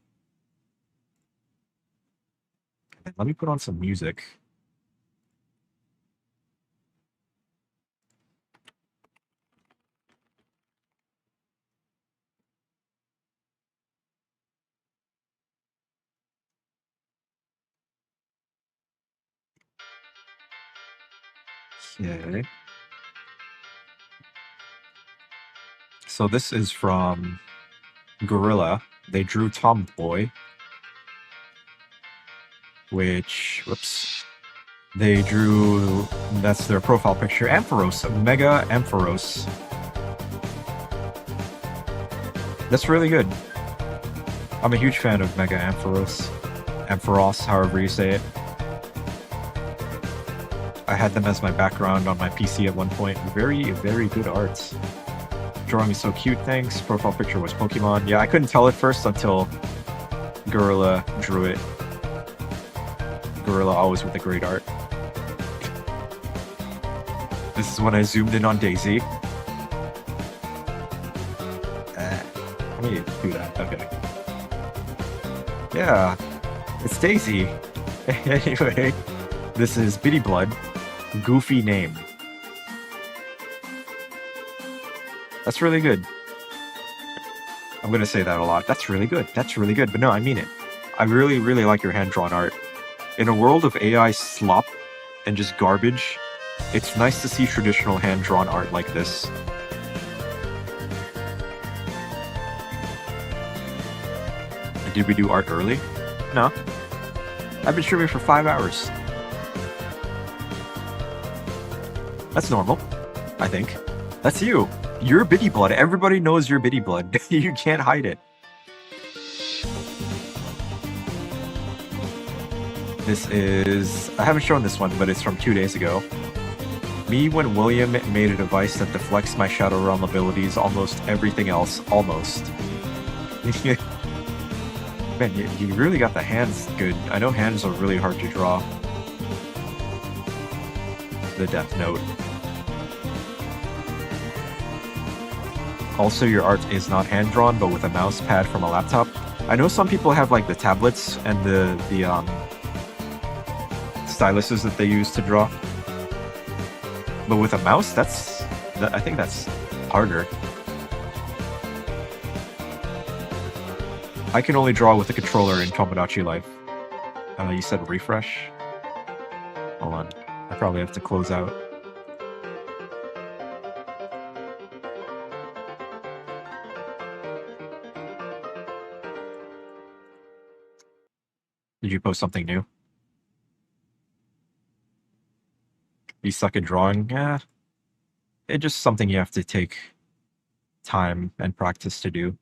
And let me put on some music. Okay. So this is from Gorilla. They drew Tomboy. Which, whoops. They drew, that's their profile picture, Ampharos, Mega Ampharos. That's really good. I'm a huge fan of Mega Ampharos. Ampharos, however you say it. I had them as my background on my PC at one point. Very, very good art. Drawing is so cute, thanks. Profile picture was Pokemon. Yeah, I couldn't tell at first until Gorilla drew it. Gorilla always with the great art. This is when I zoomed in on Daisy. Let me do that, okay. Yeah, it's Daisy. Anyway, this is Bitty Blood. Goofy name. That's really good. I'm gonna say that a lot. That's really good. That's really good. But no, I mean it. I really, really like your hand-drawn art. In a world of AI slop and just garbage, it's nice to see traditional hand-drawn art like this. Did we do art early? No. I've been streaming for 5 hours. That's normal, I think. That's you. You're Bitty Blood. Everybody knows you're Bitty Blood. You can't hide it. This is... I haven't shown this one, but it's from 2 days ago. Me when William made a device that deflects my Shadow Realm abilities, almost everything else. Almost. Man, you really got the hands good. I know hands are really hard to draw. The Death Note. Also, your art is not hand-drawn, but with a mouse pad from a laptop. I know some people have like the tablets and the styluses that they use to draw. But with a mouse, I think that's harder. I can only draw with a controller in Tomodachi Life. You said refresh? Hold on. I probably have to close out. Did you post something new? You suck at drawing? Yeah. It's just something you have to take time and practice to do.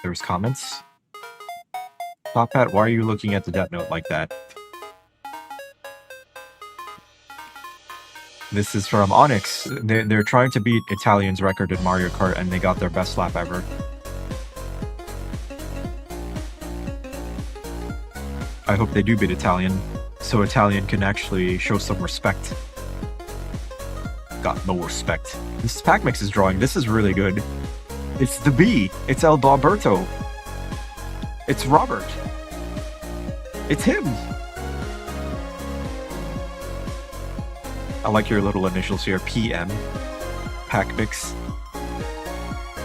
There's comments. Top Hat, why are you looking at the Death Note like that? This is from Onyx. They're trying to beat Italian's record in Mario Kart, and they got their best lap ever. I hope they do beat Italian, so Italian can actually show some respect. Got no respect. This is Pac-Mix's drawing. This is really good. It's the bee. It's El Alberto. It's Robert. It's him. I like your little initials here. PM. Pac-Mix.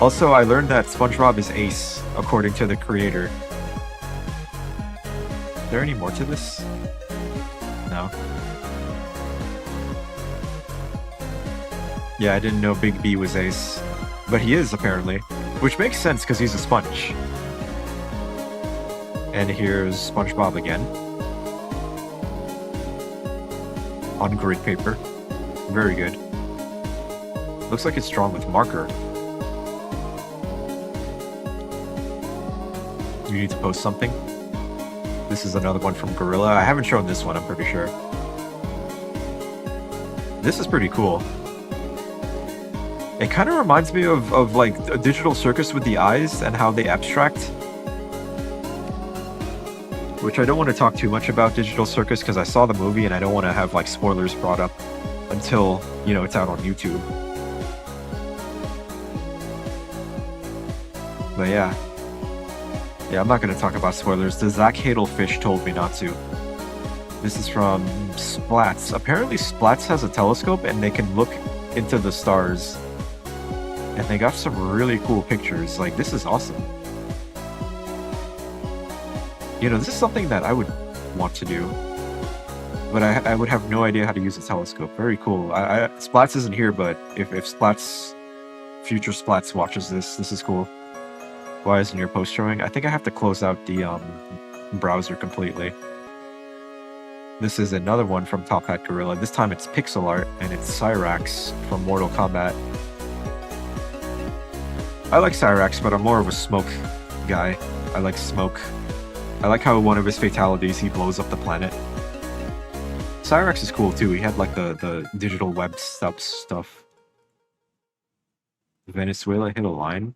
Also, I learned that SpongeBob is Ace, according to the creator. Is there any more to this? No. Yeah, I didn't know Big B was Ace. But he is, apparently. Which makes sense, because he's a sponge. And here's SpongeBob again. On grid paper. Very good. Looks like it's drawn with marker. You need to post something. This is another one from Gorilla. I haven't shown this one, I'm pretty sure. This is pretty cool. It kind of reminds me of like a Digital Circus with the eyes and how they abstract. Which I don't want to talk too much about Digital Circus because I saw the movie and I don't want to have like spoilers brought up until, you know, it's out on YouTube. But yeah. Yeah, I'm not going to talk about spoilers. The Zach Hadel fish told me not to. This is from Splats. Apparently Splats has a telescope and they can look into the stars. And they got some really cool pictures. Like, this is awesome. You know, this is something that I would want to do. But I would have no idea how to use a telescope. Very cool. Splats isn't here, but if Splats, future Splats watches this, this is cool. Why isn't your post showing? I think I have to close out the browser completely. This is another one from Top Hat Gorilla. This time it's pixel art, and it's Cyrax from Mortal Kombat. I like Cyrax, but I'm more of a smoke guy. I like smoke. I like how one of his fatalities, he blows up the planet. Cyrax is cool too. He had like the digital web stuff. Venezuela hit a line.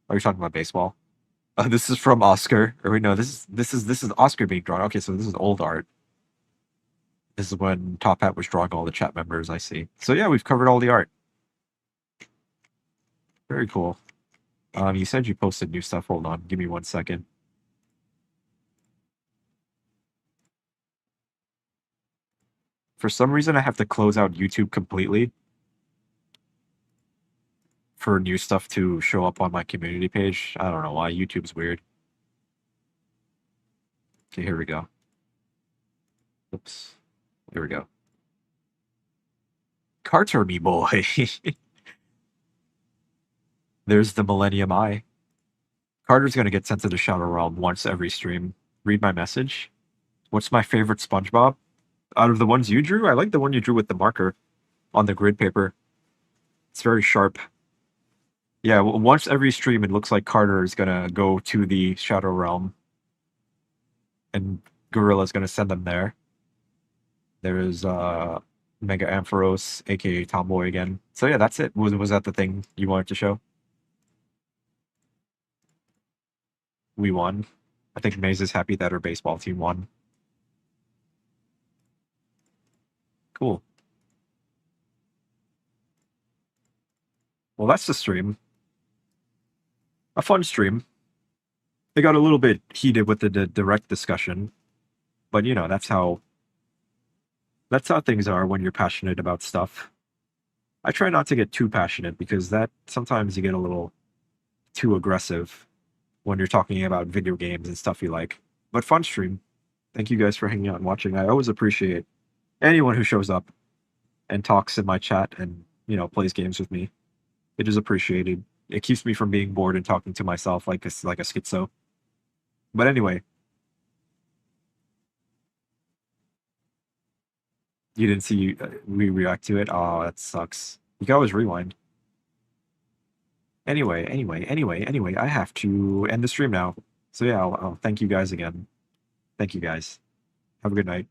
Are you talking about baseball? This is from Oscar. Or wait, no, this is Oscar being drawn. Okay, so this is old art. This is when Top Hat was drawing all the chat members, I see. So yeah, we've covered all the art. Very cool. You said you posted new stuff. Hold on, give me 1 second. For some reason, I have to close out YouTube completely for new stuff to show up on my community page. I don't know why. YouTube's weird. Okay, here we go. Oops. Here we go. Carter me boy. There's the Millennium Eye. Carter's gonna get sent to the Shadow Realm once every stream. Read my message. What's my favorite SpongeBob? Out of the ones you drew, I like the one you drew with the marker on the grid paper. It's very sharp. Yeah, once every stream, it looks like Carter is gonna go to the Shadow Realm. And Gorilla's gonna send them there. There's Mega Ampharos, aka Tomboy again. So yeah, that's it. Was that the thing you wanted to show? We won. I think Maze is happy that her baseball team won. Cool. Well, that's the stream. A fun stream. It got a little bit heated with the direct discussion, but you know, that's how things are when you're passionate about stuff. I try not to get too passionate because that sometimes you get a little too aggressive when you're talking about video games and stuff you like. But fun stream. Thank you guys for hanging out and watching. I always appreciate anyone who shows up and talks in my chat and, you know, plays games with me. It is appreciated. It keeps me from being bored and talking to myself like a schizo. But anyway. You didn't see we react to it? Oh, that sucks. You can always rewind. Anyway, I have to end the stream now. So yeah, I'll thank you guys again. Thank you guys. Have a good night.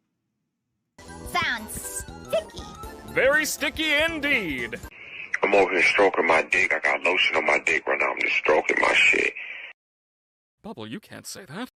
Sounds sticky. Very sticky indeed. I'm over here stroking my dick. I got lotion on my dick right now. I'm just stroking my shit. Bubble, you can't say that.